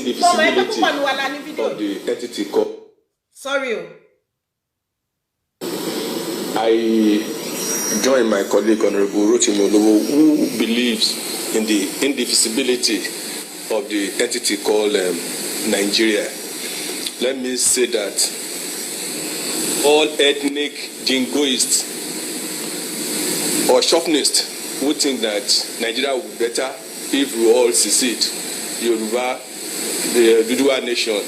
indivisibility of the entity called. Sorry. I join my colleague Honorable Rotimi Olowo, who believes in the indivisibility of the entity called Nigeria. Let me say that all ethnic jingoists or chauvinists who think that Nigeria would be better if we all secede, Yoruba, the Duduwa nation,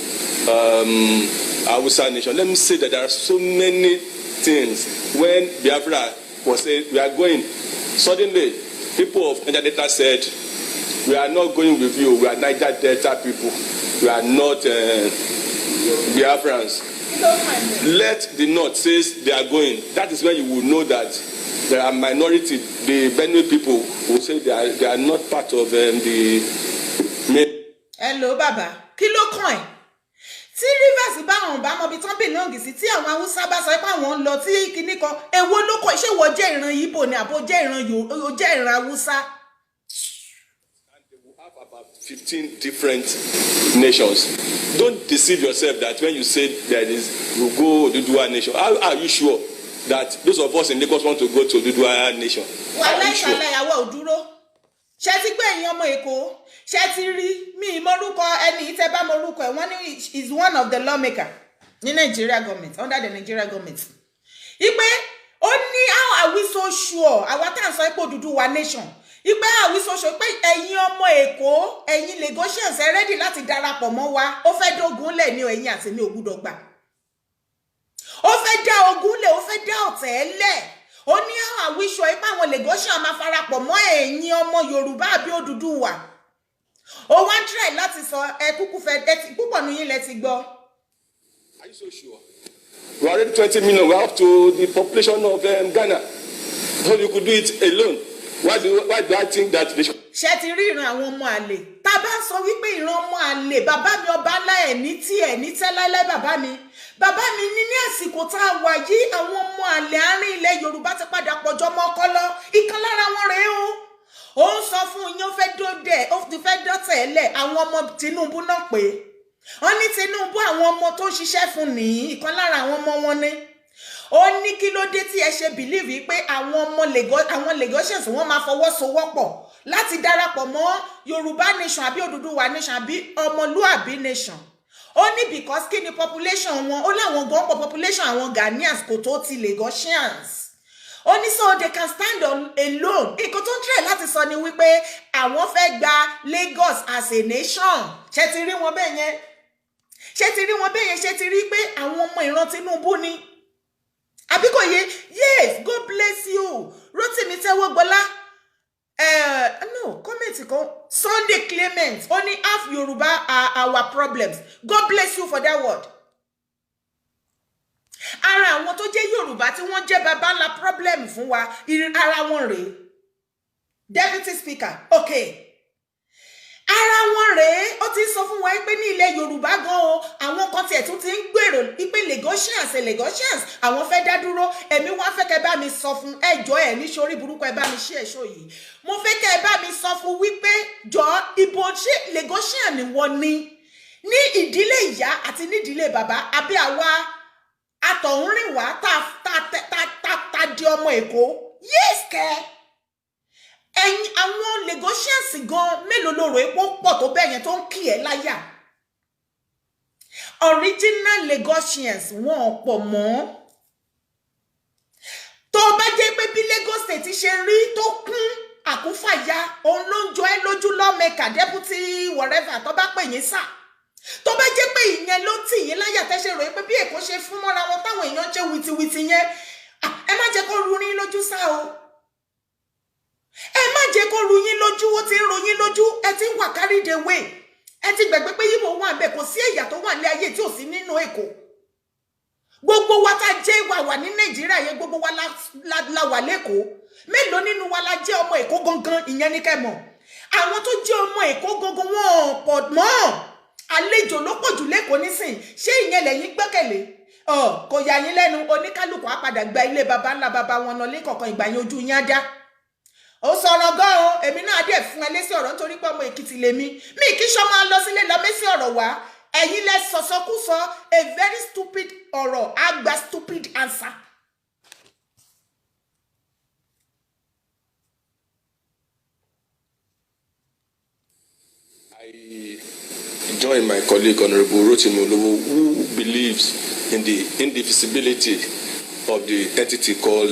Hausa nation. Let me say that there are so many things. When Biafra was saying we are going, suddenly people of Niger Delta said, we are not going with you, we are Niger Delta people, we are not Biafrans. Let the North says they are going. That is when you will know that there are minority. The Benue people will say they are not part of the main. Hello, Baba. Kí ló kàn ẹ́? Tí Rivers bá wọn bá mọ bí tán belong sí tí àwọn Hausa bá sọ pé àwọn lọ tí kinní kan èwo ló kọ ṣé wọ́n jẹ́ ìran Ìgbò ni àbó jẹ́ ìran Yorùbá jẹ́ ìran Hausa. And they will have about 15 different nations. Don't deceive yourself that when you say there is you go Oduduwa nation. How are you sure that those of us in Lagos want to go to Oduduwa nation? Wàhálà ìṣàlẹ̀ ìyàwó òdúró. Ṣé ti gbé ẹ̀yin ọmọ Èkó? Ṣé ti rí mi mórúkọ ẹni tẹ́ bá mórúkọ ẹ̀ wọ́n ní is one of the lawmaker ní Nigeria government under the Nigeria government. Ipe ó ní how are we so sure àwa tá à ń sọ pé Oduduwa nation. Ipe how are we so sure pé ẹ̀yin ọmọ Èkó ẹ̀yin Lagosians ẹ ready láti darapọ̀ mọ́ wa ó fẹ́ dógun lẹ̀ ní ẹ̀yin àti ní ògbúdọ̀ gbà. Ó fẹ́ dá ogun lẹ̀ ó fẹ́ dá ọ̀tẹ̀ lẹ̀. Ó ní how are we sure pé àwọn Lagosians máa farapọ̀ mọ́ ẹ̀yin ọmọ Yorùbá àbí Odùduwà. Ó wá ń try láti sọ ẹ kúkú fẹ́ púpọ̀ nu yín lẹ ti gbọ́. Are you so sure? We are already 20 million. We are up to the population of Ghana. So you could do it alone. Why do I think that they should? Ṣé ti rí ìran àwọn ọmọ àlè? Tá bá sọ wípé ìran ọmọ àlè bàbá mi ọba ńlá ẹ̀ ní tí ẹ̀ ní tẹ́láíláí bàbá mi. Bàbá mi ní àsìkò tá a wà yìí àwọn ọmọ àlè àárín ilẹ̀ Yorùbá ti padà pọ̀jọ́ mọ́ ọkọ lọ. Ìkan lára wọn rèé o. Ó ń sọ fún yín ó fẹ́ dóde ó ti fẹ́ dọ́tẹ̀ lẹ̀ àwọn ọmọ Tinubu náà pé. Wọ́n ní Tinubu àwọn ọmọ tó ń ṣiṣẹ́ fún nìyí ìkan lára àwọn ọmọ wọn ní. Ó ní kí ló dé tí ẹ ṣe believe pé àwọn Lagosians wọ́n máa fọwọ́sowọ́pọ̀ láti darapọ̀ mọ́ Yorùbá nation àbí Odùduwà nation àbí ọmọlúàbí nation. Ó ní because kí ni population wọn ó láwọn gan pọ̀ population àwọn Ghanaians kò tó ti Lagosians. Ó ní so they can stand on alone. Nǹkan tó ń try láti sọ ni wípé àwọn fẹ́ gba Lagos as a nation. Ṣé ti rí wọn bẹ́ẹ̀ yẹn? Ṣé ti rí wọn bẹ́ẹ̀ yẹn? Ṣé ti rí pé àwọn ọmọ ìran Tinubu ni? Àbí kò yé? Yes, God bless you. Rotimi Tewogbola. No, comment kan. Sunday Clement. Only half Yoruba are our problems. God bless you for that word. Ara àwọn tó jẹ́ Yorùbá tí wọ́n jẹ́ baba ńlá problem fún wa ara wọn rèé. Deputy Speaker, okay. Ara wọn rèé ó ti sọ fún wa pé ní ilẹ̀ Yorùbá gan o àwọn kan tiẹ̀ tún ti ń gbèrò pé Lagosians àwọn fẹ́ dá dúró èmi wá fẹ́ kẹ́ bá mi sọ fún ẹjọ́ ẹ̀ ní sórí burúkú ẹ bá mi ṣe ẹ̀ṣọ́ yìí mo fẹ́ kẹ́ bá mi sọ fún wípé jọ ibo ṣe Lagosian ni wọ́n ní ìdílé ìyá àti ní ìdílé bàbá àbí àwa àtọ̀húnrìnwá tá di ọmọ Èkó yes kẹ́ ẹ̀yin àwọn Lagosians gan mélòó ló rò epo pọ̀ tó bẹ́ẹ̀ yẹn tó ń kì ẹ́ láyà original Lagosians wọn pọ̀ mọ́ tó bá jẹ́ pé bí Lagos State ṣe rí tó kún àkúfàyà òun ló ń jọ ẹ́ lójú lawmaker deputy whatever tó bá pè yín sà tó bá jẹ́ pé ìyẹn ló tì yín láyà tẹ́ṣe rò pé bí Èkó ṣe fún mọ́ra wọn táwọn èèyàn ṣe wìtìwìtì yẹn ẹ má jẹ́ kó ru yín lójú sá o ẹ má jẹ́ kó ru yín lójú ó ti ń ro yín lójú ẹ ti ń wà carried away ẹ ti gbàgbé pé Yíbò wà ńbẹ̀ kò sí ẹ̀yà tó wà ní ayé tí ò sí nínú Èkó gbogbo wa tá jẹ́ wà ní Nàìjíríà yẹn gbogbo wa la wà lÉkòó mélòó nínú wa la jẹ́ ọmọ Èkó gangan ìyẹn ní kẹ́ mọ̀ àwọn tó jẹ́ ọmọ Èkó gangan wọn pọ̀ mọ́ àlejò ló pọ̀ jù lÉkòó nísìn ṣé ìyẹn lẹ́yìn gbẹ́kẹ̀lé kò yà yín lẹ́nu oníkálùkù á padà gba ilé baba ńlá baba wọn lọ lẹ́kọ̀ọ̀kan ìgbà yẹn ojú yín á dá ó sọ̀rọ̀ gan o èmi náà dẹ̀ fún ẹ lésì ọ̀rọ̀ nítorí pé ọmọ Èkìtì lèmi mi kì í ṣọ́ máa lọ sílé lọ mẹ́sì ọ̀rọ̀ wá ẹ̀yin lẹ sọ̀sọ́kúsọ a very stupid ọ̀rọ̀ àgbà stupid answer. I join my colleague Honorable Rotimi Olowo, who believes in the indivisibility of the entity called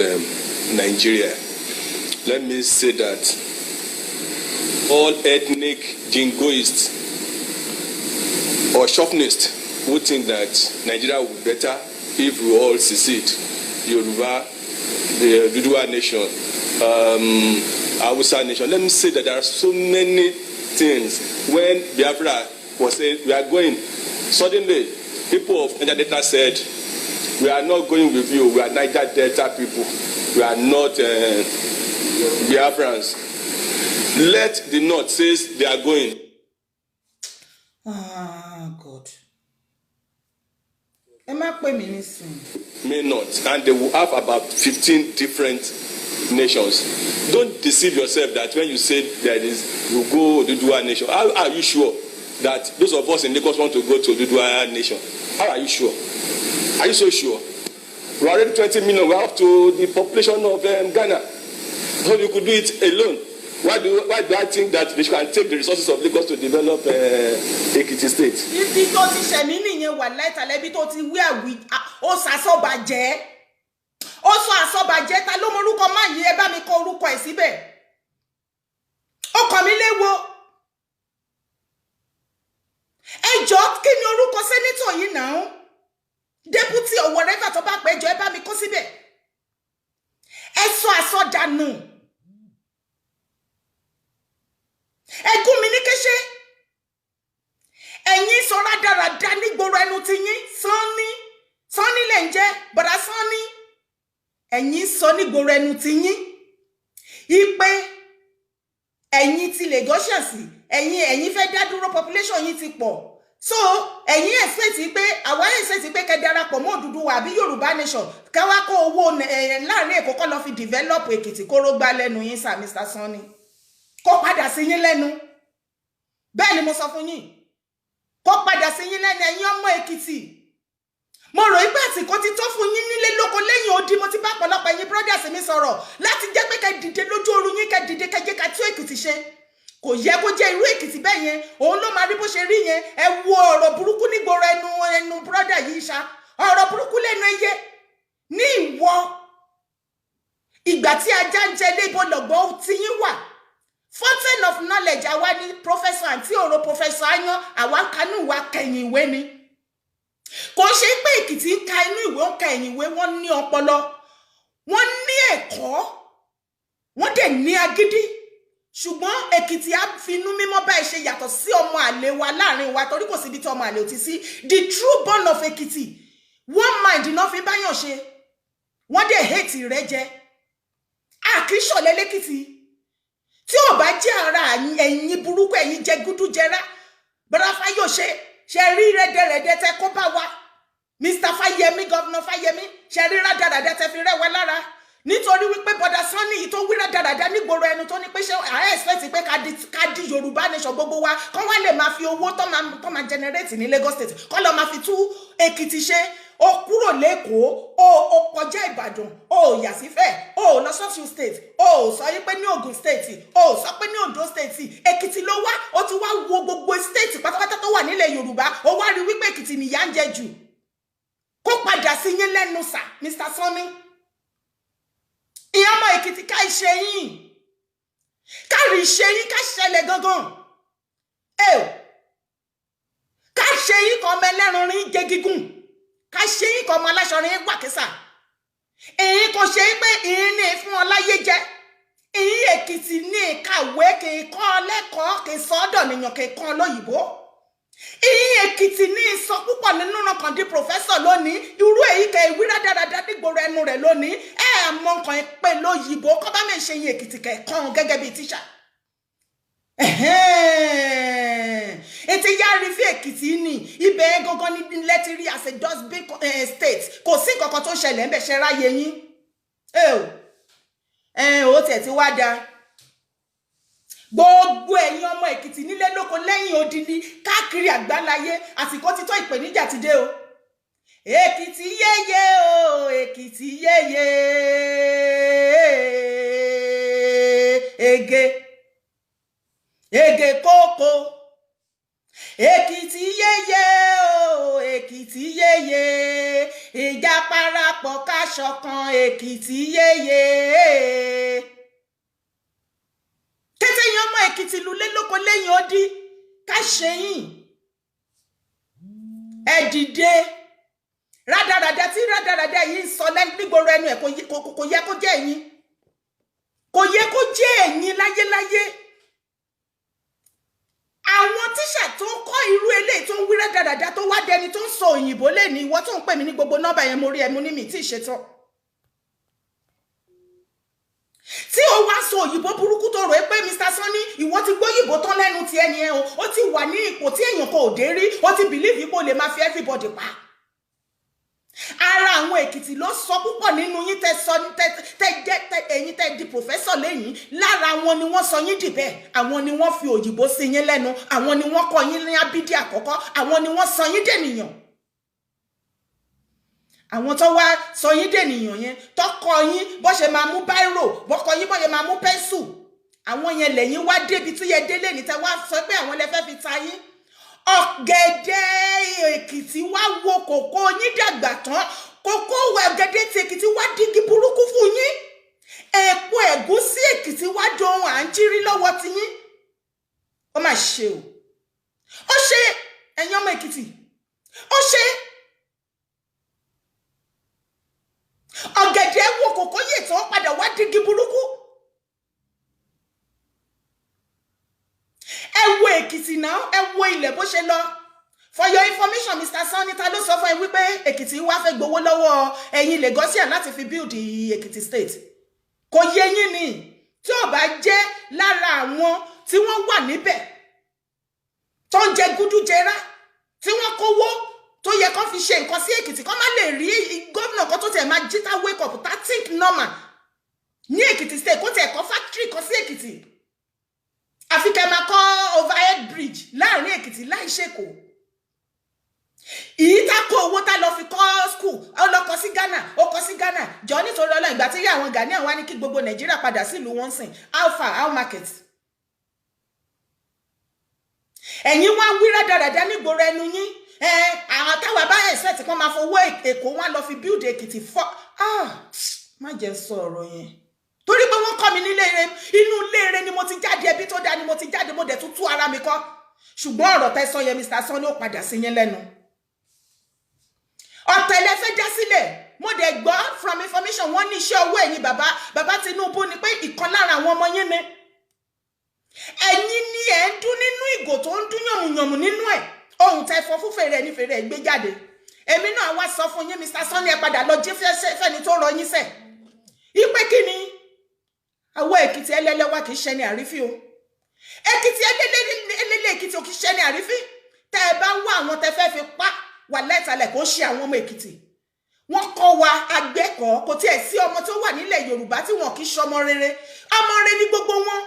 Nigeria. Let me say that all ethnic jingoists or chauvinists who think that Nigeria will be better if we all secede, Yoruba, the Oduduwa nation, Hausa nation. Let me say that there are so many things. When Biafra was saying we are going, suddenly people of Niger Delta said, we are not going with you, we are Niger Delta people, we are not Biafrans. Let the North say they are going. Ah, God. May not, and they will have about 15 different nations. Don't deceive yourself that when you say there is, you go to Oduduwa nation. How are you sure that those of us in Lagos want to go to Oduduwa nation? How are you sure? Are you so sure? We are already 20 million. We are up to the population of Ghana. So you could do it alone. Why do I think that they can take the resources of Lagos to develop Ekiti State? Ibi tó ti ṣẹ̀mí nìyẹn wà láìtàlẹ́ bí tó ti wí àwí ó sàsọ́bàjẹ́ ó sọ àsọ́bàjẹ́ ta ló mọ orúkọ máa yí ẹ bá mi kọ orúkọ ẹ̀ síbẹ̀ ó kàn mí léwo ẹ jọ̀ọ́ kí ni orúkọ sẹ́nítọ̀ yìí náà deputy or whatever tó bá pẹ́ jọ ẹ bá mi kọ síbẹ̀ ẹ sọ àsọdànù ẹgún mi ní kéṣe ẹ̀yin sọ rádaràda nígboro ẹnu ti yín Sanni lè ń jẹ́ bọ̀dá Sanni ẹ̀yin sọ nígboro ẹnu ti yín ipe ẹ̀yin ti Lagosians ẹ̀yin fẹ́ dá dúró population yín ti pọ̀ so ẹ̀yin expect pé àwa expect pé kẹ́ darapọ̀ mọ́ Odùduwà àbí Yorùbá nation kẹ́ wá kó owó láàrin Èkó kó lọ fi develop Èkìtì kó ró gbá lẹ́nu yín sir Mr. Sanni kó padà sí yín lẹ́nu bẹ́ẹ̀ ni mo sọ fún yín kó padà sí yín lẹ́nu ẹ̀yin ọmọ Èkìtì mo rò pé àsìkò ti tó fún yín nílé lóko lẹ́yìn odi mo ti bá pọ̀lọpọ̀ ẹ̀yin brothers mi sọ̀rọ̀ láti jẹ́ pé kẹ́ dìde lójú oorun yín kẹ́ dìde kẹ́ jẹ́ ká tún Èkìtì ṣe kò yẹ kó jẹ́ irú Èkìtì bẹ́ẹ̀ yẹn òun ló máa rí bó ṣe rí yẹn ẹ wo ọ̀rọ̀ burúkú nígboro ẹnu brother yìí ṣá ọ̀rọ̀ burúkú lẹ́nu ẹyẹ ní ìwọ ìgbà tí ajá ń jẹ lébo lọ́gbọ́ tí yín wà fountain of knowledge àwa ní professor àti ọ̀rọ̀ professor ayan àwa kanú wa kẹ̀yìn ìwé ni kò ṣe pé Èkìtì ń ka inú ìwé ń ka ẹ̀yìn ìwé wọ́n ní ọpọlọ wọ́n ní ẹ̀kọ́ wọ́n dẹ̀ ní agídí ṣùgbọ́n Èkìtì á finú mímọ́ bá ẹ ṣe yàtọ̀ sí ọmọ àlè wa láàrin wa torí kò síbi tí ọmọ àlè ò ti sí the true born of Èkìtì one mind náà fi báyàn ṣe wọ́n dẹ̀ hate rẹ jẹ àkíṣọ̀lẹ́ lẹ́kìtì tí ò bá jẹ́ ara ẹ̀yin burúkú ẹ̀yin jẹ gúdú jẹrá bọ́dá Fáyọ̀ṣe ṣe rí rẹ́dẹ̀rẹ́dẹ́ tẹ́ kó bá wa Mr. Fáyẹmí Governor Fáyẹmí ṣe rí rádàràdà tẹ́ fi rẹ́wẹ́ lára nítorí wípé bọ́dá Sanni yìí tó wí rádàràdà nígboro ẹnu tó ní pé ṣé àá expect pé ká di Yorùbá nation gbogbo wa kọ́ wá lè máa fi owó tó máa generate ní Lagos State kọ́ lọ máa fi tú Èkìtì ṣe ó kúrò lẹ́kọ̀ọ́ ó kọjá Ìbàdàn ó yà sífẹ̀ ó lọ sọ́sùn state ó sọ yí pé ní Ògùn state ó sọ pé ní Ondo state Èkìtì ló wá ó ti wá wo gbogbo state pátápátá tó wà nílẹ̀ Yorùbá ó wá rí wípé Èkìtì nìyà ń jẹ jù kó padà sí yín lẹ́nu sà Mr. Sanni ìyá ọmọ Èkìtì ká ìṣe yín ká rí ìṣe yín ká ṣẹlẹ̀ gangan ká ṣe yín kan ọmọ ẹlẹ́rùn rin jẹ gígùn ká ṣe yín kan ọmọ aláṣọ rin gbàkísà èyí kò ṣe pé ìyín ní fún ọ láyé jẹ ìyín Èkìtì ní ìkàwé kì í kọ́ lẹ́kọ̀ọ́ kì í sọ́dọ̀ nìyàn kì í kọ́ lóyìnbó ìyín Èkìtì ní ìsọ púpọ̀ nínú ọkàn di professor lónìí irú èyí kẹ ìwé rádaràdà nígboro ẹnu rẹ̀ lónìí mọ nǹkan pé lóyìnbó kọ́ bá mi ṣe yín Èkìtì kẹ̀ kàn gẹ́gẹ́ bíi tíṣà ètè yára fi Èkìtì ní ibẹ̀ gangan ní lẹ́tìrí as a dustbin state kò sí nǹkan kan tó ṣẹlẹ̀ ń bẹ̀ ṣe ráyé yín ó tẹ̀ tí wá da gbogbo ẹ̀yin ọmọ Èkìtì nílé lóko lẹ́yìn odi ni káàkiri àgbáláyé àsìkò ti tó, ìpèníjà ti dé o. Èkìtì yéye o, Èkìtì yéye ege kókó. Èkìtì yéye o, Èkìtì yéye ìjà parapọ̀ ká ṣọ̀kan. Èkìtì yéye kété yan ọmọ Èkìtì lulẹ̀ lóko lẹ́yìn odi ká ṣẹ̀yìn ẹ dìde. Rádaràdà tí rádaràdà yìí ń sọ nígboro ẹnu ẹ̀ kò yẹ kó jẹ́ ẹ̀yin, kò yẹ kó jẹ́ ẹ̀yin láyéláyé. Àwọn tíṣà tó kọ́ irú eléyìí tó ń wí rádaràdà tó wá dẹni tó ń sọ òyìnbó lẹ́ni ìwọ tó ń pè mí ní gbogbo nọ́mbà yẹn mo rí ẹ, mo ní mi tí ì ṣetán. Tí o wá sọ òyìnbó burúkú tó rò pé Mr. Sunny ìwọ ti gbóyìnbó tán lẹ́nu ti ẹni ẹ o, ó ti wà ní ipò tí èèyàn kò dé rí, ó ti believe ipò lè máa fi everybody pa. Ara àwọn Èkìtì ló sọ púpọ̀ nínú yín tẹ sọ ẹ̀yin tẹ di professor lẹ́yìn, lára wọn ni wọ́n sọ yín dì bẹ́ẹ̀, àwọn ni wọ́n fi òyìnbó sí yín lẹ́nu, àwọn ni wọ́n kọ́ yín ní abídí àkọ́kọ́, àwọn ni wọ́n sọ yín dènìyàn. Àwọn tó wá sọ yín dènìyàn yẹn tó kọ́ yín bó ṣe máa mú báírò, bó kọ́ yín bó ṣe máa mú pẹ́ńsù, àwọn yẹn lẹ́yìn wá débi tí yẹ délé ní tẹ wá sọ pé àwọn lẹ fẹ́ fi ta yín. Ọ̀gẹ̀dẹ̀ Èkìtì wá wo kòkó yín dàgbà tán, kòkó ọ̀gẹ̀dẹ̀ ti Èkìtì wá dígí burúkú fún yín. Èpo ẹ̀gúsí Èkìtì wá dohun à ń jírí lọ́wọ́ ti yín. Ó mà ṣe o, ó ṣe ẹ̀yin ọmọ Èkìtì, ó ṣe. Ọ̀gẹ̀dẹ̀ wo kòkó yìí tán padà wá dígí burúkú. Ẹ wo Èkìtì náà, ẹ wo ilẹ̀ bó ṣe lọ. For your information, Mr. Sunny, ta ló sọ fún ẹ wípé Èkìtì wá fẹ́ gbowó lọ́wọ́ ẹ̀yin Lagosian láti fi build Èkìtì state? Kò yé yín ni, tí ò bá jẹ́ lára àwọn tí wọ́n wà níbẹ̀ tó ń jẹ gúdújẹrá, tí wọ́n kówó tó yẹ kó fi ṣe nǹkan sí Èkìtì, kó má lè rí gómìnà kan tó tẹ̀ máa jíta wake up tá think normal ní Èkìtì state, kó tẹ̀ kọ́ factory kan sí Èkìtì. Àfi kẹ́ máa kọ́ overhead bridge láàrin Èkìtì láì ṣèkó. Ìyí tá kó owó tá lọ fi kọ́ school, ó lọ kọ́ sí Ghana, ó kọ́ sí Ghana. Jọ nítorí Ọlọ́run ìgbà tí àwọn Ghanaian wá ní kí gbogbo Nàìjíríà padà sí ìlú wọn sìn. How far, how market? Ẹ̀yin wá wí rádaràdà nígboro ẹnu yín. Àwọn táwa bá ẹ̀sẹ̀ tí wọ́n máa fowó Èkó wọn lọ fi build Èkìtì fọ́. Má jẹ́ sọ ọ̀rọ̀ yẹn. Torí pé wọ́n kọ́ mi nílé ire, inú ilé ire ni mo ti jáde, ẹbí tó dá ni mo ti jáde, mo dẹ̀ tún tú ara mi kọ́. Ṣùgbọ́n ọ̀rọ̀ tẹ́ sọ yẹn Mr. Sunny ó padà sí yín lẹ́nu. Ọ̀tẹ̀lẹ̀ fẹ́ já sílẹ̀, mo dẹ̀ gbọ́ from information wọ́n ní iṣẹ́ owó ẹ̀yin bàbá Tinubu ni pé ìkan lára àwọn ọmọ yín ni. Ẹ̀yin ni ẹ̀ ń dún nínú ìgò tó ń dún yànmùyànmù nínú ẹ̀. Ohun tẹ́ fọ́ fún fèrè ní fèrè gbé jáde. Èmi náà wá sọ fún yín Mr. Sunny ẹ padà lọ jẹ́ fẹ́ni tó rọ yín sẹ̀. Ìpè kí ni? Àwọn Èkìtì ẹlẹ́lẹ́wà kìí ṣẹni àrífín o. Èkìtì ẹlẹ́lẹ́ Èkìtì ò kìí ṣẹni àrífín. Tẹ́ ẹ bá ń wá àwọn tẹ́ fẹ́ fi pa wà lẹ́tàlẹ̀ kó ṣe àwọn ọmọ Èkìtì. Wọ́n kọ́ wa agbẹ́kọ̀ọ́, kò tiẹ̀ sí ọmọ tó wà nílẹ̀ Yorùbá tí wọn kìí ṣọmọ rere. Ọmọ rere ní gbogbo wọn.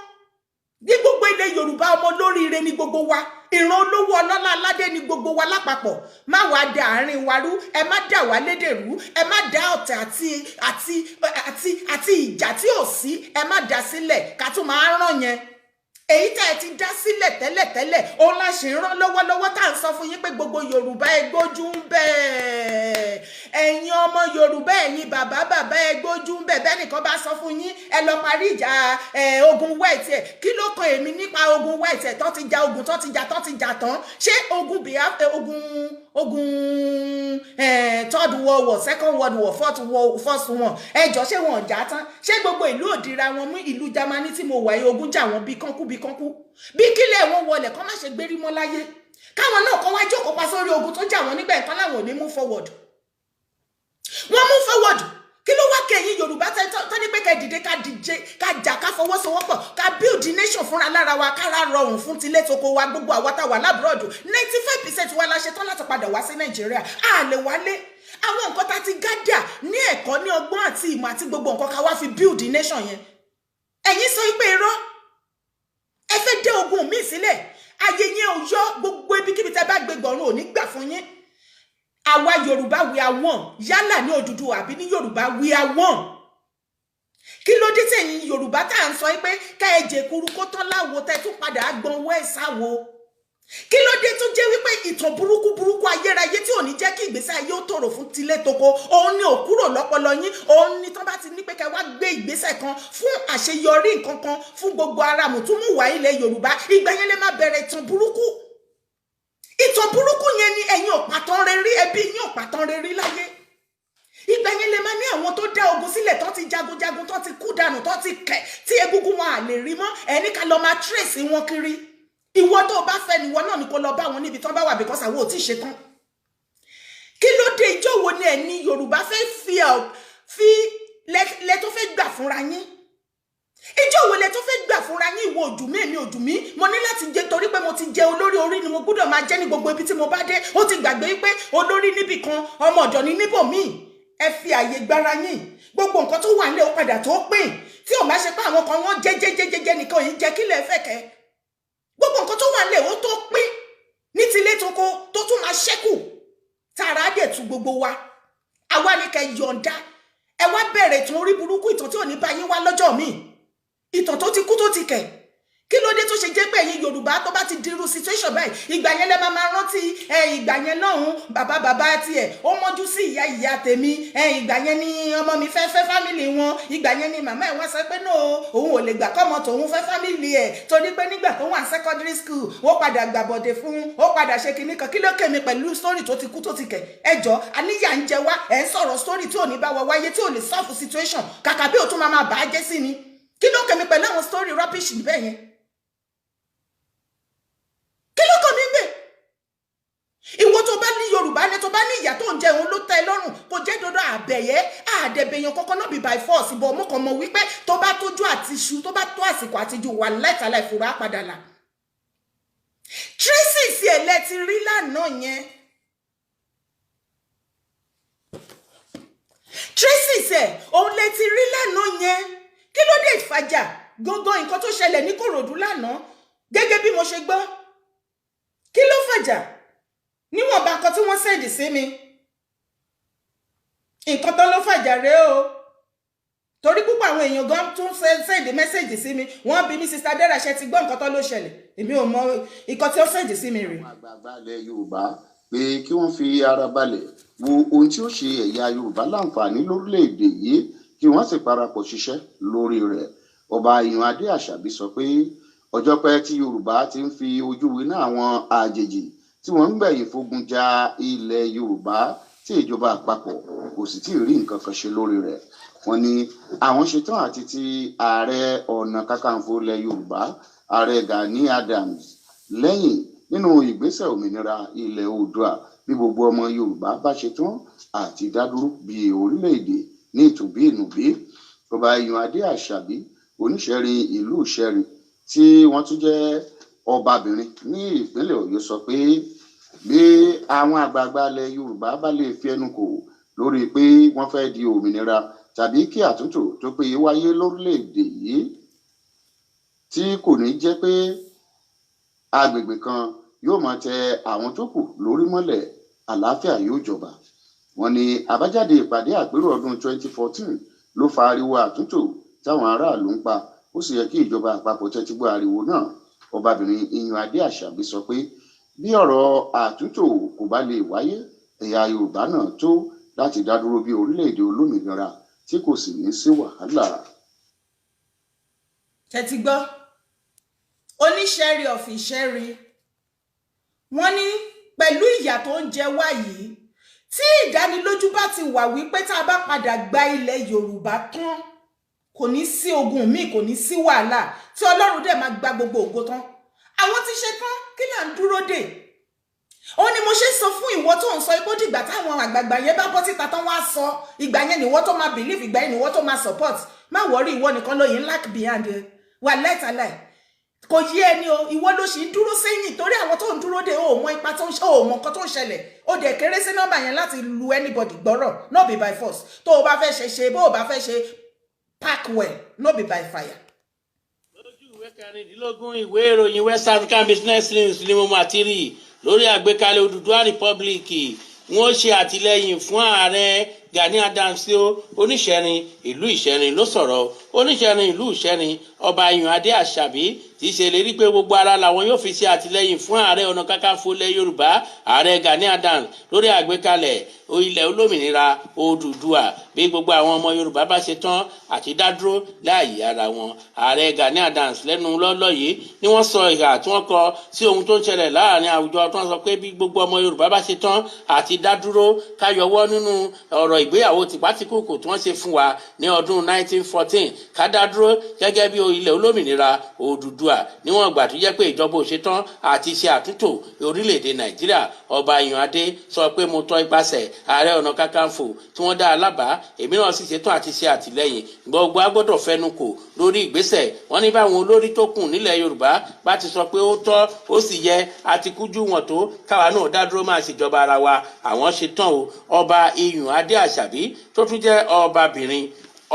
Ní gbogbo ilẹ̀ Yorùbá ọmọ lóríire ní gbogbo wa. Ìran olówó ọlọ́lá aládé ní gbogbo wa lápapọ̀. Má wá da àárín wa rú, ẹ má dà wá lédè rú, ẹ má dá ọ̀tẹ̀ àti ìjà tí ò sí, ẹ má dá sílẹ̀ ká tún máa rán yẹn. Èyí tá ẹ ti dá sílẹ̀ tẹ́lẹ̀tẹ́lẹ̀, òun la ṣe ń rán lọ́wọ́lọ́wọ́ tá à ń sọ fún yín pé gbogbo Yorùbá ẹ gbójú ń bẹ̀. Ẹ̀yin ọmọ Yorùbá ẹ̀yin bàbá ẹ gbójú ń bẹ̀. Bẹ́ẹ̀ nìkan bá sọ fún yín ẹ lọ parí ìjà ogun white ẹ̀. Kí ló kan èmi nípa ogun white ẹ̀ tó ti jà ogun tó ti jà tán? Ṣé ogun third world war, second world war, first one ẹjọ́ ṣé wọn jà tán? Ṣé gbogbo ìlú òdìra wọn mú ìlú Germany tí mo wà yìí ogun jà wọn bí kánkú bí kílẹ̀ wọn wọlé kán má ṣe gbérí mọ́ láyé, káwọn náà kán wá jókòó pa sórí ogun tó jà wọn nígbà ìtàn láwọn ò ní move forward. Wọ́n move forward. Kí ló wá kẹ́yìn Yorùbá tó ní pé ká dìde ká jà ká fọwọ́sowọ́pọ̀ ká build nation fúnra lára wa kára rọrùn fún tilé toko wa gbogbo àwa tá wà lábúrọ̀dù 95% wa la ṣe tán láti padà wá sí Nàìjíríà. A lè wálé. Àwọn nǹkan tá ti gádà ní ẹ̀kọ́ ní ọgbọ́n àti ìmọ̀ àti gbogbo nǹkan ká wá fi build nation yẹn. Ẹ̀yin sọ pé irọ́. Ẹ ogun mi sílẹ̀ ayé yẹn ò yọ gbogbo ibikíbi tẹ́ bá gbé gbọ̀run ò ní gbà fún yín àwa Yorùbá we are one yálà ní Odùduwà àbí ní Yorùbá we are one kí ló dé tẹ̀yin Yorùbá tá à ń sọ pé ká ẹ jẹ kuru kó tán láwo tẹ́ tún padà gbọ̀nwọ́ ẹ̀ sáwo kí ló dé tó jẹ́ wípé ìtàn burúkú ayérayé tí ò ní jẹ́ kí ìgbésí ayé ó tòrò fún tilé toko òun ni ò kúrò lọ́pọlọ yín òun ni tán bá ti ní pé ká wá gbé ìgbésẹ̀ kan fún àṣeyọrí nǹkan kan fún gbogbo ara mùtúmùwà ilẹ̀ Yorùbá ìgbà yẹn lè má bẹ̀rẹ̀ ìtàn burúkú yẹn ni ẹ̀yin ò pàtàn rere ẹbí yín ò pàtàn rere láyé ìgbà yẹn lè má ní àwọn tó dá ogun sílẹ̀ tó ti jagunjagun tó ti kú dànù tó ti kẹ̀ tí egungun wọn à lè rí mọ́ ẹni ká lọ máa trace wọn kiri ìwọ tó bá fẹ́ níwọ náà ni kó lọ bá wọn níbi tán bá wà because àwọn ò tí ṣe tán kí ló dé ìjọ wo ni ẹni Yorùbá fẹ́ fi lẹ tó fẹ́ gbà fúnra yín ìjọ wo lẹ tó fẹ́ gbà fúnra yín ìwọ òdùmí èmi òdùmí mo ní láti jẹ torí pé mo ti jẹ olórí orí ni mo gbọ́dọ̀ máa jẹ ní gbogbo ibi tí mo bá dé ó ti gbàgbé pé olórí níbì kan ọmọ ọ̀dọ̀ ní níbòmíì ẹ fi àyè gbára yín gbogbo nǹkan tó wà nílé ó padà tó pín tí ò má ṣe pé àwọn kan wọ́n jẹ́jẹ́jẹ́jẹ́ nìkan yìí jẹ́ kílẹ̀ fẹ́kẹ́ gbogbo nǹkan tó wà nílé ó tó pín ní tilé toko tó tún máa ṣẹ́kù tààrà dẹ̀ tu gbogbo wa àwa ní kẹ́ yọ̀ǹda ẹ wá bẹ̀rẹ̀ ìtàn orí burúkú ìtàn tí ò ní bá yín wá lọ́jọ́ míì ìtàn tó ti kú tó ti kẹ̀ kí ló dé tó ṣe jẹ́ pé ẹ̀yin Yorùbá tó bá ti dirú situation báyìí ìgbà yẹn lẹ máa rántí ìgbà yẹn lọ́hùn bàbá tiẹ̀ ó mọ́jú sí ìyá tèmi ìgbà yẹn ni ọmọ mi fẹ́ fámìlì wọn ìgbà yẹn ni màmá ẹ̀ wọ́n sọ pé no òun ò lè gbà kọ́mọ tòun fẹ́ fámìlì ẹ̀ torí pé nígbà tó wà secondary school ó padà gbàbọ̀dẹ̀ fún ó padà ṣe kinní kan kí ló kèmí pẹ̀lú story tó ti kú tó ti kẹ̀ ẹjọ́ àníyà ń jẹ wá ẹ̀ ń sọ̀rọ̀ story tí ò ní bá wa wáyé tí ò lè solve situation kàkà bí òtún máa bàá jẹ́ sí ni kí ló kèmí pẹ̀lú àwọn story rubbish níbẹ̀ yẹn kí ló kàn mí gbé ìwọ tó bá ní Yorùbá ní tó bá ní ìyá tó ń jẹ òun ló tẹ́ lọ́rùn kò jẹ́ dodo àbẹ̀yẹ àdẹ̀bẹ̀yàn kankan náà bí by force bọ̀ mo kàn mọ̀ wípé tó bá tójú àti iṣu tó bá tó àsìkò àti ju wà láìtàlà ìfura padà là Tracy sí ẹ̀ lẹ́ ti rí lánàá yẹn Tracy sẹ̀ òun lẹ́ ti rí lánàá yẹn kí ló dé ìfàjà gangan nǹkan tó ṣẹlẹ̀ ní Kòròdú lánàá gẹ́gẹ́ bí mo ṣe gbọ́ kí ló fàjà níwọ̀nba nǹkan tí wọ́n sẹ́ẹ̀dì sí mi nǹkan tó ló fàjà rèé o torí púpọ̀ àwọn èèyàn gan tún sẹ́ẹ̀dì mẹ́sẹ̀jì sí mi wọ́n bí mi Sister Dera ṣe ti gbọ́ nǹkan tó ló ṣẹlẹ̀ èmi ò mọ nǹkan tí ó sẹ́ẹ̀dì sí mi rèé. àgbààgbà ilẹ̀ Yorùbá pé kí wọ́n fi ara balẹ̀ wo ohun tí ó ṣe ẹ̀yà Yorùbá láǹfààní lórílẹ̀‐èdè yìí kí wọ́n sì parapọ̀ ṣiṣẹ́ lórí rẹ̀ ọba Ìyànadé Àṣàbí sọ pé ọjọ́ pẹ́ tí Yorùbá ti ń fi ojú winá àwọn àjèjì tí wọ́n ń gbẹ̀yìn fogun ja ilẹ̀ Yorùbá tí ìjọba àpapọ̀ kò sì tí ì rí nǹkan kan ṣe lórí rẹ̀ wọ́n ní àwọn ṣetán àti ti ààrẹ ọ̀nà kakanfò ilẹ̀ Yorùbá ààrẹ Gani Adams lẹ́yìn nínú ìgbésẹ̀ òmìnira ilẹ̀ Oòduà bí gbogbo ọmọ Yorùbá bá ṣetán àti dádúró bí orílẹ̀-èdè ní ìtòbí ìnùbí ọba Ìyànadé Àṣàbí oníṣẹ́rí ìlú Ìṣẹ́rí tí wọ́n tún jẹ́ ọbabìnrin ní ìpínlẹ̀ Ọ̀yọ́ sọ pé bí àwọn àgbààgbà ilẹ̀ Yorùbá bá lè fi ẹnu kò lórí pé wọ́n fẹ́ di òmìnira tàbí kí àtúntò tó péye wáyé lórílẹ̀‐èdè yìí tí kò ní jẹ́ pé agbègbè kan yóò máa tẹ àwọn tó kù lórí mọ́lẹ̀ àlàáfíà yóò jọba wọ́n ní àbájáde ìpàdé àpérò ọdún 2014 ló fa ariwo àtúntò táwọn aráàlú ń pa ó sì yẹ kí ìjọba àpapọ̀ tẹ́tí gbọ́ ariwo náà ọbabìnrin Ìyànadé Àṣàbí sọ pé bí ọ̀rọ̀ àtúntò kò bá lè wáyé ẹ̀yà Yorùbá náà tó láti dá dúró bí orílẹ̀-èdè olómìnira tí kò sì ní sí wàhálà. tẹ́tí gbọ́ oníṣẹ́rí ọ̀fìṣẹ́rí wọ́n ní pẹ̀lú ìyà tó ń jẹ wá yìí tí ìdánilójú bá ti wà wípé tá a bá padà gba ilẹ̀ Yorùbá tán kò ní sí ogun míì kò ní sí wàhálà tí Ọlọ́run dẹ̀ máa gba gbogbo ògo tán àwọn ti ṣe tán kí là ń dúró dè ó ní mo ṣe sọ fún ìwọ tó ń sọ ipò dìgbà táwọn àgbààgbà yẹn bá bọ́ síta tán wá sọ ìgbà yẹn nìwọ tó máa believe ìgbà yẹn nìwọ tó máa support má wọrí ìwọ nìkan lóyìn lack behind ẹ wà láìtàláì kò yé ẹni o ìwọ ló sì ń dúró sẹ́yìn torí àwọn tó ń dúró dè ó mọ ipa tó ń ṣe ó mọ nǹkan tó ń ṣẹlẹ̀ ó dẹ̀ kéré sí nọ́mbà yẹn láti lu anybody gbọ́rọ̀ no be by force tó o bá fẹ́ ṣe bó o bá fẹ́ ṣe pack well no be by fire. ìwé kẹrìndínlógún ìwé ìròyìn West African Business News ni mo máa ti rí lórí àgbékalẹ̀ Odùduwà Republic. Wọ́n ṣe àtìlẹ́yìn fún ààrẹ Gani Adams oníṣẹ́rin ìlú Ìṣẹ́rin ló sọ̀rọ̀. Oníṣẹ́rin ìlú Ìṣẹ́rin Ọba Iyùnadé Àṣàbí ti ṣèlérí pé gbogbo ara làwọn yóò fi ṣe àtìlẹ́yìn fún ààrẹ ọ̀nà kakanfò ilẹ̀ Yorùbá ààrẹ Gani Adams lórí àgbékalẹ̀ ilẹ̀ olómìnira Odùduwà bí gbogbo àwọn ọmọ Yorùbá bá ṣe tán àti dádúró láàyè ara wọn. Ààrẹ Gani Adams lẹ́nu lọ́lọ́ yìí ni wọ́n sọ ìhà tí wọ́n kọ sí ohun tó ń ṣẹlẹ̀ láàrin àwùjọ tó ń sọ pé bí gbogbo ọmọ Yorùbá bá ṣe tán àti dádúró káyọwọ́ nínú ọ̀rọ̀ ìgbéyàwó tìpátìkùkù tí wọ́n ṣe fún wa ní ọdún 1914 ká dádúró gẹ́gẹ́ bí ilẹ̀ olómìnira Odùduwà níwọ̀n ìgbà tó jẹ́ pé ìjọba ò ṣe tán àti ṣe àtúntò orílẹ̀-èdè Nàìjíríà. Ọba Iyùnadé sọ pé mo tọ́ ipasẹ̀ ààrẹ ọ̀nà kakanfò tí wọ́n dá alábàá èmi náà sì ṣetán àti ṣe àtìlẹ́yìn gbogbo agbọ́dọ̀ fẹnu kò lórí ìgbésẹ̀. Wọ́n ní báwọn olórí tó kù nílẹ̀ Yorùbá bá ti sọ pé ó tọ́ ó sì yẹ àti kújú wọn tó káwa náà dá dúró máa ṣèjọba ara wa àwọn ṣetán o. Ọba Iyùnadé Àṣàbí tó tún jẹ́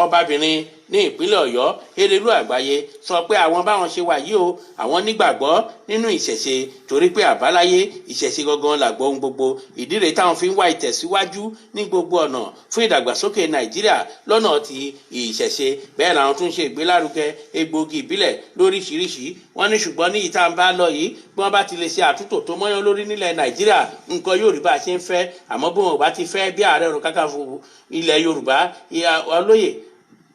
ọbabìnrin ní ìpínlẹ̀ Ọ̀yọ́ Erelú Àgbáyé sọ pé àwọn báwọn ṣe wà yìí o àwọn nígbàgbọ́ nínú ìṣẹ̀ṣe torí pé àbáláyé ìṣẹ̀ṣe gangan làgbọ́ ohun gbogbo. ìdí rèé táwọn fi ń wá ìtẹ̀síwájú ní gbogbo ọ̀nà fún ìdàgbàsókè Nàìjíríà lọ́nà ti ìṣẹ̀ṣe. bẹ́ẹ̀ làwọn tún ṣe ìgbélárugẹ egbògi ìbílẹ̀ lóríṣiríṣi. wọ́n ní ṣùgbọ́n ní ìta ń bá lọ yìí bí wọ́n bá ti lè ṣe àtúntò tó mọ́yán lórí nílẹ̀ Nàìjíríà nǹkan yóò rí bá a ṣe ń fẹ́ àmọ́ bí wọn ò bá ti fẹ́ bí ààrẹ ọ̀nà kakanfò ilẹ̀ Yorùbá olóyè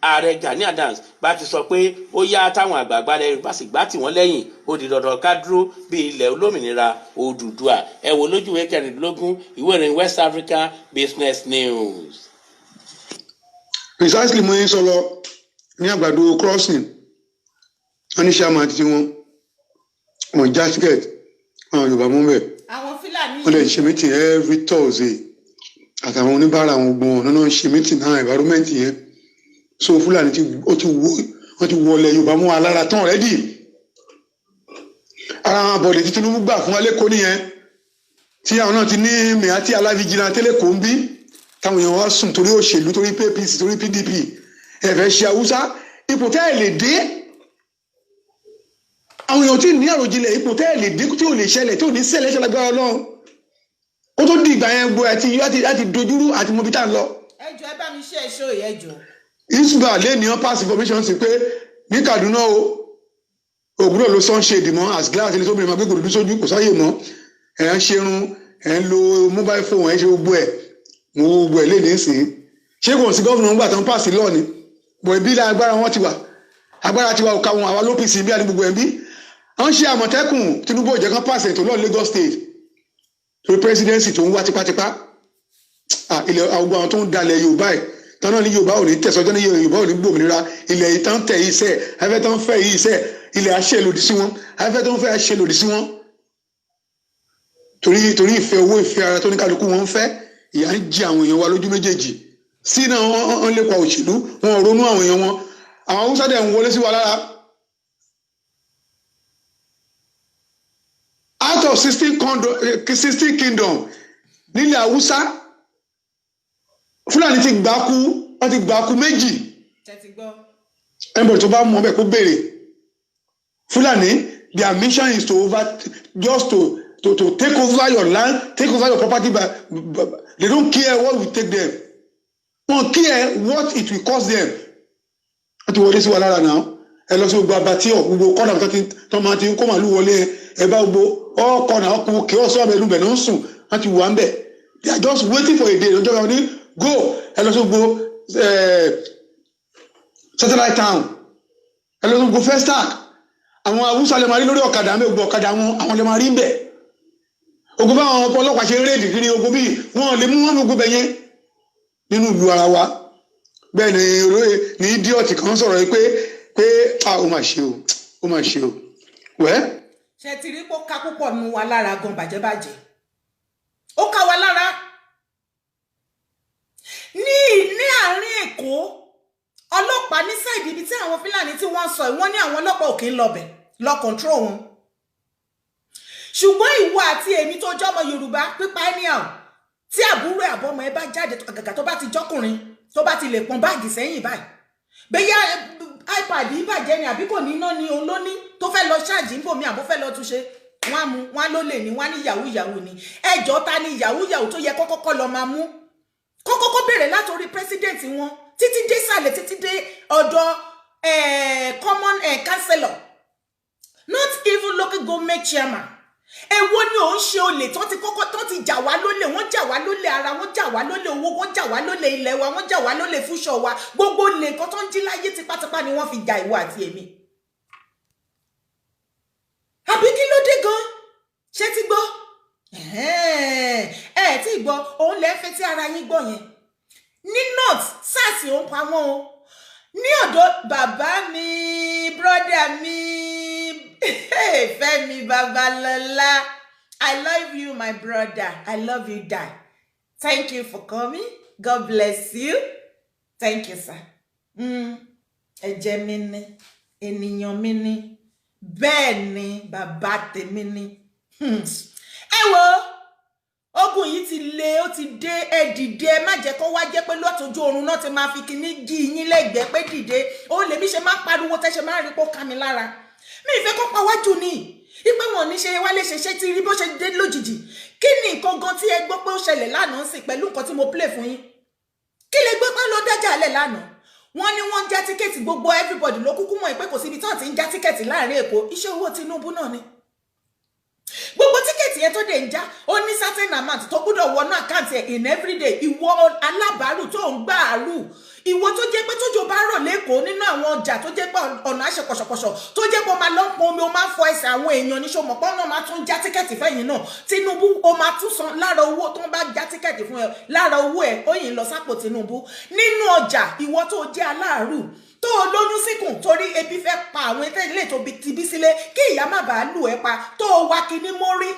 ààrẹ Gani Adams bá ti sọ pé ó yá táwọn àgbààgbà rẹ̀ bá sì gbá tì wọ́n lẹ́yìn ó di dandan ká dúró bí ilẹ̀ olómìnira Odùduwà. ẹ wò lójú ìwé kẹrìndínlógún ìwé ìròyìn West African Business News. precisely mo ń sọ lọ ní àgbàdo crossing wọn ní sàmà àti wọn jasket àwọn Yorùbá mú bẹ àwọn Fúlàní wọn lè ṣe meeting every Thursday àtàwọn oníbàárà àwọn gbọn wọn náà ṣe meeting náà environment yẹn so Fúlàní wọ́n ti wọlé Yorùbá mú wa lára tán rẹ́dì. ara àwọn àbọ̀dé tí Tinubu gbà fún wa lẹ́kọ̀ọ́ nìyẹn tí àwọn náà ti ní mìíràn tí aláfijìnà tẹ́lẹ̀ kò ń bí táwọn èèyàn wá sùn torí òṣèlú torí APC torí PDP ẹ̀fẹ̀ ṣe Haúsá ipò tẹ́ ẹ̀ lè dé àwọn èèyàn tí ní àròjinlẹ̀ ipò tẹ́ ẹ̀ lè dé tí ò lè ṣẹlẹ̀ tí ò ní ṣẹlẹ̀ ṣẹlẹ̀gbára Ọlọ́run ó tó di ìgbà yẹn gbọ́ àti dojúrú àti mọ̀bí tá à ń lọ. ẹjọ́ ẹ bá mi ṣe èso ìyẹjọ. Isba lè ní pass information sí pé ní Kaduna o òwúrọ̀ ló sunshade mọ́ as glass ẹni tó bìnrin máa gbé gòdòdú sójú kò sáyè mọ́ ẹ̀ ń ṣerun ẹ̀ ń lo mobile phone ẹ̀ ń ṣe gbogbo ẹ̀ mo gbogbo ẹ̀ lè ní sìn ṣé kò sí gọ́ọ̀nù ńgbà tán pass lọ́ọ̀ ni bọ̀ ẹbí ilé agbára wọn ti wà agbára ti wà òkà wọn àwa lópin bí àdúgbò ẹbí wọ́n ṣe Àmọ̀tẹ́kùn Tinubu òjẹ́ kan pass ètò lọ́ọ̀ Lagos State torí presidency tó ń wá tipátipá ilẹ̀ àwọn tó ń dalẹ̀ Yorùbá ẹ̀ tọ́nà ní Yorùbá ò ní tẹ̀sọ́jọ́ ní Yorùbá ò ní gbòmìnira ilẹ̀ ìtàn tẹ̀ yìí sẹ́ afẹ́ tó ń fẹ́ yìí sẹ́ ilẹ̀ àṣẹ lòdì sí wọn afẹ́ tó ń fẹ́ àṣẹ lòdì sí wọn torí ìfẹ́ owó ìfẹ́ ara tó ní kálukú wọn ń fẹ́ ìyà ń jí àwọn èèyàn wa lójú méjèèjì sí náà wọ́n lépa òṣèlú wọn ronú àwọn èèyàn wọn àwọn Haúsá dẹ̀ ń wọlé sí wa lára. out of 16 kingdom nílẹ̀ Haúsá Fúlàní ti gbà kú méjì ẹnbọ̀ tó bá mọ̀ bẹ́ẹ̀ kó béèrè Fúlàní their mission is to take over your land take over your property but they don't care what will take them wọ́n care what it will cost them wọ́n ti wọlé sí wa lára náà ẹ lọ sí gbogbo abatí ọ̀ gbogbo kọ́nà tó máa ti ń kó màálù wọlé ẹ bá gbogbo ọkọ̀nà ọkùnrin kí ó sọ ọbẹ̀ lùbẹ̀ ló ń sùn wọ́n ti wà ń bẹ̀ they are just waiting for a day lọ́jọ́ kan ní go ẹ lọ sí gbogbo satellite town ẹ lọ sí gbogbo Festac àwọn Haúsá lè máa rí lórí ọ̀kadà gbogbo ọ̀kadà wọn àwọn lè máa rí ń bẹ̀ ogun bá àwọn ọlọ́pàá ṣe rédì kiri ogun bíi wọn lè mú wọn gbogbo bẹ̀ yẹn nínú ìlú ara wa bẹ́ẹ̀ ni idiot kan sọ̀rọ̀ yìí pé ó mà ṣe o wẹ́. ṣe ti rí pé ó ká púpọ̀ nínú wa lára gan bàjẹ́bàjẹ́ ó ká wa lára ní àárín Èkó ọlọ́pàá ní sáìdì ibi tí àwọn Fúlàní tí wọ́n sọ wọ́n ní àwọn ọlọ́pàá òkè ń lọbẹ̀ lọ control wọn ṣùgbọ́n ìwọ àti èmi tó jọmọ Yorùbá pípa anyhow tí àbúrò àbọ̀mọ ẹ bá jáde àgàgà tó bá ti jọkùnrin tó bá ti lè pọn báàgì sẹ́yìn báyìí bẹ́yà iPad yìí bàjẹ́ ni àbí kò ní iná ni òun ló ní tó fẹ́ lọ ṣáàjì ń bò mí àbó fẹ́ lọ túnṣe wọ́n á mú wọ́n ló lè ní wọ́n á ní yahoo yahoo ni ẹjọ́ ta ni yahoo yahoo tó yẹ kọ́kọ́kọ́ lọ máa mú kọ́kọ́kọ́ bẹ̀rẹ̀ látòrí president wọn títí dé sàlẹ̀ títí dé ọ̀dọ̀ common councillor not even local government chairman èwo ni òun ṣe olè tó ti kọ́kọ́ tó ti jà wá lólè wọ́n jà wá lólè ara wọ́n jà wá lólè owó wọ́n jà wá lólè ilẹ̀ wa wọ́n jà wá lólè fúnṣọ wa gbogbo olè nǹkan tó ń jí láyé tipátipá ni wọ́n fi jà ìwọ àti èmi àbí kí ló dé gan ṣé ti gbọ́ tí gbọ́ òun lè fẹ́ tí ara yín gbọ́ yẹn ní north sars òun pa wọ́n o ní ọ̀dọ̀ bàbá mi brọ́dà mi Fẹ́mi Babalọ́lá I love you my brother I love you die thank you for coming God bless you thank you sir ẹ̀jẹ̀ mi ni ènìyàn mi ni bẹ́ẹ̀ ni bàbá tèmi ni ẹ wo ogun yìí ti le ó ti dé ẹ dìde ẹ má jẹ́ kó wá jẹ́ pé lọ́tọ̀jú oorun náà ti máa fi kíní jí yín lẹ́gbẹ̀ẹ́ pé dìde ó lè mí ṣe má pariwo tẹ́ ṣe má rí pó ká mi lára mi ìfẹ́ kó pa wájú ni ipe wọn ní ṣe wálé ṣe ti rí bó ṣe dé lójijì kí ni nǹkan gan tí ẹ gbọ́ pé ó ṣẹlẹ̀ lánàá sí pẹ̀lú nǹkan tí mo play fún yín kí lè gbọ́ pé ló dájà lẹ̀ lánàá wọ́n ní wọ́n já tíkẹ́ẹ̀tì gbogbo everybody ló kúkú mọ̀ pé kò síbi tí wọ́n ti ń já tíkẹ́ẹ̀tì láàrin Èkó iṣẹ́ owó Tinubu náà ni gbogbo tíkẹ́ẹ̀tì yẹn tó dé ń já ó ní certain amount tó gbọ́dọ̀ wọnú àkáǹtì ẹ̀ in everyday ìwọ alábàárù tó ń gbà àrù ìwọ tó jẹ́ pé tójò bá rọ̀ lẹ́kọ̀ọ́ nínú àwọn ọjà tó jẹ́ pé ọ̀nà àṣẹ kọ̀ṣọ̀kọ̀ṣọ̀ tó jẹ́ pé ó máa lọ́pọ̀ omi ó máa ń fọ ẹsẹ̀ àwọn èèyàn ní ṣòmọ̀ pọ́n náà máa tún já tíkẹ́ẹ̀tì fẹ́yìn náà Tinubu ó máa tún san lára owó tó ń bá já tíkẹ́ẹ̀tì fún ẹ lára owó ẹ ó yìn lọ sápò Tinubu nínú ọjà ìwọ tó jẹ́ aláàrù tó lóyún síkùn torí ebi fẹ́ pa àwọn ilé tó ti bí sílé kí ìyá má bàa lù ẹ́ pa tó wá kíní mórí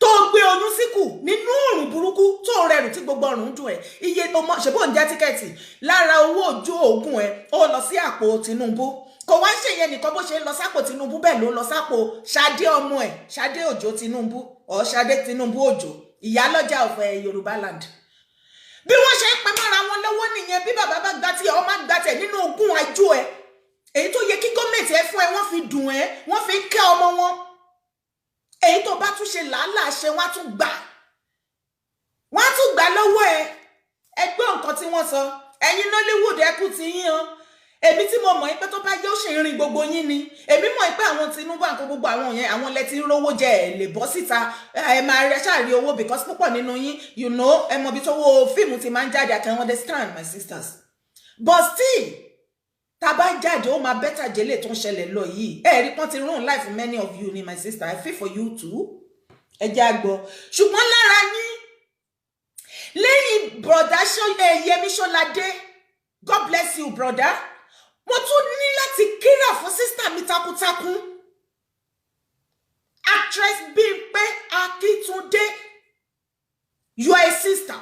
tó gbé oyún síkù nínú òrùn burúkú tó rẹrù tí gbogbo ọrùn dùn ẹ iye ọmọ ṣe bó ń jẹ tíkẹ́ẹ̀tì lára owó ojú oògùn ẹ ó lọ sí àpò Tinubu kò wá ṣe yẹn nìkan bó ṣe lọ sápò Tinubu bẹ́ẹ̀ ló lọ sápò Ṣadé ọmọ ẹ Ṣadé Òjó Tinubu ọ Ṣadé Tinubu Òjó ìyálọ́jà ọ̀fẹ́ Yorùbá land bí wọ́n ṣe ń pẹ́ mọ́ra wọn lọ́wọ́ nìyẹn bí bàbá bá gbà tí ọmọ gbà tẹ̀ nínú ogún àjò ẹ èyí tó yẹ kí gọ́ọ̀mẹ̀ntì ẹ fún ẹ wọ́n fi dùn ẹ wọ́n fi kẹ́ ọmọ wọn èyí tó bá tún ṣe làálàá ṣe wọ́n á tún gbà lọ́wọ́ ẹ gbọ́ nǹkan tí wọ́n sọ ẹ̀yin Nollywood ẹ kú ti yín o èmi tí mo mọ̀ pé tó bá yẹ ó ṣe rìn gbogbo yín ni èmi mọ̀ pé àwọn Tinubu àǹkó gbogbo àwọn yẹn àwọn lẹ ti ń rówó jẹ ẹ lè bọ́ síta ẹ máa rẹ ṣáàrí owó because púpọ̀ nínú yín you know ẹ mọ̀ bí tó wo fíìmù ti máa ń jáde I can understand my sisters but still tá bá jáde ó máa better jẹ́lẹ̀ tó ń ṣẹlẹ̀ lọ yìí ẹ rí pọ́n ti run life many of you ni my sister I feel for you too ẹ jẹ́ àgbọ̀ ṣùgbọ́n lára yín lẹ́yìn broda Yẹmí Ṣọ́ládé God bless you brother mo tún ní láti kíra fún sister mi takuntakun actress Bímpé Akíntúndé you are a sister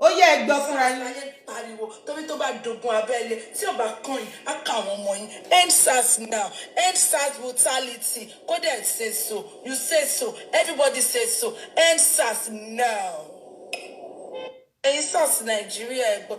ó yẹ ẹgbẹ́ fúnra yín. ayé pariwo torí tó bá dogun abẹ́lé tí ò bá kàn yín á kà àwọn ọmọ yín end SARS now end SARS brutality kódà say so you say so everybody say so end SARS now. ẹ̀yin SARS Nàìjíríà ẹ gbọ́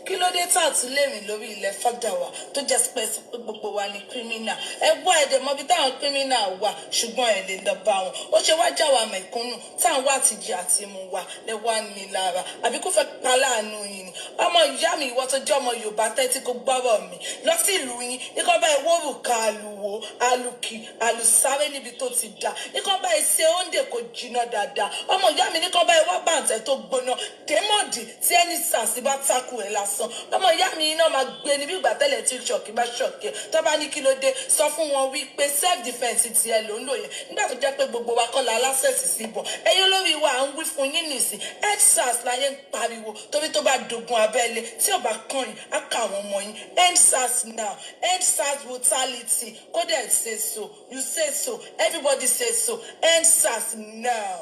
kí ló dé tá a tún lè rìn lórí ilẹ̀ Fádáwà tó jẹ́ pé gbogbo wa ní criminal ẹ gbọ́ ẹ̀dẹ̀ mọ́bí táwọn criminal wà ṣùgbọ́n ẹ̀ lè lọ bá wọn ó ṣe wá já wa mẹ̀kúnnù táwọn wá ti jẹ àti mu wa lẹ wá ní lára àbí kó fẹ́ pa láàánú yín ni ọmọ ìyá mi ìwọ tó jẹ́ ọmọ Yorùbá tẹ́tí kó gbọ́rọ̀ mi lọ sí ìlú yín ikọ́ bá ìwọ́rù ká àlùwò àlùkì àlùsáré níbi tó ti dà ikọ́ bá ìṣe oúnjẹ kò jiná dáadáa ọmọ ìyá mi níkọ́ bá ìwọ́ bàǹtẹ̀ tó gbóná dèmọ́dì tí ẹni SARS bá takú ẹ̀ lásán ọmọ ìyá mi iná máa gbé ní bí ìgbà tẹ́lẹ̀ tí ṣọ̀kì bá ṣọ̀kì tó bá ní kí ló dé sọ fún wọn wípé self defence ti ẹ ló ń lò yẹn nígbà tó jẹ́ pé gbogbo wa kọ́ la lásẹ̀sì sí bọ̀ ẹ̀yin olórí wa à ń wí fún yín nìsín end SARS láyé ń pariwo torí tó bá dogun abẹ́lé tí ò bá kàn yín á kà àwọn ọmọ yín end SARS now end SARS brutality kódà say so you say so everybody say so end SARS now.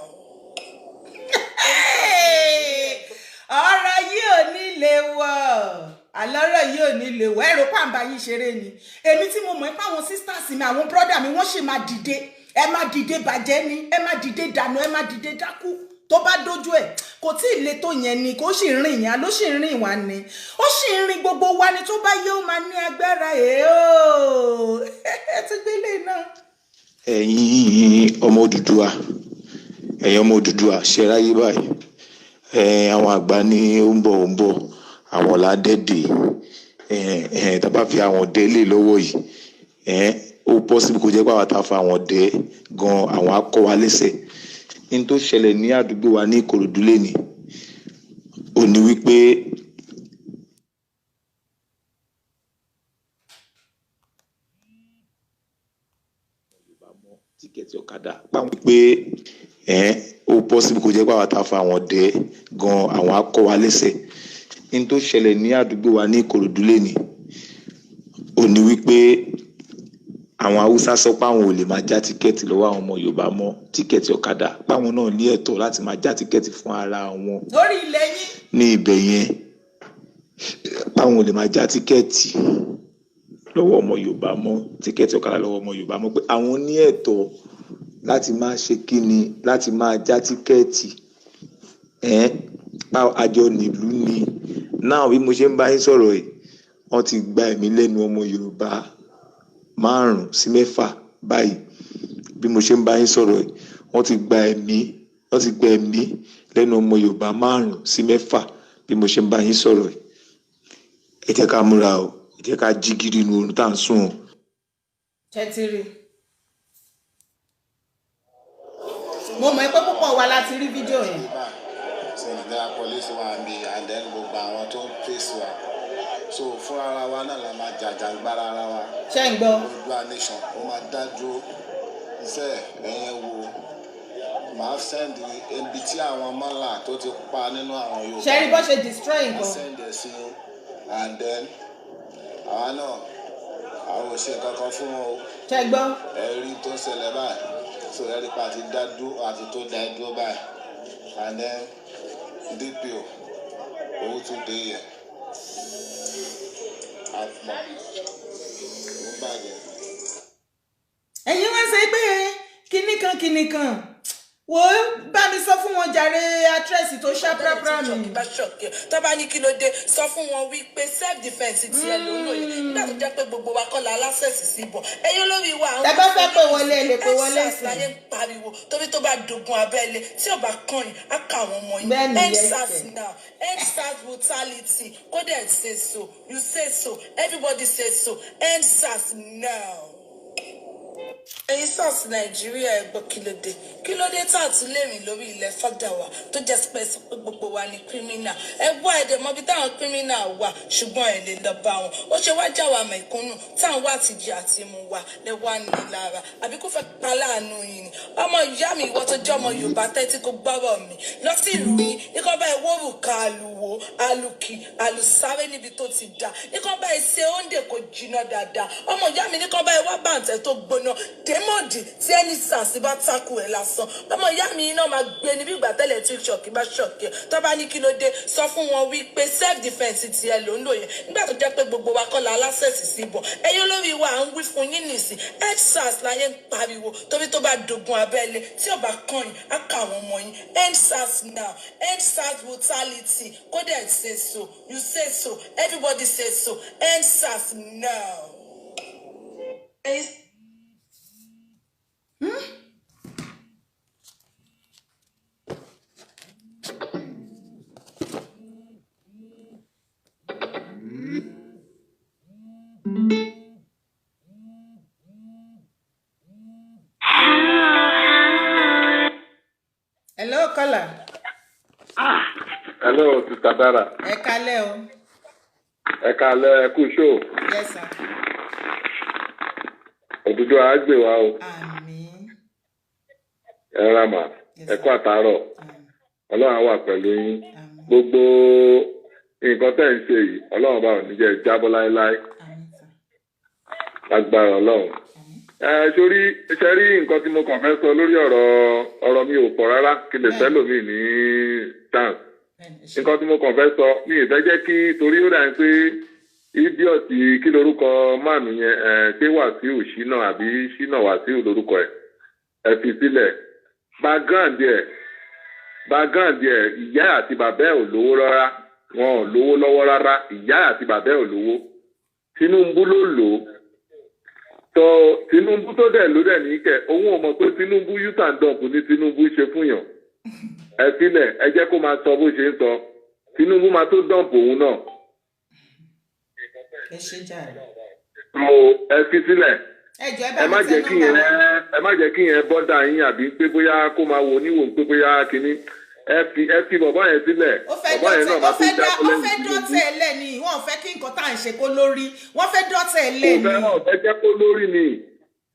ọ̀rọ̀ yìí ò ní lè wọ̀ àlọ́rọ̀ yìí ò ní lè wọ̀ ẹ̀rọ pàǹbá yìí ṣeré ni èmi tí mo mọ̀ pé àwọn sisters mi àwọn brother mi wọ́n sì máa dìde ẹ máa dìde bàjẹ́ ni ẹ máa dìde dànù ẹ máa dìde dákú tó bá dójú ẹ̀ kò tí ì le tó yẹn ni kò sì rìn yẹn ló sì rìn wá ni ó sì rìn gbogbo wa ni tó bá yẹ ó máa ní agbára ẹ ti gbélé náà. ẹ̀yin ọmọ Odùduwà ṣe ráyé báyìí àwọn àgbà ní ó ń bọ̀ àwọn ládẹ́dẹ́ tá bá fi àwọn délé lọ́wọ́ yìí ó possible kó jẹ́ pé àwọn tá a fa àwọn dẹ́ gan àwọn akọ wa lẹ́sẹ̀ ní tó ṣẹlẹ̀ ní àdúgbò wa ní Ìkòròdú lẹ́ni ó ní wípé tíkẹ́ẹ̀tì ọ̀kadà páwọn pé ó possible kó jẹ́ pé àwọn tá a fa àwọn dẹ́ gan àwọn akọ wa lẹ́sẹ̀ ní tó ṣẹlẹ̀ ní àdúgbò wa ní Ìkòròdú lẹ́ni ó ní wípé àwọn Haúsá sọ pé àwọn ò lè máa já tíkẹ́ẹ̀tì lọ́wọ́ àwọn ọmọ Yorùbá mọ́ tíkẹ́ẹ̀tì ọ̀kadà páwọn náà ní ẹ̀tọ́ láti máa já tíkẹ́ẹ̀tì fún ara wọn lórí ilẹ̀ yín ní ibẹ̀ yẹn páwọn ò lè máa já tíkẹ́ẹ̀tì lọ́wọ́ ọmọ Yorùbá mọ́ tíkẹ́ẹ̀tì ọ̀kadà lọ́wọ́ ọmọ Yorùbá mọ́ pé àwọn ní ẹ̀tọ́ láti máa ṣe kíni láti máa já tíkẹ́ẹ̀tì àjọ nílùú ni náà bí mo ṣe ń bá yín sọ̀rọ̀ yìí wọ́n ti gba ẹ̀mí lẹ́nu ọmọ Yorùbá 5 sí 6 báyìí bí mo ṣe ń bá yín sọ̀rọ̀ yìí wọ́n ti gba ẹ̀mí lẹ́nu ọmọ Yorùbá 5 sí 6 bí mo ṣe ń bá yín sọ̀rọ̀ yìí ẹ jẹ́ ká múra o ẹ jẹ́ ká jí gidi nu oorun tá à ń sùn o. Tẹ́tìrì mo mọ̀ pé púpọ̀ wa láti rí fídíò yẹn. Senegal police wa mi and then gbogbo àwọn tó ń fèsì wa so fún ara wa náà la máa jàjàgbára ara wa. ṣé ń gbọ́. Odùduwà nation ó máa dájú iṣẹ́ ẹ̀yẹn wo máa send ibi tí àwọn mọ́là tó ti pa nínú àwọn Yorùbá. ṣe rí bó ṣe destroy nǹkan. send ẹ̀ sí and then àwa náà àwọn ò ṣe kankan fún wọn o. ṣé gbọ́. ẹ̀rí tó ṣẹlẹ̀ báyìí so ẹ̀rí pa àti dádú àti tó dá dúró báyìí and then DPO owó tún dé yẹ àpò ó bàjẹ́. ẹ̀yin wá ṣe pé kinní kan wo bá mi sọ fún wọn jàre àtírẹ́sì tó ṣá pàápàá mi. tó bá ní kí ló dé sọ fún wọn wípé self defence ti ẹ ló lóye nígbà tó jẹ́ pé gbogbo wa kọ́ la lásẹ̀sì sí bọ̀ ẹ̀yin olórí wa àwọn tẹ́bá fẹ́ pé wọlé ẹ lè pé wọlé sí. láyé ń pariwo torí tó bá dogun abẹ́lé tí ò bá kàn yín á kà àwọn ọmọ yín EndSARS now EndSARS brutality kódà say so you say so everybody say so EndSARS now. ẹ̀yin SARS nàìjíríà ẹ gbọ́ kí ló dé tá a tún lè rìn lórí ilẹ̀ fọ́dàwà tó jẹ́ pé gbogbo wa ní kírímínà ẹ wá ẹ̀dẹ̀ mọ́ bí táwọn kírímínà wà ṣùgbọ́n ẹ̀ lè lọ bá wọn ó ṣe wá jà wá mẹ̀kúnnù táwọn wá ti jẹ àti mu wa lẹ wá ní lára àbí kó fẹ́ pa láàánú yìí ni ọmọ ìyá mi ìwọ tó jẹ́ ọmọ Yorùbá tẹ́tí kó gbọ́rọ̀ mi lọ sí ìlú yìí ikọ́ bá ìwọ́rù ká àlùwò àlùkì àlùsáré níbi tó ti dà ikọ́ bá ìṣe oúnjẹ kò jiná dáadáa ọmọ ìyá mi níkọ́ bá ìwá bàǹtẹ̀ tó gbóná dèmọ̀dì tí ẹni SARS bá takú ẹ̀ lásán ọmọ ìyá mi náà máa gbé ní bí ìgbà tẹ́lẹ̀ tí ṣọ̀kì bá ṣọ̀kì tó bá ní kí ló dé sọ fún wọn wípé self defence ti ẹ ló ń lò yẹn nígbà tó jẹ́ pé gbogbo wa kọ́ la aláṣẹ̀sì sí bọ̀ ẹ̀yin olórí wa à ń wí fún yín nìsín EndSARS láyé ń pariwo torí tó bá dogun abẹ́lé tí ò bá kàn yín á kà àwọn ọmọ yín EndSARS now EndSARS brutality kódà say so you say so everybody say so EndSARS now. Hello, caller. Hello, Sister Dara. Ẹ kálẹ́ o. Ẹ kálẹ́ ẹ kú show. Yes, sir. Odùduwà á gbè wá o. Àmín. Ẹ ra mà. Ẹ kú àtàárọ̀. Ọlọ́run á wà pẹ̀lú yín. Gbogbo nǹkan tẹ́ ń ṣe yìí, Ọlọ́run bá ò ní jẹ́ jábọ́ láéláé. Agbára Ọlọ́run. Sórí iṣẹ́ rí nǹkan tí mo kàn fẹ́ sọ lórí ọ̀rọ̀ mi ò pọ̀ rárá kí lè fẹ́ lòmí ní chance. Nǹkan tí mo kàn fẹ́ sọ mi ì fẹ́ jẹ́ kí torí ó dà ní pé idiot kí lorúkọ máàmù yẹn ṣé Wàsíù Ṣínà àbí Ṣínà Wàsíù lorúkọ ẹ̀ fi sílẹ̀ background ẹ̀ background ẹ̀ ìyá àti bàbá ẹ̀ ò lówó rárá wọn ò lówó lọ́wọ́ rárá ìyá àti bàbá ẹ̀ ò lówó Tinubu ló lò ó tó Tinubu tó dẹ̀ ló dẹ̀ ní kẹ̀ òun ò mọ̀ pé Tinubu youth and dump ní Tinubu ṣe fún yàn ẹ sílẹ̀ ẹ jẹ́ kó máa sọ bó ṣe ń sọ Tinubu máa tó dump òun náà. ẹ ṣe jàre. ẹ fi sílẹ̀ ẹ má jẹ́ kí yẹn bọ́dà yín àbí pé bóyá kó máa wo oníwò pé bóyá kínní ẹ fi bọ̀bọ̀ yẹn sílẹ̀ bọ̀bọ̀ yẹn náà máa fi dá kọ́lẹ́ ní. wọ́n fẹ́ dọ́tẹ̀ ẹ̀ lẹ̀ ni wọ́n fẹ́ kí nǹkan tá à ń ṣe kó lórí wọ́n fẹ́ dọ́tẹ̀ ẹ̀ lẹ̀ ni. ẹ jẹ́ kó lórí ni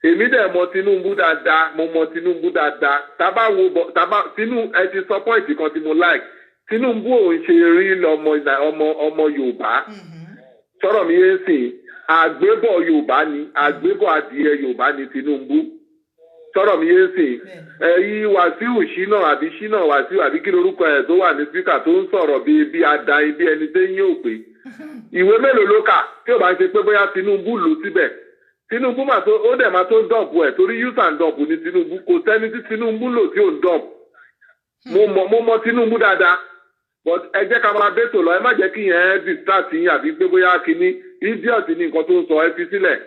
èmi dẹ̀ mọ Tinubu dáadáa mo mọ Tinubu dáadáa tábà Tinubu ẹ ti sọ pọ́ìntì kan tí mo like Tinubu ò ń ṣe rí ọmọ Yorùbá sọ̀rọ̀ mi yé sìn àgbébọ̀ Yorùbá ni àgbébọ̀ adìẹ Yorùbá ni Tinubu sọ̀rọ̀ mi yé sìn ẹ̀yí Wàsíù Ṣínà àbí Ṣínà Wàsíù àbí kí lorúkọ ẹ̀ tó wà ní spíkà tó ń sọ̀rọ̀ bí adan bí ẹni tó yín ò pé ìwé mélòó ló kà tí ò bá ń ṣe pé bóyá Tinubu lò síbẹ̀ Tinubu ó dẹ̀ máa tó dọ̀pù ẹ̀ torí youth and dọ̀pù ní Tinubu kò sẹ́ni tí Tinubu lò tí ò ń dọ̀pù mo mọ Tinubu dáadáa but ẹ jẹ́ ká máa bẹ́tò lọ ẹ má jẹ́ kí yẹn distract yín àbí pé bóyá kíní idiot ní nǹkan tó ń sọ ẹ fi sílẹ̀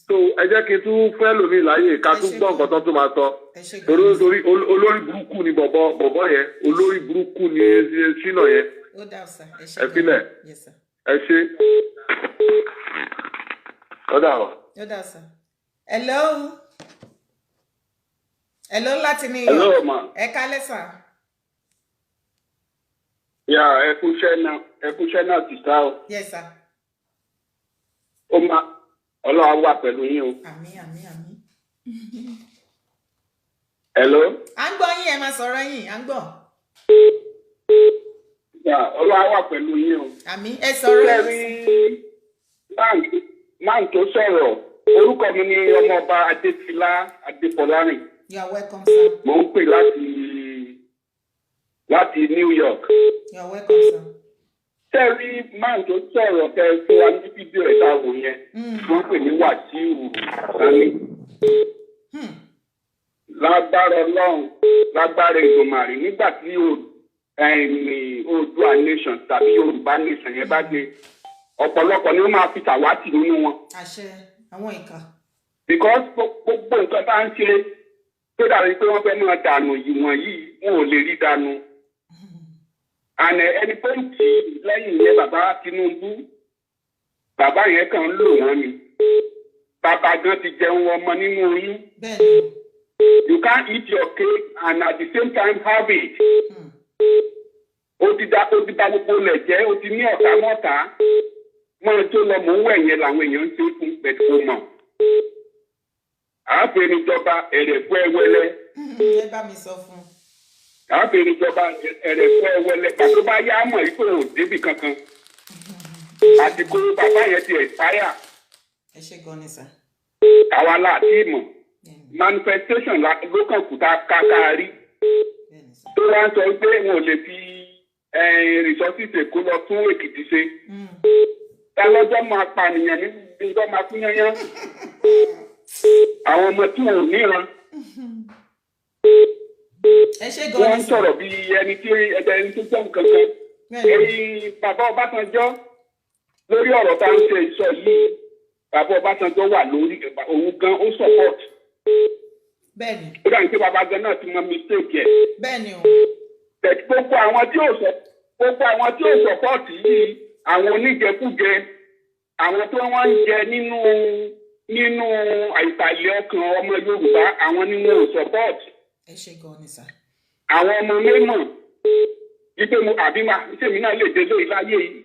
so ẹ jẹ́ kí n tún fẹ́ lómi láyè ká tún gbọ́ nǹkan tó máa sọ torí olórí burúkú ni bọ̀bọ̀ yẹn olórí burúkú ni Ṣínà yẹn ẹ filẹ̀ ẹ ṣe ọ̀dà ọ̀. hello láti ní hello ma ẹ kálẹ́ sà. ya ẹ kúṣẹ́ náà ti sá o. yes sir. ó máa Ọlọ́run wà pẹ̀lú yín o. àmín. hello. à ń gbọ́ yín ẹ máa sọ̀rọ̀ yín à ń gbọ́. ya Ọlọ́run wà pẹ̀lú yín o. àmín ẹ sọ̀rọ̀ yín. máa tó sọ̀rọ̀ orúkọ mi ni ọmọọba Adéfìlà Adépọlárìn. you are welcome sir. mo ń pè láti New York. you are welcome sir. tẹ́rí máa tó sọ̀rọ̀ tẹ́ fún wa ní fídíò ẹ̀dá wò yẹn wọ́n pè ní Wàsíù Sani. lágbára Ọlọ́run lágbára Èdùmàrè nígbà tí Oòduà nation tàbí Yorùbá nation yẹn bá dé ọ̀pọ̀lọpọ̀ ni wọ́n máa fi tàwátì nínú wọn. àṣẹ àwọn ìka. because gbogbo nǹkan tá à ń ṣe tó dàbí pé wọ́n fẹ́ máa dànù ìwọ̀n yìí wọn ò lè rí dànù. àná ẹni tó ń tì í lẹ́yìn yẹn bàbá Tinubu bàbá yẹn kàn ń lò wọ́n ni bàbá gan ti jẹun ọmọ nínú oyún. you can't eat your cake and at the same time have it. ó ti dá gbogbo lẹ̀ jẹ́ ó ti ní ọ̀tá mọ́ta wọ́n tó lọ mọ̀ ń wẹ̀ yẹn làwọn èèyàn ń ṣe fún pẹ̀lú mọ̀. àáfẹ̀ẹ́ níjọba ẹ̀rẹ̀fọ́ ẹ̀wẹ́lẹ́. ẹ bá mi sọ fún un. àáfẹ̀ẹ́ níjọba ẹ̀rẹ̀fọ́ ẹ̀wẹ́lẹ́ pàtó bá yá mọ̀ yìí kò débì kankan. àsìkò bàbá yẹn ti expire. ẹ ṣe gan ni sà. àwa láti mọ̀ manifestation ló kàn kú kárí. tó wá ń sọ pé wọn ò lè fi resources Èkó lọ tún Èkìtì ṣe. lọ́jọ́ máa pànìyàn níbi tó máa fún yányán. àwọn ọmọ tí wọn ò níran. wọ́n ń sọ̀rọ̀ bí ẹni tó jẹ́ nǹkan kan. èyí bàbá Ọbásanjọ́ lórí ọ̀rọ̀ tá à ń ṣe ìsọ yìí bàbá Ọbásanjọ́ wà lórí òun gan ó support. bẹ́ẹ̀ni. ó dà ní pé bàbá gan náà ti mọ mistake ẹ̀. bẹ́ẹ̀ni o. gbogbo àwọn tí ò support yìí àwọn oníjẹkújẹ àwọn tó wọ́n ń jẹ nínú àìsàlẹ̀ ọkàn ọmọ Yorùbá àwọn ni wọn ò support. ẹ ṣe gan ni sà. àwọn ọmọ mímọ̀ wípé ìṣèmí náà lè dé lórí láyé yìí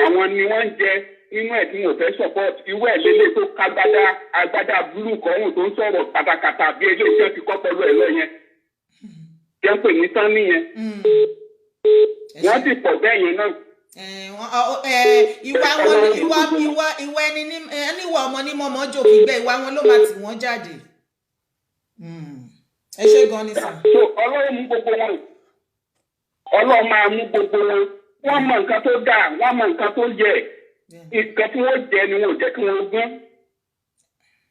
àwọn ni wọ́n ń jẹ nínú ẹ̀ tí wọn ò fẹ́ support irú ẹ̀ lélẹ̀ tó agbádá búlù kọ́hún tó ń sọ̀rọ̀ kàtàkàtà bí eléyìí tí wọ́n ti kọ́ pẹ̀lú ẹ̀ lọ yẹn jẹ́ pé ní tán nìyẹn wọ́n ti pọ̀ bẹ́ẹ̀ yẹn náà. ìwà ẹni níwà ọmọ ní mọ́mọ́ jòkì gbẹ́ ìwà wọn ló máa tì wọ́n jáde. ẹ ṣe gan ni sà. so Ọlọ́run mú gbogbo wọn Ọlọ́run máa mú gbogbo wọn wọ́n mọ nǹkan tó dáa wọ́n mọ nǹkan tó yẹ nǹkan tí wọ́n jẹ ni wọ́n ò jẹ́ kí wọ́n gún.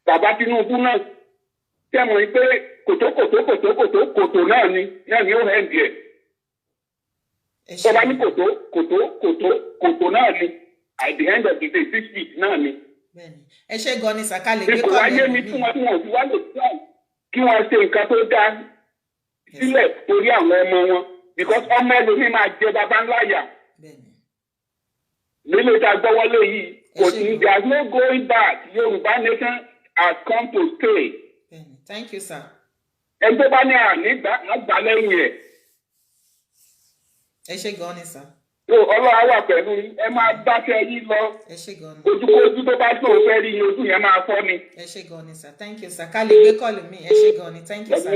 bàbá Tinubu náà tẹ̀mọ̀ pé kòtò náà ni ó hẹ́ǹdì ẹ̀ tó bá ní kòtó náà ni at the end of the day 6 feet náà ni. ẹ ṣe gan ni sàkálẹ̀ gbé kọ́ wáyé mi tí wọ́n fi wá lè try kí wọ́n ṣe nǹkan tó dá sílẹ̀ torí àwọn ọmọ wọn because ọmọ ẹlòmíín máa jẹ bàbá ńlá yà nílé tá a gbọ́ wọlé yìí kò ní there is no going back Yorùbá nation has come to stay. Thank you, sir. ẹgbẹ́ bá ní àgbà lẹ́yìn ẹ̀. ẹ ṣe gan ni sir. Ọlọ́run wà pẹ̀lú ẹ máa dákẹ́ yín lọ. ẹ ṣe gan ni. ojúkójú tó bá tó fẹ́ rí ojú yẹn máa fọ́ ni. ẹ ṣe gan ni sir. Thank you sir. ká lè gbé kọ́ọ̀lù mi ẹ ṣe gan ni. Thank you sir.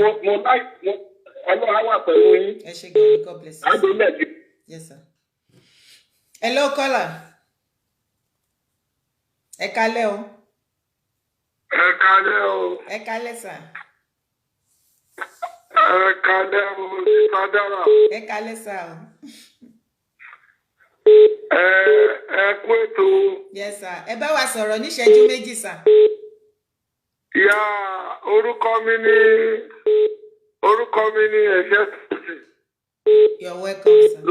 Ọlọ́run wà pẹ̀lú yín. ẹ ṣe gan ni. God bless you. Yes sir. Hello caller. ẹ kálẹ́ o. ẹ kálẹ́ o. ẹ kálẹ́ sir. ẹ kálẹ́ o sísá dára. ẹ kálẹ́ sir o. ẹ kú ètò. Yes sir. ẹ bá wa sọ̀rọ̀ níṣẹ́jú méjì sir. ìyá orúkọ mi ni ẹ̀ṣẹ́ tòsí. You're welcome sir.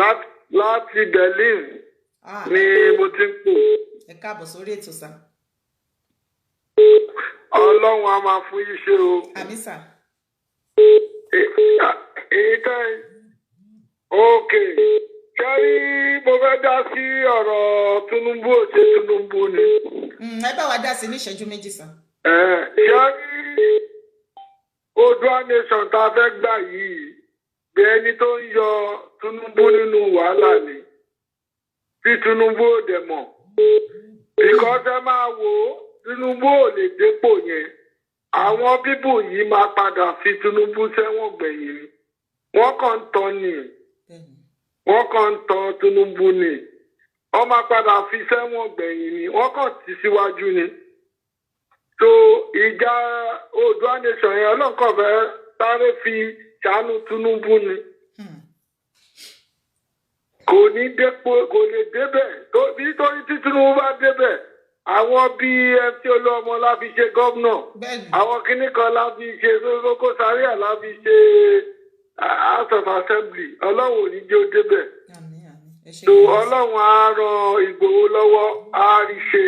láti Berlin ni mo ti ń pò. ẹ káàbọ̀ sórí ètò sir. Ọlọ́run a máa fún yín ṣe o. Àmín sà. Okay. Kẹ́rí mo fẹ́ dá sí ọ̀rọ̀ Tinubu òṣè Tinubu ni. Ẹ bá wa dá sí ní ìṣẹ́jú méjì sà. Kẹ́rí Oòduà nation tá a fẹ́ gbà yìí bí ẹni tó ń yọ Tinubu nínú wàhálà ni. Tí Tinubu ò dẹ̀ mọ̀. Because ẹ máa wò ó. Tinubu ò lè dépò yẹn àwọn bíbù yìí máa padà fi Tinubu sẹ́wọ̀n gbẹ̀yìn ni wọ́n kàn ń tọ́ Tinubu ni wọ́n máa padà fi sẹ́wọ̀n gbẹ̀yìn ni wọ́n kàn ti síwájú ni so ìjà Oòduà nation yẹn ọlọ́kàn fẹ́ sáré fi ṣàánú Tinubu ni kò ní dépò kò lè débẹ̀ nítorí tí Tinubu bá débẹ̀ àwọn bíi MC Olúọmọ la fi ṣe gómìnà àwọn kinní kan la fi ṣe Koko Zaria la fi ṣe House of Assembly Ọlọ́run ò ní jẹ́ ó débẹ̀ so Ọlọ́run á ran Ìgbòho lọ́wọ́ á rí ṣe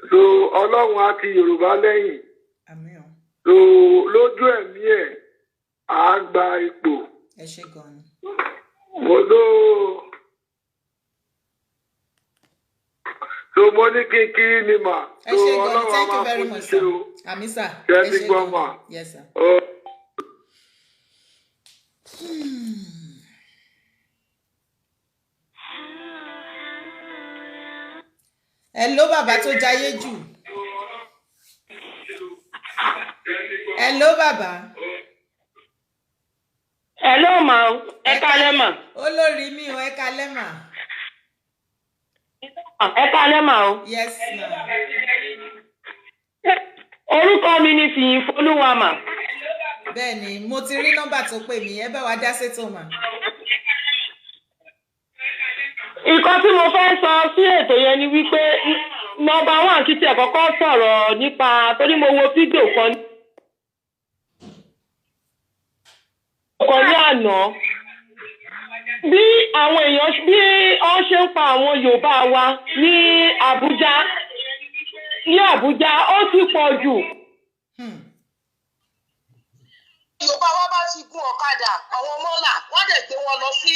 so Ọlọ́run á ti Yorùbá lẹ́yìn so lójú ẹ̀mí ẹ̀ á gba ipò so mo ní kí ni mà. ẹ ṣe gan ni thank you very much sir. àmì sà ẹ ṣe gan mà. yes sir. hello bàbá tó jayé jù. hello bàbá. hello ma ẹ kálẹ́ mà. olórí mi ò ẹ kálẹ́ mà. ẹ kálẹ́ mà o. yes ma. orúkọ mi ni Fìyìn Folúwa mà. bẹ́ẹ̀ni mo ti rí nọ́mbà tó pè mí ẹ bá wa dá sétò mà. nǹkan tí mo fẹ́ sọ sí ètò yẹn ni wípé nọ́mbà 1 kìí tiẹ̀ kọ́kọ́ sọ̀rọ̀ nípa torí mo wo fídíò kan ní àná bí àwọn èèyàn bí wọ́n ṣe ń pa àwọn Yorùbá wa ní Àbújá ó ti pọ̀ jù. Yorùbá wa bá ti gun ọ̀kadà àwọn mọ́là wọ́n dẹ̀ gbé wọn lọ sí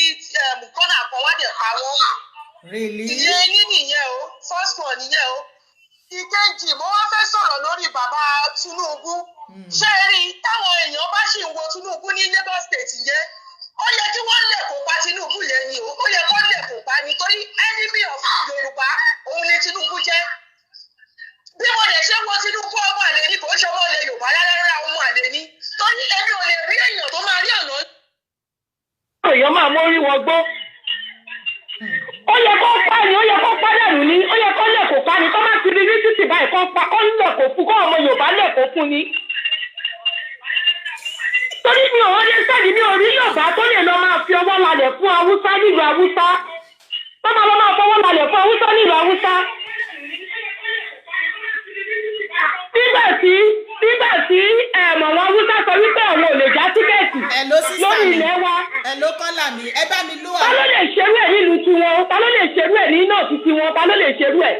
kọ́nà kan wọ́n dẹ̀ pa wọ́n. ìyẹn ní nìyẹn o first one nìyẹn o. ìkejì mo wá fẹ́ sọ̀rọ̀ lórí bàbá Tinubu. ṣé ẹ rí táwọn èèyàn bá ṣì ń wo Tinubu ní Lagos State yẹn ó yẹ kí wọ́n lè kó pa Tinubu yẹn ni o ó yẹ kó lè kó pa nítorí enemy of Yorùbá òun ni Tinubu jẹ́. bí wọ́n lè ṣe wọ́n Tinubu ọmọ àlè ni kò ṣe wọ́n lè Yorùbá rárá ọmọ àlè ni torí ẹbí ò lè rí èèyàn tó máa rí ọ̀nà. èèyàn máa mórí wọn gbọ́. ó yẹ kó pa ni ó yẹ kó pa dànù ni ó yẹ kó lè kó pa ni kó má ti rí ní títì báyìí kó pa kó lè kó fún kó ọmọ Yorùbá lè kó fún ni. torí mi ò wọ́n dé sẹ́ẹ̀dì mi ò rí Yorùbá tó lè lọ máa fi ọwọ́ lalẹ̀ fún Haúsá nílùú Haúsá tó máa lọ máa fọwọ́ lalẹ̀ fún Haúsá nílùú Haúsá. nígbà tí ẹ̀mọ̀ wọn Haúsá sọ wípé àwọn ò lè já tíkẹ́ẹ̀tì Hello, sister lórí mi. ilẹ̀ wa. Hello, kọ́là mi. Ẹ bá mi lú Ta ló lè ṣerú ẹ̀ nílùú tiwọn? Ta ló lè ṣerú ẹ̀ ní nọ́ọ̀sì tiwọn? Ta ló lè ṣerú ẹ̀?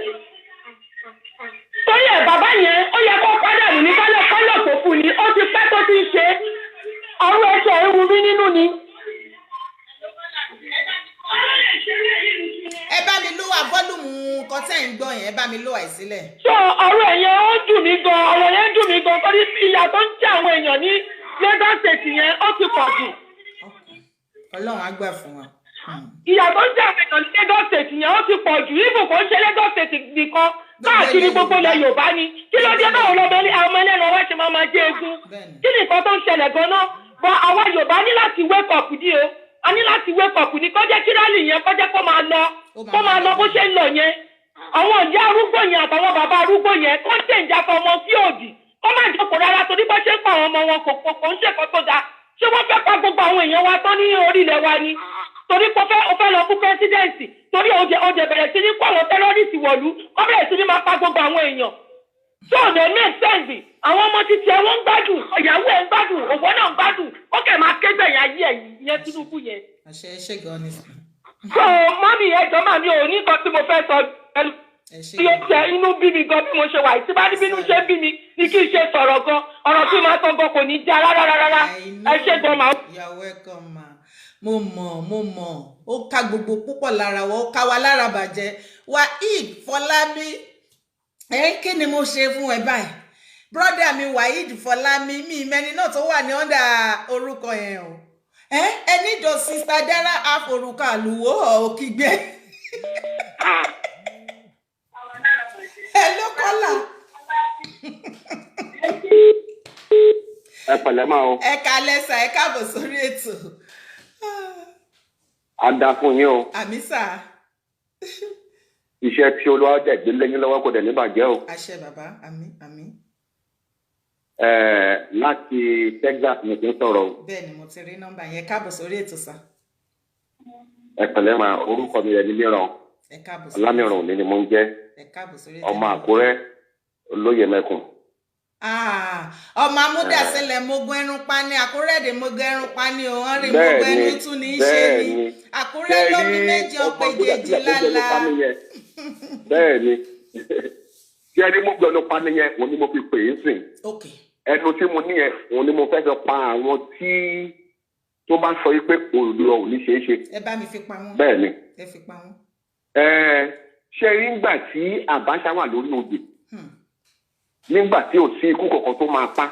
Torí ẹ̀ bàbá yẹn ó yẹ kó pàdánù ní kálọ̀ tó fún ni ó ti pẹ́ tó ti ń ṣe ọ̀rọ̀ ẹ̀ṣẹ̀ ewu mi nínú ni. ẹ bá mi lú àbọ́lùmù nǹkan tẹ́ ń gbọ́ yẹn ẹ bá mi lú àìsílẹ̀. So ọ̀rọ̀ ẹ̀yẹn ó dùn mí gan ọ̀rọ̀ yẹn dùn mí gan torí ìyà tó ń jẹ àwọn èèyàn ní Lagos State yẹn ó ti pọ̀ jù. Ọlọ́run á gbà fún wa. Ìyà tó ń jẹ àwọn èèyàn ní Lagos State yẹn ó ti pọ̀ jù ibù kò ń ṣe Lagos State nìkan káàkiri gbogbo ilẹ̀ Yorùbá ni kí ló dé báwo lọ́mọ ẹlẹ́nu ọwọ́ ṣe máa jẹ egun kí ni nǹkan tó ń ṣẹlẹ̀ gan-an bọ́ àwa Yorùbá ní láti wake up ní o a ní láti wake up ní kọjá kí rálì yẹn kọjá kó máa lọ bó ṣe ń lọ yẹn àwọn ìyá arúgbó yẹn àtàwọn bàbá arúgbó yẹn kó ṣe ń jàpọ̀ ọmọ sí òdì kó má jókòó rárá torí bó ṣe ń pa àwọn ọmọ wọn kò ń ṣèkọ́ tó dáa ṣé wọ́n fẹ́ pa gbogbo àwọn èèyàn wa tán ní orílẹ̀ wa ni torí kò fẹ́ lọ fún pẹ́sidẹ́ǹsì torí oúnjẹ bẹ̀rẹ̀ sí ní kó àwọn tẹ́rọ́rìsì wọ̀lú kó bẹ̀rẹ̀ sí ní máa pa gbogbo àwọn èèyàn tó ò lè make sense àwọn ọmọ títí ẹ wọ́n ń gbádùn ìyàwó ẹ ń gbádùn òwò náà ń gbádùn ó kẹ̀ máa kégbè yẹn ayé ẹ̀ yẹn Tinubu yẹn. àṣẹ ṣe gan ni. so mọ́mí ẹjọ́ máa mi ò ní nǹkan tí mo fẹ́ sọ tí ó jẹ inú bí mi gan bí mo ṣe wà yìí tí bá ní bínú ṣe bí mi ní kí n ṣe sọ̀rọ̀ gan ọ̀rọ̀ tí màá sọ gan kò ní já rárá ẹ ṣe gan máa. You're welcome ma. mo mọ̀ ó ká gbogbo púpọ̀ lára wa ó ká wa lára bàjẹ́ Waheed Fọlámi kí ni mo ṣe fún ẹ báyìí brọ́dà mi Waheed Fọlámi mi ìmẹ́ni náà tó wà ní ọ̀dà orúkọ yẹn o ẹni dò sista Dara àforúkọ àlùwò òkìgbẹ ẹ ló kọ́là. ẹ pẹ̀lẹ́ máa o. ẹ kalẹ̀ sà ẹ káàbọ̀ sórí ètò. a dá fún yín o. àmì sà. iṣẹ́ tí Olúwa dẹ̀ gbé lẹ́yìn lọ́wọ́ kò dẹ̀ ní bàjẹ́ o. àṣẹ bàbá àmì. láti Texas ni kí n sọ̀rọ̀ o. bẹ́ẹ̀ ni mo ti rí nọ́mbà yẹn káàbọ̀ sórí ètò sà. ẹ pẹ̀lẹ́ máa orúkọ mi rẹ̀ ní mìíràn. ẹ káàbọ̀ sórí ètò. Ọlámìíràn òní ni mo ń jẹ́. ẹ káàbọ̀ sórí ètò. ọmọ Àkúrẹ́ olóyè mẹ́kùn. ọmọ amúdàsílẹ̀ mogun ẹrun pani Àkúrẹ́ èdè mogun ẹrun pani o wọ́n rí mogun ẹnu tún ní í ṣe ni Àkúrẹ́ lómi méje ọ̀pẹ̀jẹ̀jì lálá. bẹ́ẹ̀ ni tí ẹni mogun ẹnu pani yẹn òun ni mo fi pè é sìn. ẹnu tí mo ní yẹn òun ni mo fẹ́ sọ pa àwọn tí tó bá sọ yìí pé òòlù ò ní ṣeé ṣe. ẹ bá mi fi pa wọn. bẹ́ẹ̀ ni. ẹ fi pa wọn. ṣe rí ńgbà tí Abacha wà lórí oyè nígbà tí ò sí ikú kankan tó máa pa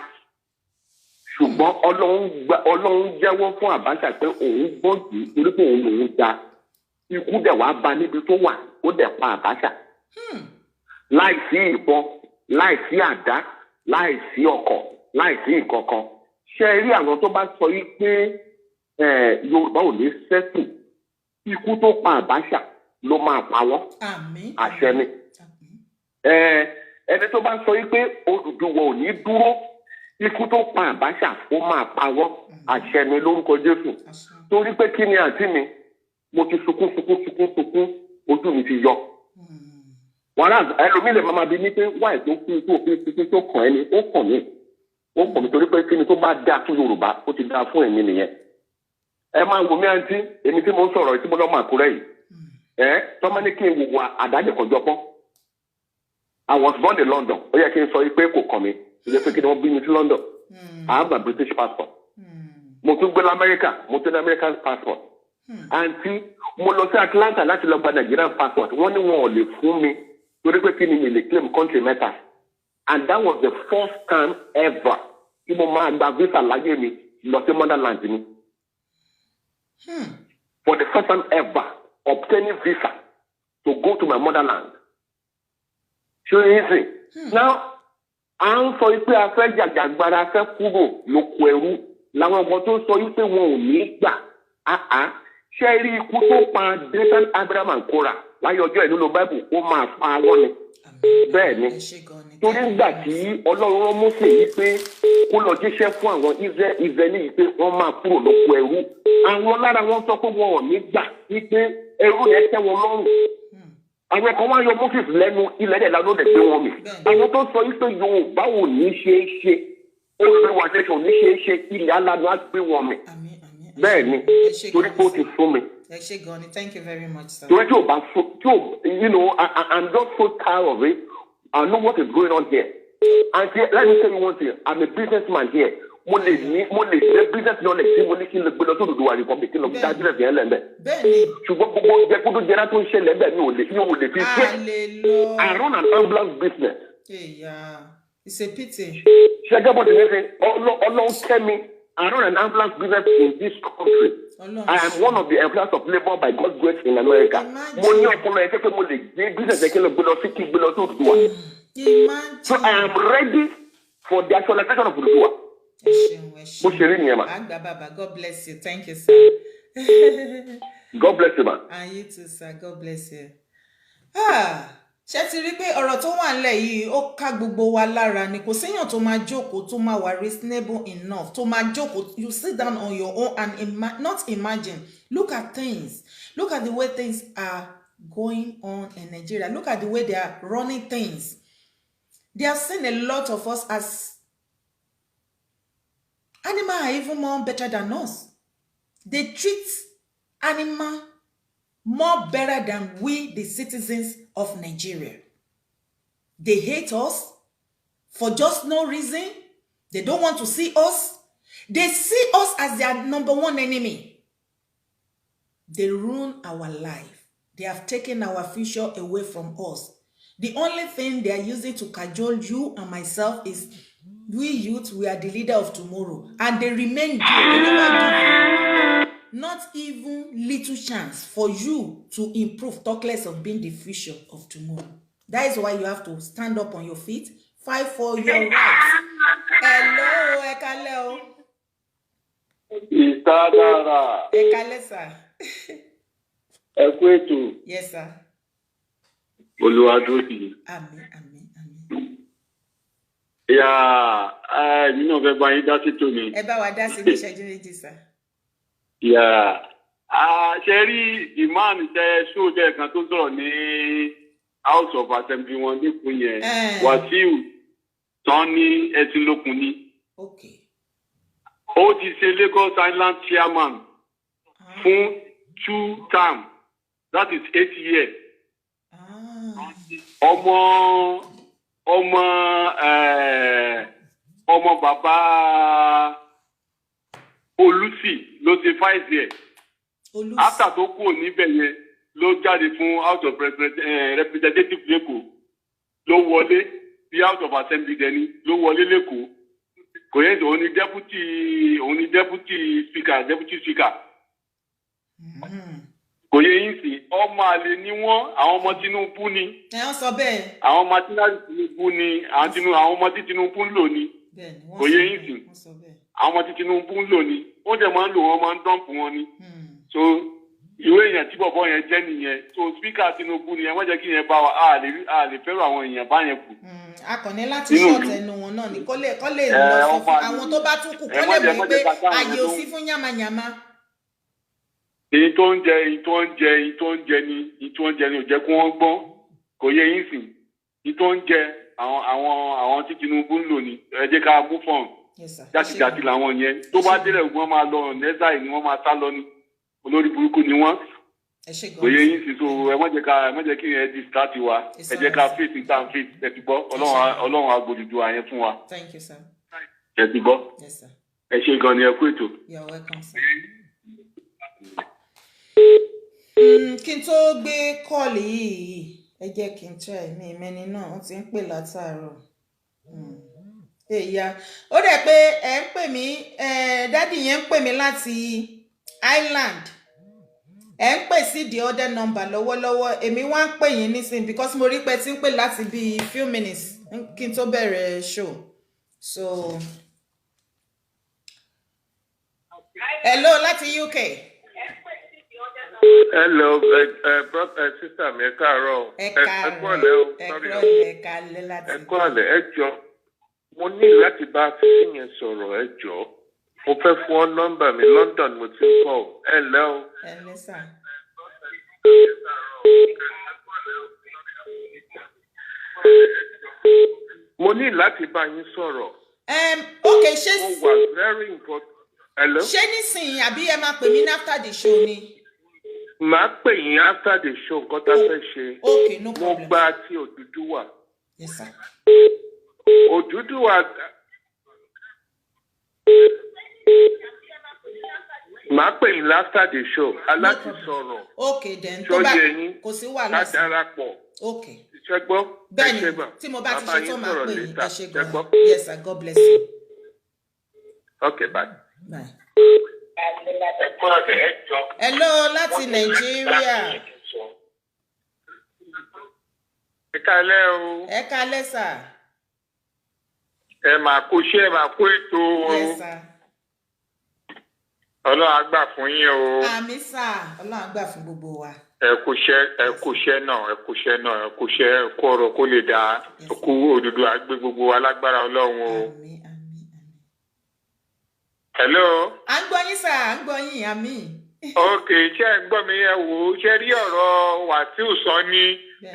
ṣùgbọ́n Ọlọ́run jẹ́wọ́ fún Abacha pé òun gbọ́ jù torí pé òun lòún da ikú dẹ̀ wá ba níbi tó wà ó dẹ̀ pa Abacha láìsí ìbọn láìsí àdá láìsí ọkọ̀ láìsí ìkankan ṣe rí àwọn tó bá sọ yìí pé Yorùbá ò ní sẹ́kù ikú tó pa Abacha ló máa pa wọ́n àṣẹ ni ẹni tó bá sọ yìí pé Odùduwà ò ní dúró ikú tó pa Abacha ó máa pa wọ́n àṣẹ ni lórúkọ Jésù torí pé kí ni àǹtí mi mo ti sunkún ojú mi ti yọ wọn ẹlòmíì lè máa bí ní pé wáì tó kú tó fi tó kàn ẹni ó kàn mí torí pé kí ni tó bá dáa fún Yorùbá ó ti dáa fún èmi nìyẹn ẹ máa wò mí àǹtí èmi tí mo ń sọ̀rọ̀ tí mo lọ́ máa Àkúrẹ́ yìí tọ́mọ ní kí n wò wá àdájẹ́kọ̀jọpọ́ I was born in London ó yẹ kí n sọ pé kò kàn mí ìyẹ pé kí ni wọ́n bí mi sí London I have a British passport mo tún gbé lamẹ́ríkà mo tún ní American passport àǹtí mo lọ sí Atlanta láti lọ gba Nigerian passport wọ́n ní wọn ò lè fún mi torí pé kí ni mi lè claim country mẹ́ta and that was the first time ever tí mo máa gba visa láyé mi lọ sí motherland mi for the first time ever obtaining visa to go to my motherland. Ṣé easy? Now, à ń sọ pé a fẹ́ jàjàgbara a fẹ́ kúrò lóko ẹrú làwọn ọmọ tó sọ pé wọn ò ní gbà. Ṣé rí ikú tó pa Dathan, Abiram and Korah láyé ọjọ́ ìlú ló Bible ó máa pa wọ́n ni. Bẹ́ẹ̀ ni, torí nígbà tí Ọlọ́run rán Mósè yìí pé kó lọ jíṣẹ́ fún àwọn Ísírẹ́lì yìí pé wọ́n máa kúrò lóko ẹrú. Àwọn lára wọn sọ pé wọn ò ní gbà wípé ẹrú yẹn tẹ́ wọn lọ́rùn. Àwọn kan wá yọ Moses lẹ́nu ilẹ̀ dẹ̀ lánàá dẹ̀ pé wọn mi. Àwọn tó sọ wípé Yorùbá ò ní ṣe é ṣe ó gbé wọn ṣẹṣẹ òní ṣe ilẹ̀ alánú á gbé wọn mi bẹ́ẹ̀ ni torí pé ó ti fún mi. ẹ ṣé gan ni, thank you very much sir. torí tí o bá fún tí o I'm just so tired of it. I know what is going on here and let me tell you one thing, I'm a businessman here. mo lè ṣe business knowledge tí mo ní kí n lè gbé lọ sódòdó wa republic kí n lọ dá business yẹn lẹ́mẹ̀. ṣùgbọ́n gbogbo jẹkúdú jẹrá tó ń ṣẹlẹ̀ bẹ́ẹ̀ mi ò lè fi ṣe. I run an ambulance business. It's a pity. ṣẹ́gẹ́ bọ́dé ní ṣe ọlọ́run kẹ́mi. I run an ambulance business in this country. I am one of the employers of labour by God's grace in America. Mo ní ọpọlọ ẹ pé mo lè gbé business yẹn kí n lọ gbé lọ sí kí gbé lọ sí Odùduwà. So I am ready for the actualization of Odùduwà. Bó ṣe rí nìyẹn ma. Àgbà bàbá, God bless you, thank you sir. God bless you ma. And you too sir, God bless you. Ṣé ti rí pé ọ̀rọ̀ tó wà nílẹ̀ yìí ó ká gbogbo wa lára ni, kò séèyàn tó máa jókòó tó máa wà reasonable enough tó máa jókòó, you sit down on your own and not imagine, look at things, look at the way things are going on in Nigeria, look at the way they are running things. They have seen a lot of us as animals are even more better than us. They treat animal more better than we, the citizens of Nigeria. They hate us for just no reason. They don't want to see us. They see us as their number one enemy. They ruin our life. They have taken our future away from us. The only thing they are using to cajole you and myself is we youth, we are the leader of tomorrow. And they remain you. Not even little chance for you to improve, talk less of being the future of tomorrow. That is why you have to stand up on your feet, fight for your rights. Hello, Ekaleo. Ìtàdára. Ekale, sir. Ẹ kú ètò. Yes, sir. Olúwadótì. Àmín, àmín, àmín. Èmi náà fẹ́ bá yín dá sí tòní. Ẹ bá wa dá sí ní ìṣẹ́jú méjì, sir. Ṣe rí ìmáàmù tẹ ṣóòtẹ́ kan tó sọ̀rọ̀ ní House of Assembly wọn nípìn yẹn, Wàsíù tán ní Ẹtìlókun ní. Ó ti ṣe Lagos Island chairman fún 2 terms, that is 8 years. Ọmọ bàbá Olùsì ló ti 5 years. After tó kúrò níbẹ̀ yẹn ló jáde fún House of Representatives lẹ́kọ̀ọ́ ló wọlé bí House of Assembly dẹni ló wọlé lẹ́kọ̀ọ́. Kò yẹn òun ni deputy speaker. Kò yẹ yín sí ọmọ àlè ni wọ́n, àwọn ọmọ Tinubu ni. Ẹ ń sọ bẹ́ẹ̀. Àwọn ọmọ Tinubu ni àwọn ọmọ tí Tinubu ń lò ní. Kò yẹ yín sí àwọn ọmọ tí Tinubu ń lò ní. Ó dẹ̀ máa ń lò wọ́n, máa ń dọ́ǹpù wọn ni. So ìwé èèyàn tí bọ̀bọ̀ yẹn jẹ́ nìyẹn. So speaker Tinubu ni ẹ má jẹ́ kí yẹn bá wa a lè fẹ́ràn àwọn èèyàn bá yẹn kù. Akọni láti ṣọ̀tẹ̀nu wọn náà ni kó lè lọ fún àwọn tó bá tún kù kó lè mọ̀ pé àyè ò sí fún yàmàyàmá. Èyí tó ń jẹ ni ò jẹ́ kí wọ́n gbọ́n, kò yẹ yín sìn. Èyí tó ń jẹ àwọn tí Tinubu ń lò ní ẹ jẹ́ ká mú fọ́ọ̀n. Jàtìjàtì làwọn yẹn. Tó bá délẹ̀ wọ́n máa lọ nẹ́sà ni wọ́n máa sá lọ ní. Olórí burúkú ni wọ́n. Kò yẹ yín sìn, so ẹ má jẹ́ kí yẹn distract wa. Ẹ jẹ́ ká faith ní time faith. Ẹ ti gbọ́ Ọlọ́run agbòdìdú àyẹn fún wa. Thank you, sir. Ẹ ti gbọ́. Yes, sir. Ẹ ṣé gan ni ẹ kú ètò. You're welcome, sir. Kí n tó gbé kọ́ọ̀lì yìí, ẹ jẹ́ kí n try mi ìmẹ́ni náà, wọ́n ti ń pè látàárọ̀. Èyà, ó dẹ̀ pé ẹ ń pè mí, dádì yẹn ń pè mí láti Island. Ẹ ń pè sí the other number lọ́wọ́lọ́wọ́, èmi wá ń pè yín nísìnyí because mo rí pé tí ń pè láti bí few minutes kí n tó bẹ̀rẹ̀ show. So, hello láti UK. Hello, sister mi, ẹ káàárọ̀. Ẹ kúrọ̀lẹ́ o. Ẹ káàlẹ́ láti. Ẹ kúrọ̀lẹ́, ẹ jọ̀ọ́. Mo ní láti bá sísí yẹn sọ̀rọ̀, ẹ jọ̀ọ́. Mo fẹ́ fún ọ nọ́mbà mi, London mo ti ń kọ́. Ẹ lẹ́ o. Ẹ lẹ́ sà. Mo ní láti bá yín sọ̀rọ̀. Okay, ṣé ó wà very important. Hello? ṣé nísìnyí àbí ẹ máa pè mí ní after the show ni? Màá pè yín after the show nǹkan tá a fẹ́ ṣe. Okay, no Mo problem. gba ti Odùduwà. Yes, sir. Odùduwà. Màá pè yín after the show. Aláti sọ̀rọ̀. Okay, then. Ṣó yẹ yín? Kò sí wàhálà. Ká darapọ̀. Okay. Ṣé gbọ́? Bẹ́ẹ̀ni, tí mo bá ti ṣe tán máa pè yín. Ẹ ṣé Ṣé gan. gbọ́? Yes, sir. God bless you. Okay, bye. Bye. Hello, láti Nàìjíríà. Ẹ kálẹ́ o. Ẹ kálẹ́ sà. Ẹ máa kó iṣẹ́, ẹ máa kó ètò o. Yes, sir. Ọlọ́run á gbà fún yín o. Àmín sà. Ọlọ́run á gbà fún gbogbo wa. Ẹ kúṣẹ́ náà, ẹ kúṣẹ́ kó ọ̀rọ̀ kó lè dáa. Kú Odùduwà gbé gbogbo wa lágbára Ọlọ́run o. Hello. À ń gbọ́ yín sà, à ń gbọ́ yín, àmín. Ok, ṣé ẹ gbọ́ mi ẹ wò ó, ṣé rí ọ̀rọ̀ Wàsíù Sànní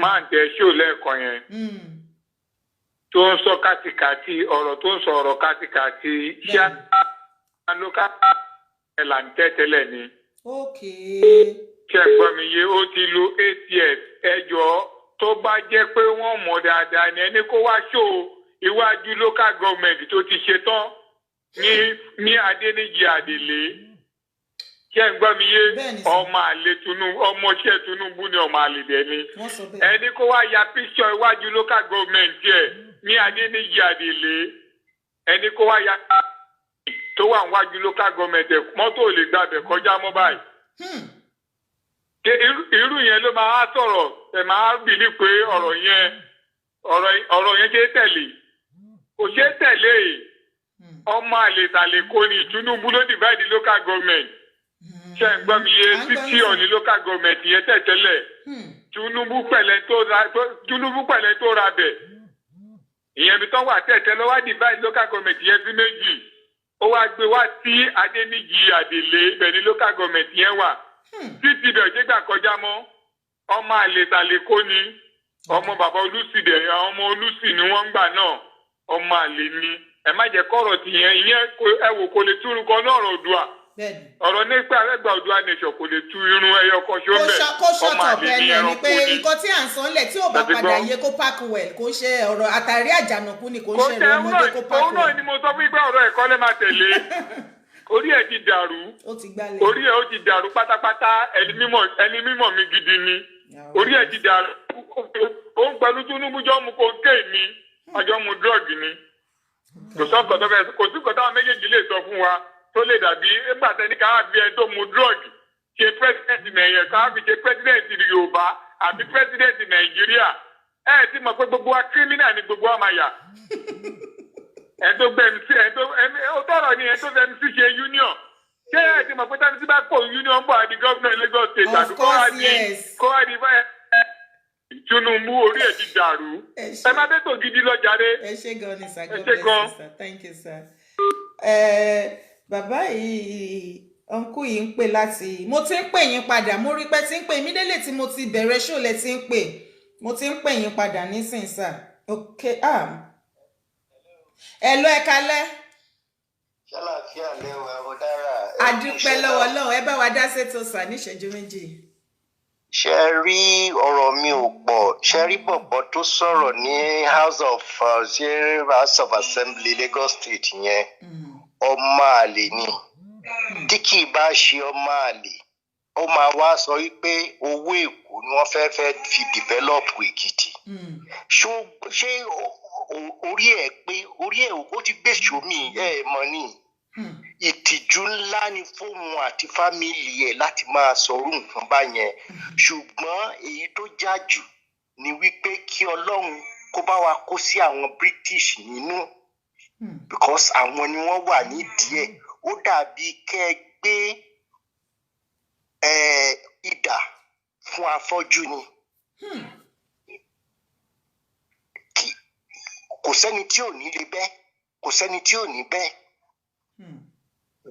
máa ń tẹ ṣó lẹ́ẹ̀kan yẹn. Tó ń sọ kátikàti, ọ̀rọ̀ tó ń sọ ọ̀rọ̀ kátikàti, ṣé àlùkà ẹ̀ là ń tẹ́tẹ́lẹ̀ ni. Ok. Ṣé ẹ gbọ́ mi yé, ó ti lo 8 years, ẹjọ́ tó bá jẹ́ pé wọ́n mọ̀ dáadáa ni ẹni kó wá ṣó iwájú local government tó ti ṣe tán ní Adéníjì Àdèlé. Ṣé ẹ gbọ́ mi yé, ọmọ àlè Tinubu, ọmọọṣẹ́ Tinubu ni ọmọ àlè dẹ̀ ni. Ẹni kó wá ya picture iwájú local government ẹ̀ ní Adéníjì Àdèlé. Ẹni kó wá ya tó wà níwájú local government ẹ̀ mọ́tò ò lè gbàbẹ̀ kọjá mọ́ báyìí. Irú yẹn ló máa sọ̀rọ̀ ẹ̀ máa bìlí pé ọ̀rọ̀ yẹn ṣe é tẹ̀lé. Kò ṣe é tẹ̀lé ọmọ àlè tàlè kò ní Tinubu ló divide local government. Ṣé ń gbọ́ mi yé títí ọ̀ní local government yẹn tẹ̀tẹ́lẹ̀. Tinubu pẹ̀lẹ́ tó ra bẹ̀. Ìyẹn bí tán wà tẹ̀tẹ́ lọ wá divide local government yẹn sí méjì. Ó wá gbé wá sí Adéníjì Àdèlé ibẹ̀ ní local government yẹn wà. Títí bẹ̀ ṣé gbà kọjá mọ́. Ọmọ àlè tàlè kò ní. Ọmọ bàbá Olúsì dẹ̀ àwọn ọmọ Olúsì ni wọ́n ń gbà náà. Ọmọ àlè ni. Ẹ má jẹ́ kọ́rọ̀ tìyẹn ìyẹn ẹ wò kò lè túrú kan náà Oòduà. Ọ̀rọ̀ nípa Arẹ́gbà Oòduà nation kò lè tú irun ẹyọ kan ṣó bẹ̀. Kó ṣọ̀tọ̀ bẹ́ẹ̀ ni pé nǹkan tí à ń sọ lẹ̀ tí ò bá padà yé kó park well kó ṣe ọ̀rọ̀ àtàrí àjànàkú ni kò ṣe ìrọ̀ ọmọdé kó park well. Òun náà ni mo sọ fún ìgbà ọ̀rọ̀ ẹ̀kọ́ lẹ́ máa tẹ̀lé. Orí ẹ̀ ti dàrú. Orí ẹ̀ ó ti dàrú pátápátá ẹni mímọ̀ mi gidi ni. Orí ẹ̀ ti dàrú. Òun pẹ̀lú Tinubu jọ mu cocaine ni. Ọjọ́ mu drug ni. Kò sí nǹkan táwọn méjèèjì lè sọ fún wa tó lè dàbí nígbà tẹ́ni ká bí ẹni tó mu drug ṣe pírẹsidẹ́ǹtì Nàìjíríà ká fi ṣe pírẹsidẹ́ǹtì Yorùbá àbí pírẹsidẹ́ǹtì Nàìjíríà ẹ ti mọ̀ pé gbogbo wa kírímínà ni gbogbo wa máa yà. Ẹni tó gbẹ MC ó tọrọ ni ẹni tó gbẹ MC ṣe union ṣé ẹ ti mọ̀ pé tẹ́ni tí bá pò union bọ̀ àdí gọ́vnà Lagos State àbí kó wá di báyẹn. Tinubu orí ẹ̀ ti dàrú. Ẹ má bẹ́ẹ̀ tó gidi lọ jàre. Ẹ ṣé gan ni sir. Ẹ ṣé gan. Thank you sir. Bàbá yìí ọ̀nkú yìí ń pè láti mo ti ń pè yín padà mo rí pé tí ń pè mí délé tí mo ti bẹ̀rẹ̀ ṣó lẹ ti ń pè mo ti ń pè yín padà nísìnyí sir. Ok hello ẹ kálẹ́. Ṣàlàfíà lẹ́wọ̀ ẹ̀rọ dára. A dúpẹ́ lọ́wọ́ Ọlọ́run ẹ bá wa dá sétò sà ní ìṣẹ́jú méjì. Ṣé rí ọ̀rọ̀ mi ò pọ̀ ṣé rí bọ̀bọ̀ tó sọ̀rọ̀ ní House of Assembly Lagos State yẹn ọmọ àlè ni tí kì í bá ṣe ọmọ àlè ó máa wá sọ wípé owó Èkó ni wọ́n fẹ́ fi develop Èkìtì ṣé orí ẹ̀ pé orí ẹ̀ ó ti gbé sómi ẹ̀ mọ́ ni ìtìjú ńlá ni fóun àti fámìlì ẹ̀ láti máa sọrú nǹkan báyẹn ṣùgbọ́n èyí tó já jù ni wípé kí Ọlọ́run kó bá wa kó sí àwọn British nínú because àwọn ni wọ́n wà nídìí ẹ̀ ó dàbí kẹ́ ẹ gbé idà fún afọ́jú ni kò sẹ́ni tí ò ní lè bẹ́ kò sẹ́ni tí ò ní bẹ́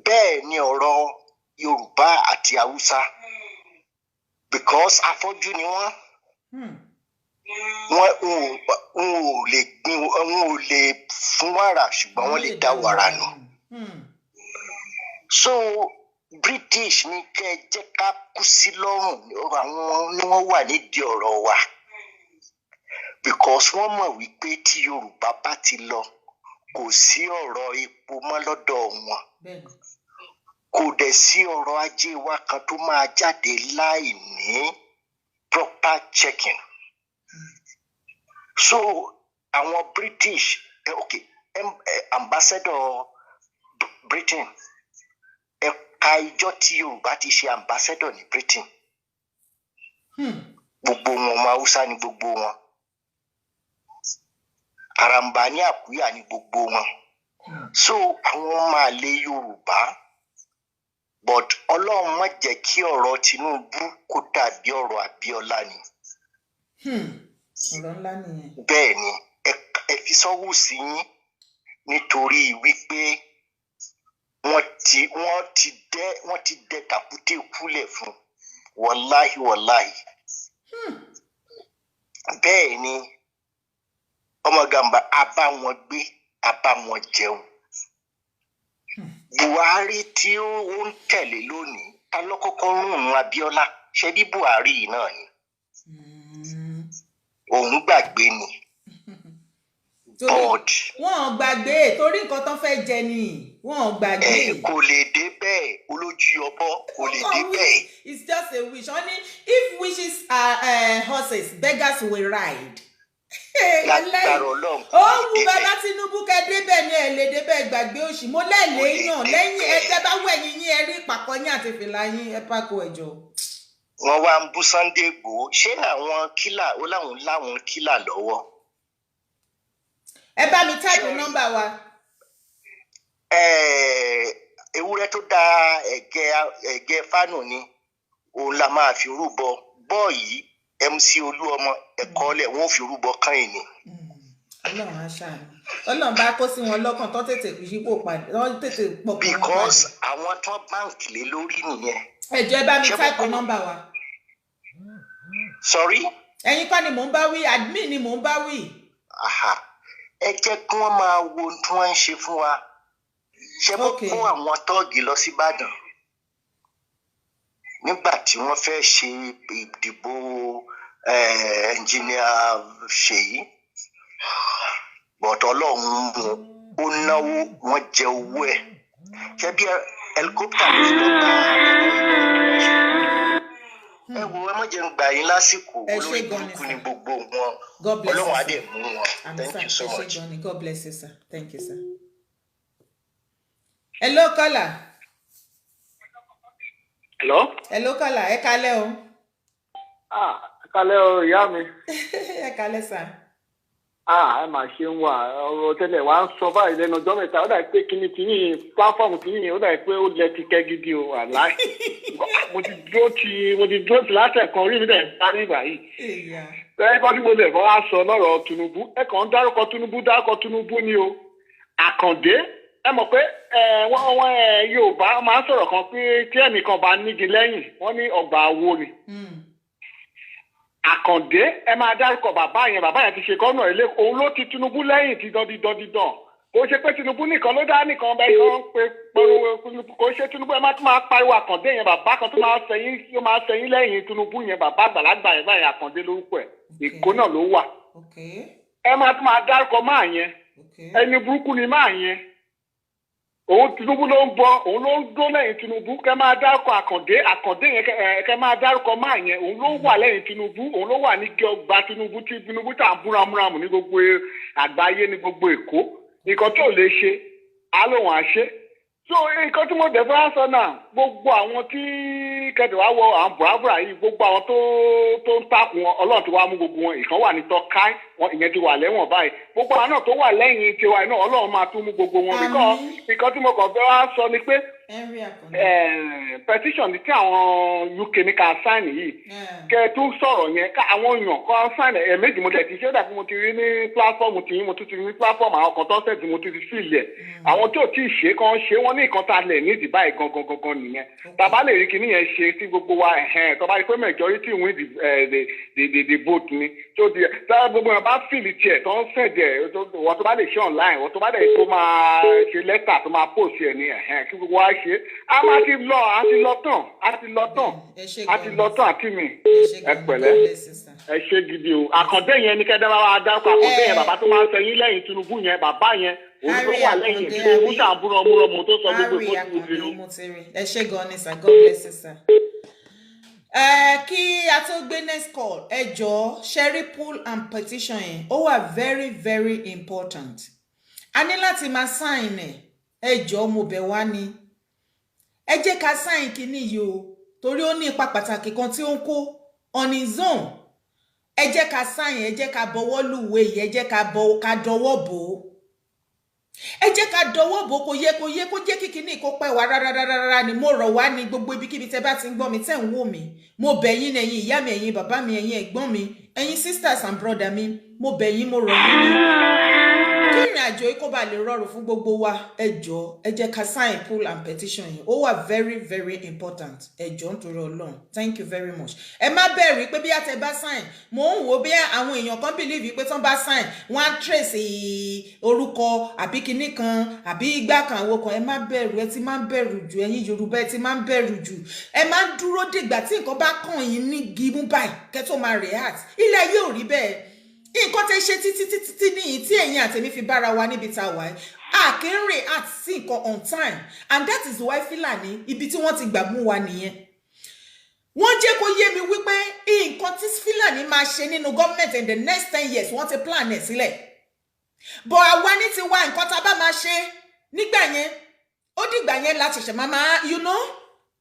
bẹ́ẹ̀ ni ọ̀rọ̀ Yorùbá àti Haúsá because afọ́jú ni wọ́n wọn ò lè gbin wọn ò lè fún wàrà ṣùgbọ́n wọ́n lè dá wàrà nù. So British ní kẹ́ ẹ jẹ́ ká kú sí lọ́rùn àwọn ni wọ́n wà nídìí ọ̀rọ̀ wa because wọ́n mọ̀ wípé tí Yorùbá bá ti lọ kò sí ọ̀rọ̀ epo mọ́ lọ́dọ̀ wọn kò dẹ̀ sí ọ̀rọ̀ ajé wa kan tó máa jáde láì ní proper checking. So àwọn British ambassador Britain ẹ̀ka ìjọ tí Yorùbá ti ṣe ambassador ní Britain gbogbo wọn ọmọ Haúsá ní gbogbo wọn Karambà ní Àkúyà ní gbogbo wọn so àwọn máa lé Yorùbá but Ọlọ́run má jẹ́ kí ọ̀rọ̀ Tinubu kó dàbí ọ̀rọ̀ Abíọ́lá ni. Bẹ́ẹ̀ ni ẹ fi sọ́wọ́ sí yín nítorí wípé wọ́n ti dẹ tàkúté kúlẹ̀ fún wàláhì. Bẹ́ẹ̀ ni ọmọ Gàmbá a bá wọn gbé a bá wọn jẹun. Buhari tí ó ń tẹ̀lé lónìí ta ló kọ́kọ́ rún Abíọ́lá ṣe bí Buhari yìí náà ni òun gbàgbé ni. Wọ́n gbàgbé torí nǹkan tó fẹ́ jẹ ni wọ́n gbàgbé. Kò lè dé bẹ́ẹ̀ olójú ọbọ kò lè dé bẹ́ẹ̀. It's just a wish. Only if wishes are horses, beggars will ride. Lágbára Ọlọ́run. Ó wù bàbá Tinubu kẹ́ débẹ̀ ni ẹ̀ lè débẹ̀ gbàgbé òṣì mo lẹ́ẹ̀lẹ́yàn lẹ́yìn ẹgbẹ́ bá wẹ̀ yín ẹ rí ìpàkọ́ yín àti fìlà yín ẹ pàkó ẹ̀jọ̀. Wọ́n wá ń bú Sunday Igboho ṣé àwọn kílà ó láwọn kílà lọ́wọ́. Ẹ bá mi táìpù nọ́mbà wa. Ewúrẹ́ tó da ẹ̀gẹ́ fánù ni òun la máa fi rúbọ bọ́ọ̀ yìí MC Olúọmọ ẹ̀kọ́ lẹ̀ wọ́n fi rúbọ kán ìní. Ọlọ́run á ṣàánú. Ọlọ́run bá kó sí wọn lọ́kàn tó tètè yípo padà tó tètè pọ̀. Because àwọn tán báǹkì lé lórí nìyẹn. Ẹ jọ̀ọ́ ẹ bá mi táìpù nọ́mbà wa. Sorry. Ẹ̀yin kọ́ ni mò ń bá wí admin ni mò ń bá wí. Ẹ jẹ́ kí wọ́n máa wo ohun tí wọ́n ń ṣe fún wa. Ṣé mo kó àwọn tọ́ọ̀gì lọ sí Ìbàdàn nígbà tí wọ́n fẹ́ ṣe ìdìbò ẹnjìníà Ṣèyí bọ̀dọ̀ Ọlọ́run ó náwó wọ́n jẹ owó ẹ̀ ṣé bí helicopter ló fi lọ bá ẹ wo ẹ má jẹ́ ń gbà yín lásìkò olórí burúkú ni gbogbo wọn Ọlọ́run á dẹ̀ mú wọn. Thank you so much. God bless you, sir. Thank you, sir. Hello, caller. Hello, caller. Ẹ kálẹ́ o. Ẹ kálẹ́ o, ìyá mi. Ẹ kálẹ́ sir. Ẹ máa ṣe ń wà ọ̀rọ̀ tẹ́lẹ̀ wá ń sọ báyìí lẹ́nu ọjọ́ mẹ́ta ó dà pé kíní tìyìn pláfọ́ọ̀mù tìyìn ó dà pé ó lẹ ti kẹ́ gidi o àláì. Mo ti dúró ti látẹ̀kan orí mi dẹ̀ ń bá nígbà yìí. Ẹ kọ́ tí mo lè fọ́ wá sọ lọ́rọ̀ Tinubu ẹ kàn ń dárúkọ Tinubu ni o. Àkàndé ẹ mọ̀ pé wọ́n Yorùbá máa ń sọ̀rọ̀ kan pé tí ẹnìkan bá nígi lẹ́yìn wọ́n ní ọgbà àwo ni. Àkàndé ẹ máa dárúkọ bàbá yẹn ti ṣe gómìnà ilé òun ló ti Tinubu lẹ́yìn ti dídán kò ṣe pé Tinubu nìkan ló dá nìkan bẹ́ẹ̀ kan pé kò ṣe Tinubu ẹ má tún máa pariwo Àkàndé yẹn bàbá kan tó máa sẹ́yìn lẹ́yìn Tinubu yẹn bàbá àgbàlagbà yẹn báyìí Àkàndé lórúkọ ẹ̀ Èkó náà ló wà ẹ má tún máa dárúkọ máa yẹn ẹni burúkú ni máa yẹn òun Tinubu ló ń bọ òun ló ń dó lẹ́yìn Tinubu kẹ máa dárúkọ Àkàndé yẹn kẹ máa dárúkọ máa yẹn òun ló wà lẹ́yìn Tinubu òun ló wà ní ọgbà Tinubu tí Tinubu tà ń búramúramù ní gbogbo àgbáyé ní gbogbo Èkó nǹkan tó lè ṣe á lóun á ṣe so nǹkan tí mo dẹ̀ fẹ́ sọ náà gbogbo àwọn tí kẹ̀dẹ̀ wá wọ àwọn bùrábùrà yìí gbogbo àwọn tó ń takùn wọn Ọlọ́run ti wá mú gbogbo wọn ìkan wà ní tọ́káì wọn ìyẹn ti wà lẹ́wọ̀n báyìí gbogbo àwọn náà tó wà lẹ́yìn tiwa náà Ọlọ́run máa tún mú gbogbo wọn nǹkan tí mo kàn fẹ́ wá sọ ni pé petition tí àwọn UK ní ká sign yìí kẹ́ tó sọ̀rọ̀ yẹn ká àwọn èèyàn kan sign méjì mo dẹ̀ ti ṣe é dàbí mo ti rí ní platform tí mo tún ti rí ní platform àwọn kan tó ń sẹ́ẹ̀tì mo ti feel ẹ̀ àwọn tí ò tí ì ṣe kan ṣe wọ́n ní nǹkan tá a lẹ̀ ní ìdìbà ẹ̀ gangan nìyẹn tàbá lè rí kíní yẹn ṣe sí gbogbo wa tó bá rí pé majority win the vote ni tó di táwọn gbogbo yẹn bá feel tiẹ̀ tó ń sẹ̀dẹ̀ wọ́n tó bá lè ṣe online wọ́n tó bá lè tó máa ṣe lẹ́tà tó máa post ẹ̀ ní kí gbogbo wa ṣe a máa ti lọ àti mi ẹ pẹ̀lẹ́ ẹ ṣe gidi o àkàndé yẹn ní kẹ́dẹ́ bá wa dákọ̀ àkàndé yẹn bàbá tó máa ń sẹ́yìn lẹ́yìn Tinubu yẹn bàbá yẹn òun tó wà lẹ́yìn Tinubu ṣàbúrò ọmọ tó sọ gbogbo ìkó Tinubu. ẹ ṣe gan ni sir, God bless you sir. Kí a tó gbé next call ẹ jọ̀ọ́ sherry pool and petition yẹn ó wà very very important a ní láti máa sign ẹ jọ̀ọ́ mo bẹ̀ wá ni ẹ jẹ́ ká sign kíní yìí o torí ó ní ipa pàtàkì kan tí ó ń kó on his own ẹ jẹ́ ká sign ẹ jẹ́ ká bọwọ́ lùwé yìí ẹ jẹ́ ká dọwọ́ bò ó ẹ jẹ́ ká dọwọ́ bò kò yẹ kó jẹ́ kíkíní kó pẹ́ wá rárá ni mo rọ̀ wá ní gbogbo ibikíbi tẹ́ bá ti ń gbọ́ mi tẹ́ ń wò mí mo bẹ̀ yín ẹ̀yin ìyá mi ẹ̀yin bàbá mi ẹ̀yin ẹ̀gbọ́n mi ẹ̀yin sisters and brother mi mo bẹ̀ yín mo rọ̀ yín ní kí ìrìn àjò yìí kó bá lè rọrùn fún gbogbo wa ẹ jọ̀ọ́ ẹ jẹ́ ká sign pool and petition yìí ó wà very very important ẹ jọ̀ọ́ nítorí Ọlọ́run thank you very much ẹ má bẹ̀rù pé bí a tẹ bá sign mo ń wò bí àwọn èèyàn kan believe pé tán bá sign wọ́n á trace orúkọ àbí kinní kan àbí igbá kan àwo kan ẹ má bẹ̀rù ẹ ti máa ń bẹ̀rù jù ẹ̀yin Yorùbá ẹ ti máa ń bẹ̀rù jù ẹ máa ń dúró dìgbà tí nǹkan bá kàn yín ní gímú báyìí kẹ́ tó máa react ilé ayé ò rí bẹ́ẹ̀ nǹkan tẹ́ ṣe títí níyìn tí ẹ̀yin àtẹ̀mí fi bára wa níbi tá a wà á kì í react sí nǹkan on time and that is why Fúlàní ibi tí wọ́n ti gbàgbọ́ wa nìyẹn wọ́n jẹ́ kó yé mi wípé nǹkan tí Fúlàní máa ṣe nínú gọ́ọ̀mẹ̀ntì in the next 10 years wọ́n ti plan ẹ̀ sílẹ̀ bọ̀ àwa ní ti wá nǹkan tá a bá máa ṣe nígbà yẹn ó dìgbà yẹn láti ṣẹ̀ máa you know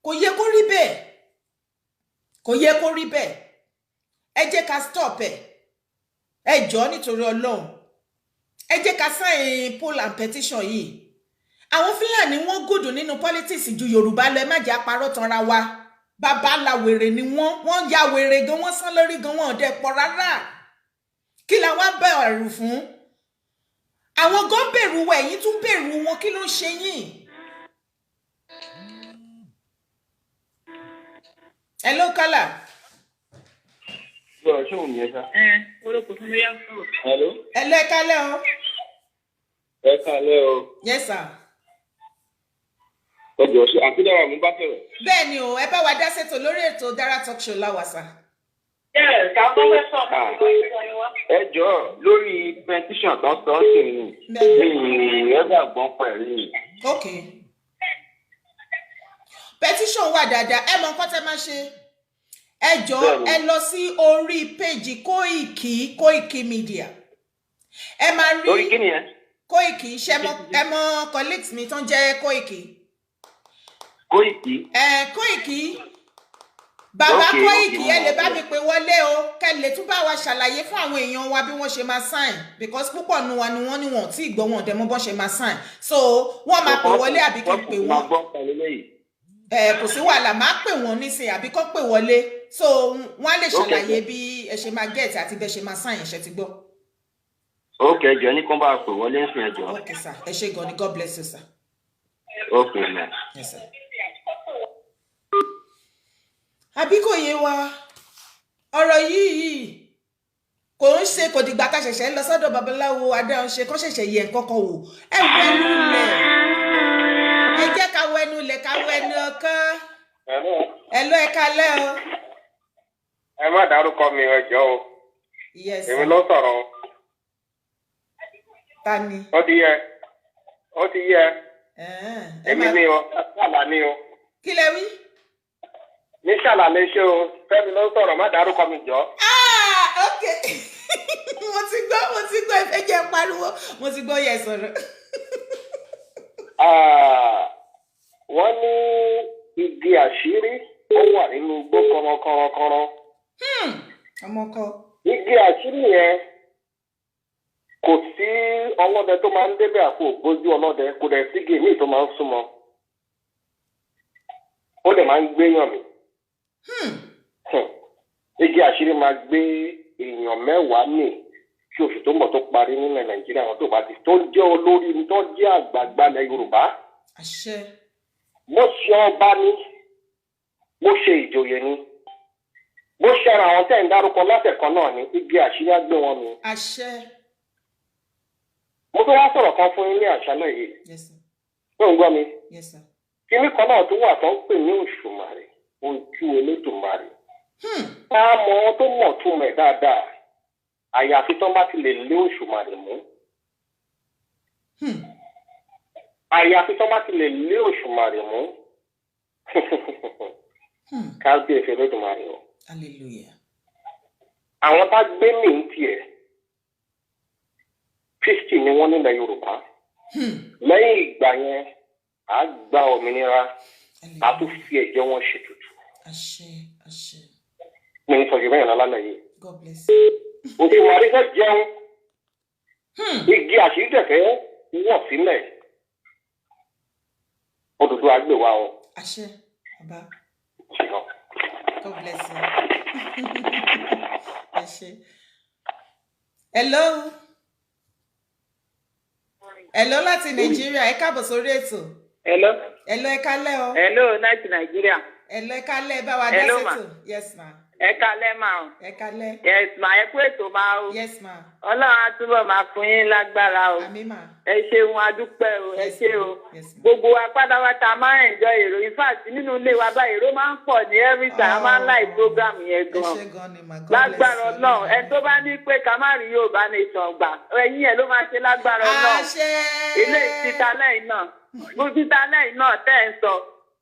kò yẹ kó rí bẹ́ẹ̀ kò yẹ kó rí bẹ́ẹ̀ ẹ jẹ́ ká stop ẹ̀ ẹ jọ̀ọ́ nítorí Ọlọ́run ẹ jẹ́ ká sign poll and petition yìí àwọn Fúlàní wọ́n gùdù nínú politics ju Yorùbá lọ ẹ má jẹ́ àparọ́ tanra wa bàbá la wèrè ni wọ́n ya wèrè gan wọ́n sán lórí gan wọ́n ọ̀dẹ pọ̀ rárá kí la wá bẹ̀rù fún àwọn gan bẹ̀rù wa ẹ̀yin tún bẹ̀rù wọn kí ló ń ṣe yín. Hello kala. Ṣé òun yẹn sá? Olóko fún mi yá sọ̀rọ̀. Hello. Hello ẹ kálẹ́ o. Ẹ kálẹ́ o. Yes sir. Ọjọ́ ṣe àkúdáwà mú bá sọ̀rọ̀. Bẹ́ẹ̀ ni o ẹ bá wa dá ṣètò lórí ètò Dara Talk Show láwa sá. Ẹ jọ̀ọ́ lórí petition tó sọ sí mi ẹ bá gbọ́n pẹ̀lú. Okay. Petition wà dáadáa ẹ mọ nǹkan tẹ́ máa ṣe ẹ jọ̀ọ́ ẹ lọ sí orí péjì Koiki Media ẹ máa rí orí kíni yẹn Koiki ṣe ẹ mọ colleagues mi tán jẹ́ Koiki Koiki bàbá Koiki ẹ lè bá mi pè wọlé o kẹ́ lè tún bá wa ṣàlàyé fún àwọn èèyàn wa bí wọ́n ṣe máa sign because púpọ̀ nu wa ni wọ́n ní wọn tí ìgbọ́ wọn dẹ̀ mọ́ bọ́n ṣe máa sign so wọ́n máa pè wọlé àbí kí n pè wọ́n kò sí wàhálà máa pè wọ́n nísìnyí àbí kọ́ pè wọlé so wọ́n á lè ṣàlàyé bí ẹ ṣe máa get àti bẹ ṣe máa sign ẹ̀ṣẹ̀ ti gbọ́. Okay ẹjọ ní kán bá pè wọlé ń sìn ẹjọ. Okay sir ẹ ṣé gan ni God bless you sir. Okay ma. Yes sir. àbí kò yé wa ọ̀rọ̀ yìí kò ń ṣe kò dìgbà ká ṣẹ̀ṣẹ̀ lọ sọ́dọ̀ babaláwo adáhùn ṣe kó ṣẹ̀ṣẹ̀ yẹ nǹkan kan wò ẹ wẹnu lẹ̀ ẹ jẹ́ ká wẹnu lẹ̀ ká wẹnu ọkàn ẹ lọ ẹ kalẹ́ o. ẹ má dárúkọ mi ọjọ́ o èmi ló sọ̀rọ̀ o. ta ni. ó ti yẹ èmi ni o ṣàlà ni o. kí lẹ wí. ní ṣàlà lè ṣe o fẹ́mi ló sọ̀rọ̀ má dárúkọ mi jọ. ok mo ti gbọ́ ẹ fẹ́ jẹ́ pariwo mo ti gbọ́ yẹ sọ̀rọ̀. wọ́n ní igi àṣírí ó wà nínú igbó kọ̀rọ̀kọ̀rọ̀. ọmọkọ. igi àṣírí yẹn kò sí ọlọ́dẹ tó máa ń débẹ̀ àpò ògbójú ọlọ́dẹ kò dẹ̀ sí gèmí tó máa ń súnmọ́. ó dẹ̀ máa ń gbéyàn mi. Igi àṣírí máa gbé èèyàn 10 mì kí oṣù tó ń bọ̀ tó parí nílẹ̀ Nàìjíríà wọn tó bá ti tó jẹ́ olórí tó jẹ́ àgbààgbà ilẹ̀ Yorùbá. Àṣẹ. Bó ṣe ọba ní, bó ṣe ìjòyè ní, bó ṣe ara àwọn tẹ́ ń dárúkọ látẹ̀kọ́ náà ní igi àṣírí á gbé wọn mi. Àṣẹ. Mo fẹ́ wá sọ̀rọ̀ kan fún yín ní àṣálẹ́ yìí. Yes sir. Ó ń gbọ́ mi. Yes sir. Kíní kan náà tó wà tó ń pè ní Òṣùmàrè, ojú Olódùmarè. Ká mọ wọn tó mọ̀ tó mẹ̀ dáadáa, àyàfi tó bá ti lè lé Òṣùmàrè mú. Àyàfi tó bá ti lè lé Òṣùmàrè mú. Kábíyèsí Olódùmarè o. Hallelujah. Àwọn tá gbé mi ń tiẹ̀, Kristi ni wọ́n nílẹ̀ Yorùbá. Lẹ́yìn ìgbà yẹn, a gba òmìnira, a tún fi ẹ̀jẹ̀ wọn ṣètùtù. Àṣẹ. Àṣẹ. Mi ní sọ̀rọ̀ bẹ́ẹ̀ lálẹ́ yìí. God bless you. Òṣùmàrè fẹ́ jẹun. Igi àṣírí tẹ̀fẹ́ wọ̀ sílẹ̀. Òdòdó agbèwà o. Àṣẹ. Baba. God bless you. Àṣẹ. Hello. Hello láti Nàìjíríà, ẹ káàbọ̀ sórí ètò. Hello. Hello, ẹ kálẹ́ o. Hello láti Nàìjíríà. Hello, ẹ kálẹ́, bá wa dá Hello, sétò. ma. Yes ma. Ẹ kálẹ́ mà o. Ẹ kálẹ́. Yes ma, ẹ kú ètò ma o. Yes ma. Ọlọ́run á túbọ̀ máa fún yín lágbára o. Àmín ma. Ẹ ṣeun adúpẹ́ o, ẹ ṣé o. Gbogbo wa pátápátá máa ń enjoy èrò. In fact, nínú ilé wa báyìí èrò máa ń pọ̀ ní every time. A máa ń like program yẹn gan. Ẹ ṣé gan ni ma. God bless Lágbára you. Ọlọ́run, ẹni tó bá ní pé ká má rí Yorùbá nation gbà, ẹ̀yin ẹ̀ ló máa ṣe lágbára Ọlọ́run. Àṣẹ. Ilé ìtìta lẹ́yìn náà, gbogbo ìtìta lẹ́yìn náà tẹ́ ń sọ.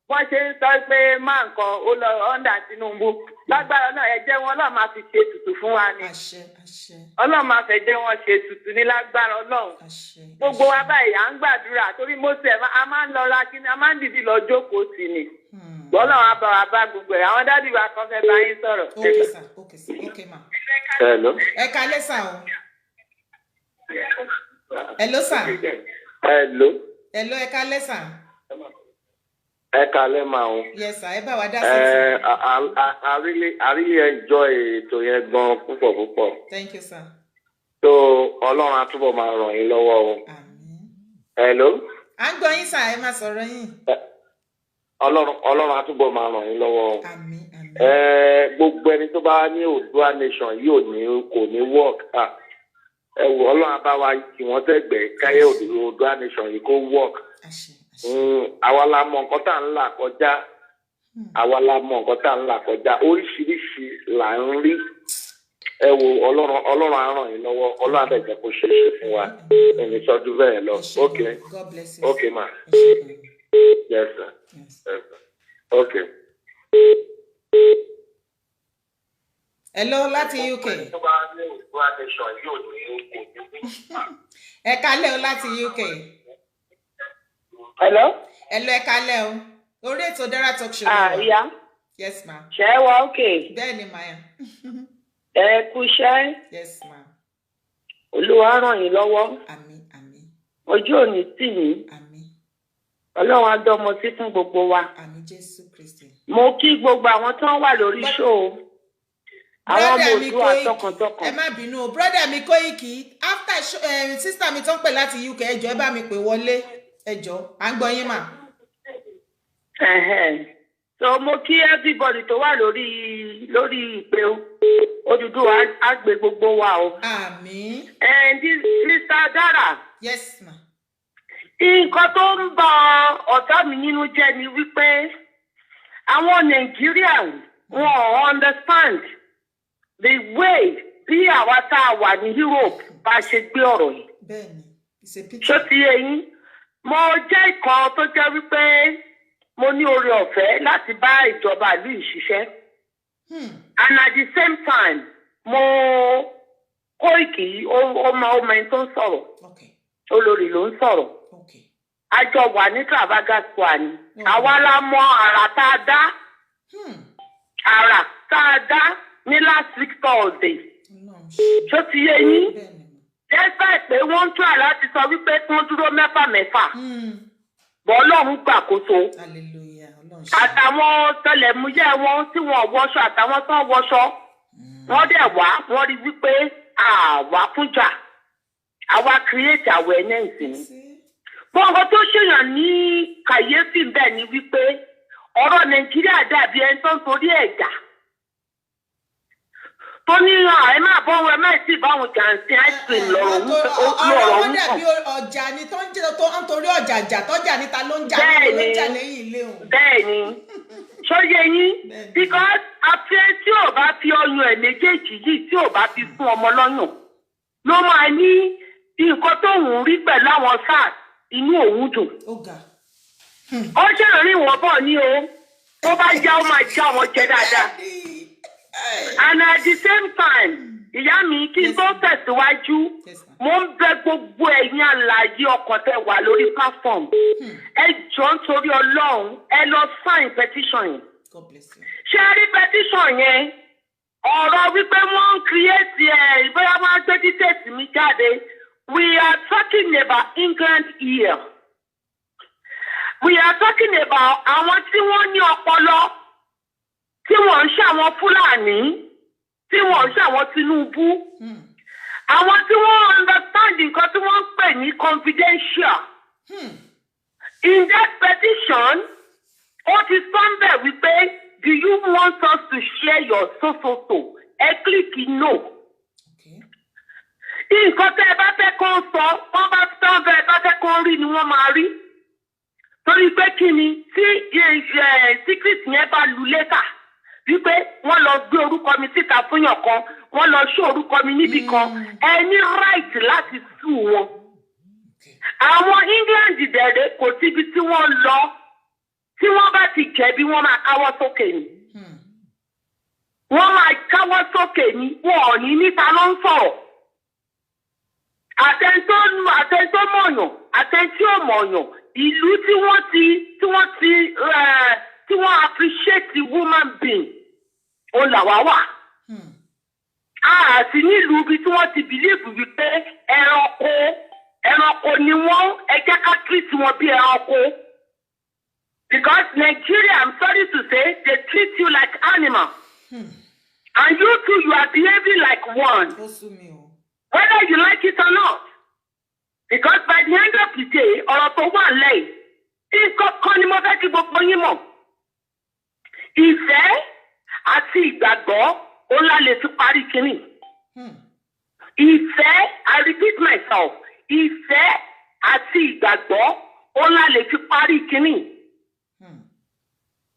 Wọ́n ṣe ń sọ pé máa nǹkan ó lọ ọ́ndà Tinubu. Lágbára náà ẹ̀jẹ̀ wọn Ọlọ́run máa fi ṣe tutù fún wa ni. Ọlọ́run máa fẹ́ jẹ́ wọn ṣe tutù ní lágbára Ọlọ́run. Gbogbo wa báyìí à ń gbàdúrà torí Mósè a máa ń lọ ra kíni a máa ń dìdí lọ jókòó sí ni. Ọlọ́run á bá wa bá gbogbo ẹ̀. Àwọn dádì wa kan fẹ́ bá yín sọ̀rọ̀. Okay ma. Hello. Ẹ kálẹ́ sà o. Hello sà. Hello. Hello, ẹ kálẹ́ sà. Ẹ kálẹ́ máa o. Yes sir, ẹ bá wa dá sétò. I really enjoy ètò yẹn gan púpọ̀. Thank you sir. So Ọlọ́run á túbọ̀ máa ràn yín lọ́wọ́ o. Hello. À ń gbọ́ yín sà, ẹ máa sọ̀rọ̀ yín. Ọlọ́run á túbọ̀ máa ràn yín lọ́wọ́ o. Gbogbo ẹni tó bá ní Oòduà nation yìí kò ní work. Ẹ wò Ọlọ́run á bá wa kí wọ́n tẹ̀gbẹ́ káyé Oòduà nation yìí kó work. Àwa la mọ nǹkan tá à ń là kọjá. Àwa la mọ nǹkan tá à ń là kọjá. Oríṣiríṣi là ń rí. Ẹ wo Ọlọ́run á ràn yín lọ́wọ́. Ọlọ́run á dẹ̀ jẹ́ kó ṣe é ṣe fún wa. Ẹni sọ́jú bẹ́ẹ̀ lọ. Okay ma. Yes sir. Yes sir. Okay. Hello láti UK. Ẹ kálẹ́ o láti UK. Hello. Hello, ẹ kálẹ́ o. Orí ètò Dara Talk Show. Ìyá. Yes ma. Ṣé ẹ wà okay? Bẹ́ẹ̀ni Maya. Ẹ kú iṣẹ́. Yes ma. Olúwa ràn yín lọ́wọ́. Àmín. Ojú ò ní tì yín. Àmín. Ọlọ́run á dọ́mọ sí fún gbogbo wa. Àmín Jésù Kristi. Mo kí gbogbo àwọn tó ń wà lórí show. Àwọn ọmọ Oòduà tọkàntọkàn. Ẹ má bínú o, brother mi Koiki, after sister mi tó ń pè láti UK, ẹ jọ̀ọ́ ẹ bá mi pè wọlé. Ẹ jọ̀ọ́, à ń gbọ́ yín mà. So mo kí everybody tó wà lórí ìpè o. Odùduwà á gbé gbogbo wa o. Àmín. Mr. Dara. Yes ma. Nǹkan tó ń ba ọ̀tá mi nínú jẹ́ ni wípé àwọn Nigerians wọ́n understand the way bí àwa tá a wà ní Europe bá ṣe gbé ọ̀rọ̀ yìí. Bẹ́ẹ̀ni, it's a pity. Ṣó ti yé yín? Mo jẹ́ ìkan tó jẹ́ wípé mo ní oore ọ̀fẹ́ láti bá ìjọba ìlú yìí ṣiṣẹ́. And at the same time, mo Koiki ọmọ ẹni tó ń sọ̀rọ̀. Olórí ló ń sọ̀rọ̀. A jọ wà ní Travaga Square ni. Àwa la mọ àrà tá a dá. Àrà tá a dá ní last week Thursday. Ṣó ti yé yín? Despite pé wọ́n ń tún àlá ti sọ wípé kí wọ́n dúró mẹ́fà. Bọ́ Ọlọ́run gbàkóso. àtàwọn tọlẹ̀múyẹ́ wọn tí wọ́n wọṣọ àtàwọn tó wọṣọ wọ́n dẹ̀ wá wọ́n rí wípé àwa fúnjà àwa create awareness ni. gbọ́ngàn tó ṣèyàn ní kàyéfì bẹ́ẹ̀ ni wípé ọ̀rọ̀ Nàìjíríà dàbí ẹni tó ń torí ẹ̀dá tó ní ẹ máa bọ́ wọn ẹ máa sì bá wọn jà ń sin ice cream lọ́rọ̀ wọn dàbí ọjà ni tó ń jẹ́ tó ń torí ọjà jà tọ́jà níta ló ń jà ló ń jà lẹ́yìn ilé òun. bẹ́ẹ̀ni ṣóyè yín because afẹ́ tí ò bá fi ọyàn ẹ̀ méjèèjì yìí tí ò bá fi fún ọmọ lọ́yàn ló máa ní nǹkan tó ń rí pẹ̀lú àwọn SARS inú òun dùn. ó ṣèrànlí wọn bọ̀ ní o tó bá já ó máa já wọn jẹ dáadáa. And at the same time, ìyá mi kí n tó tẹ̀síwájú, mo ń bẹ gbogbo ẹ̀yin àlàyé ọkàn tẹ́ wà lórí platform. Ẹ jọ̀ọ́ nítorí Ọlọ́run, ẹ lọ sign petition yẹn. Ṣé ẹ rí petition yẹn? Ọ̀rọ̀ wípé wọ́n ń create bóyá wọ́n á gbé details mi jáde. We are talking about England here. We are talking about àwọn tí wọ́n ní ọpọlọ. Tí wọ́n ń ṣàwọn Fúlàní, tí wọ́n ń ṣàwọn Tinubu, àwọn tí wọ́n understand nǹkan tí wọ́n ń pè ní confidential. In that petition, ó ti sọ́ńbẹ̀ wípé, do you want us to share your so-so-so? Ẹ kílìkì no. Nǹkan tẹ́ ẹ bá fẹ́ kó sọ, wọ́n bá sọ́ńbẹ̀ ẹ bá fẹ́ kó rí ni wọ́n máa rí. Torí pé kí ni tí secret yẹn bá lu létà? Wípé wọ́n lọ gbé orúkọ mi síta fún yàn kan wọ́n lọ ṣó orúkọ mi níbì kan ẹ ní right láti sùn wọn. àwọn England dẹ̀rẹ̀ kò síbi tí wọ́n lọ tí wọ́n bá ti jẹ̀bi wọ́n máa káwọ́ sókè ni. wọ́n máa káwọ́ sókè ni wọn ò ní níta ló ń sọ̀rọ̀. àtẹ̀ntó mọ̀yàn àtẹ̀ntí ò mọ̀yàn ìlú tí wọ́n appreciate the woman being ó là wá wà. àti nílùú ibi tí wọ́n ti believe wípé ẹranko ni wọ́n ẹ jẹ́ ká treat wọn bí ẹranko. Because Nigeria, I'm sorry to say, they treat you like animal. And you too, you are behaving like one. Whether you like it or not. Because by the end of the day, ọ̀rọ̀ tó wà lẹ́yìn, nǹkan kan ni mo fẹ́ kí gbogbo yín mọ̀. Ìfẹ́ àti ìgbàgbọ́ ó lálẹ́ fi parí kínní. Ìfẹ́, I repeat myself, ìfẹ́ àti ìgbàgbọ́ ó lálẹ́ fi parí kínní.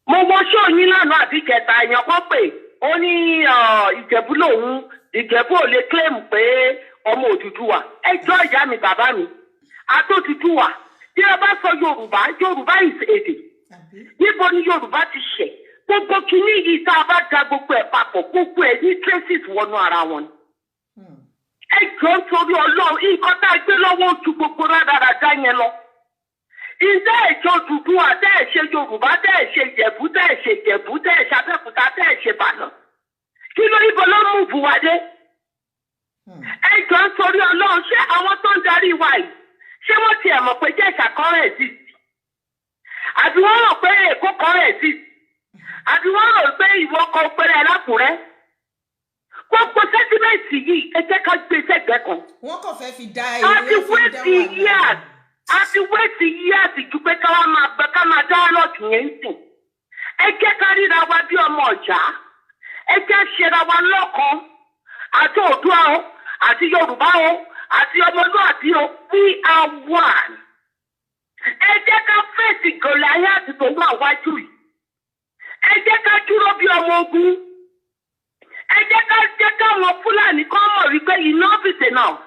Mo wọ ṣó yín lánàá àbí kẹta èèyàn kan pè ó ní Ìjẹ̀bú lòun Ìjẹ̀bú ò lè claim pé ọmọ Odùduwà. Ẹ jọ̀ọ́ ìyá mi bàbá mi àti Odùduwà tí ẹ bá sọ Yorùbá is èdè. Níbo ni Yorùbá ti ṣẹ̀? Gbogbo kìíní yìí tá a bá da gbogbo ẹ̀ papọ̀ gbogbo ẹ̀ ní traces wọnú ara wọn. Ẹ jọ̀ọ́ nítorí Ọlọ́run nǹkan tá a gbé lọ́wọ́ ojú gbogbo rádaràdá yẹn lọ. Ìdá ẹ̀jọ̀ Odùduwà tẹ́ ẹ̀ ṣe Yorùbá tẹ́ ẹ̀ ṣe Ìjẹ̀bú tẹ́ ẹ̀ ṣe Ìjẹ̀bú tẹ́ ẹ̀ ṣe Abẹ́òkúta tẹ́ ẹ̀ ṣe Ìbàdàn. Kí ló ibo ló mú Buwade? Ẹ jọ̀ọ́ nítorí Ọlọ́run ṣé àwọn tó ń darí wa yìí ṣé wọ́n tiẹ̀ mọ̀ pé Ìjẹ̀ṣà kan rẹ̀ sí? Àbí wọ́n rò pé Èkó kan rẹ̀ sí? Àbí wọ́n rò pé ìwọ kan péré lákùrẹ́? Gbogbo sẹ́tímẹ́ǹtì yìí ẹ jẹ́ ká gbé sẹ́gbẹ̀ẹ́ kan. Wọ́n kàn fẹ́ fi dá àti wéètì yíyàtì ju pé ká máa dáálọ́ọ̀kì yẹn ń sìn. Ẹ jẹ́ ká ríra wa bí ọmọ ọ̀já. Ẹ jẹ́ ṣera wa lọ́kan. Àti Oòduà o, àti Yorùbá o, àti ọmọlúwàbí o, we are one. Ẹ jẹ́ ká fèsì Gòláyátì tó wà wájú yìí. Ẹ jẹ́ ká dúró bí ọmọ ogun. Ẹ jẹ́ káwọn Fúlàní kan mọ̀ wípé enough is enough.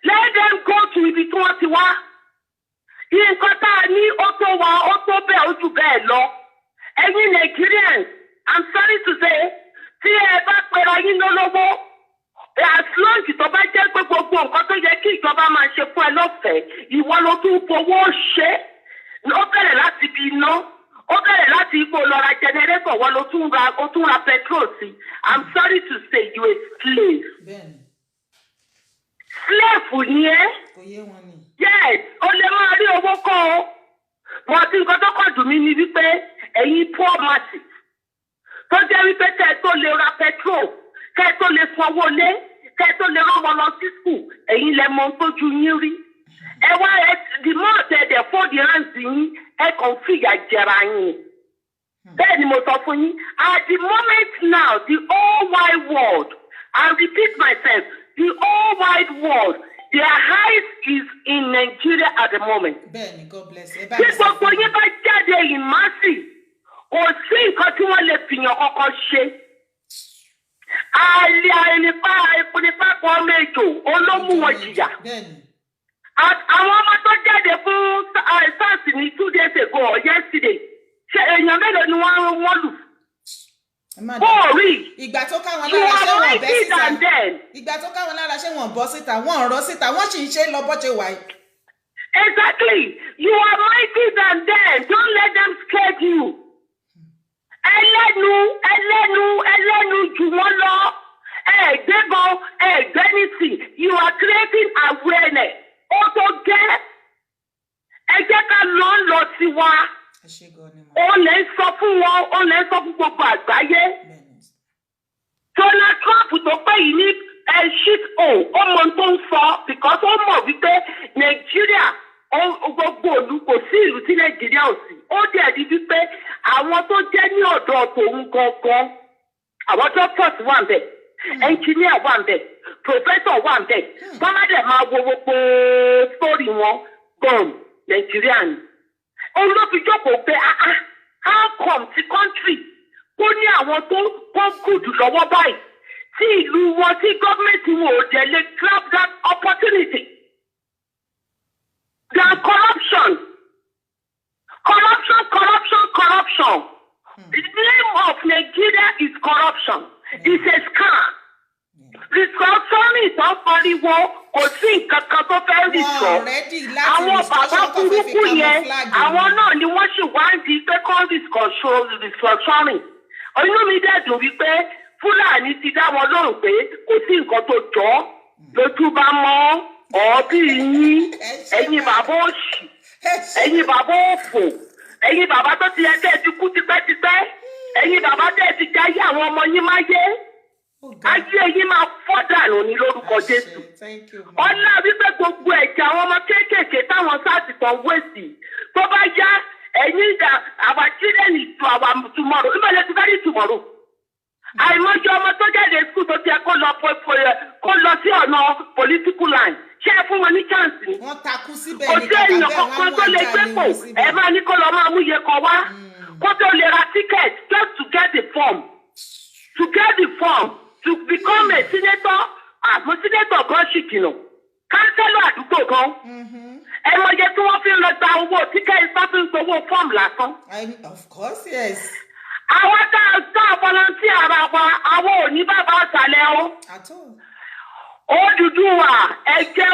Let them go to ibi tí wọ́n ti wá. Nǹkan tá a ní ó tó wa ó tó bẹ́ẹ̀ ó jù bẹ́ẹ̀ lọ. Ẹ̀yin Nigerians, I'm sorry to say, tí ẹ bá pera yín lólówó, as long tó bá jẹ́ pé gbogbo nǹkan tó yẹ kí ìjọba máa ṣe fún ẹ lọ́fẹ̀ẹ́, ìwọ ló tún fowó ṣe. Ó bẹ̀rẹ̀ láti ibi iná, ó bẹ̀rẹ̀ láti ipò lọ́ra jẹnẹrétọ̀ wọ́n ló tún ra petrol sí. I'm sorry to say you a slave. Slave ni ẹ́. Yes, o lè máa rí owó kọ́ o. Wọ́n ti nǹkan tó kọ̀ dùn mí ni wípé ẹ̀yin poor masses tó jẹ́ wípé kẹ́ ẹ tó lè ra petrol kẹ́ ẹ tó lè sanwó lé kẹ́ ẹ tó lè rán wọn lọ sí school ẹ̀yin lẹ mọ tójú yín rí ẹ wá the more tẹ̀dẹ̀ fọ́ọ̀dì rántí yín ẹ kàn fìyà jẹra yín bẹ́ẹ̀ ni mo sọ fún yín at the moment now the whole wide world I repeat myself the whole wide world their eyes is in Nigeria at the moment. bẹ́ẹ̀ni God bless you. tí gbogbo yín bá jáde in mercy kò sí nǹkan tí wọ́n lè fìyàn kọ́kọ́ ṣe. àlè àìnípa kan méjò olómù wọn jìyà. àwọn ọmọ tó jáde fún SARS ní 2 days ago or yesterday ṣe èèyàn mélòó ni wọ́n lù. bóòrí ìgbà tó káwọn lára ṣé wọn bẹ́ síta ìgbà tó káwọn lára ṣé wọn bọ́ síta wọn ọ̀rọ̀ síta wọ́n sì ń ṣe lọ bọ́ ṣe wà yìí. Exactly. You are mighty than them. Don't let them scare you. Ẹlẹ́nu jù wọ́n lọ. Ẹ̀gbẹ́gan, ẹ̀gbẹ́nìtì. You are creating awareness. Ó tó gẹ́. Ẹ jẹ́ ká lọ sí wa. Ó lè sọ fún wọn, ó lè sọ fún gbogbo àgbáyé. Donald Trump tó pé yìí ní shit hole, ó mọ tó ń sọ because ó mọ̀ wípé Nàìjíríà gbogbo òlu kò sí ìlú tí Nàìjíríà ò sí. Ó dẹ̀ di wípé àwọn tó jẹ́ ní ọ̀dọ̀ tòun gangan, àwọn doctors wà ń bẹ̀, engineer wà ń bẹ̀, professor wà ń bẹ̀, wọ́n má dẹ̀ máa wo gbogbo story wọn gan Nàìjíríà ni. Òun ló fi jókòó pé how come ti country kó ní àwọn tó gùdù lọ́wọ́ báyìí tí ìlú wọn tí gọ́ọ̀mẹ̀ntì wọn ò dẹ̀ lè grab that opportunity. Their corruption. The name of Nigeria is corruption. It's a scam. Restructuring ìtàn pariwo kò sí nǹkan kan tó fẹ́ rìsọ̀. Àwọn bàbá burúkú yẹn, àwọn náà ni wọ́n ṣì wá ń di pé kọ́ restructuring. Inú mi dẹ̀ dùn wípé Fúlàní ti dá wọn lóhùn pé kò sí nǹkan tó jọ lójú bá mọ́ ọ̀ọ́bí yín ẹ̀yin bàbá òṣì ẹ̀yin bàbá òfò ẹ̀yin bàbá tó ti yẹ kẹ́ ẹ ti kú tipẹ́tipẹ́ ẹ̀yin bàbá tẹ́ ẹ ti jáyé àwọn ọmọ yín máa yé ayé yín máa fọ́ dànù ní lórúkọ Jésù. Ọlá wípé gbogbo ẹ̀jẹ̀ àwọn ọmọ kéékèèké táwọn sáàtì kan wéèsì tó bá yá ẹ̀yin ìdá our children is to our tomorrow ìmọ̀lẹ́ ti fẹ́ rí tomorrow. Àìmọye ọmọ tó jáde skul tó ti ẹ kó lọ sí ọ̀nà political line ṣé ẹ fún wọn ní chance ni. Wọ́n takú síbẹ̀ ní kàkà bẹ́ẹ̀ wọ́n mú àjálẹ̀ wọn síbẹ̀. Ẹ máa ní kó lọ máa mú iye kan wá kó tó lè ra ticket just to get the form to become a senator àmọ́ senator gan ṣì kìnnà kánsẹ́lọ̀ àdúgbò gan. Ẹ mọye tí wọ́n fi ń lọ gba owó ticket sáfì ń gbowó fọ́ọ̀mù lásán. Of course, yes. Àwọn tá a volunteer ara wa àwọn ò ní bàbá ọ̀sàlẹ̀ o. Odùduwà ẹ̀jẹ̀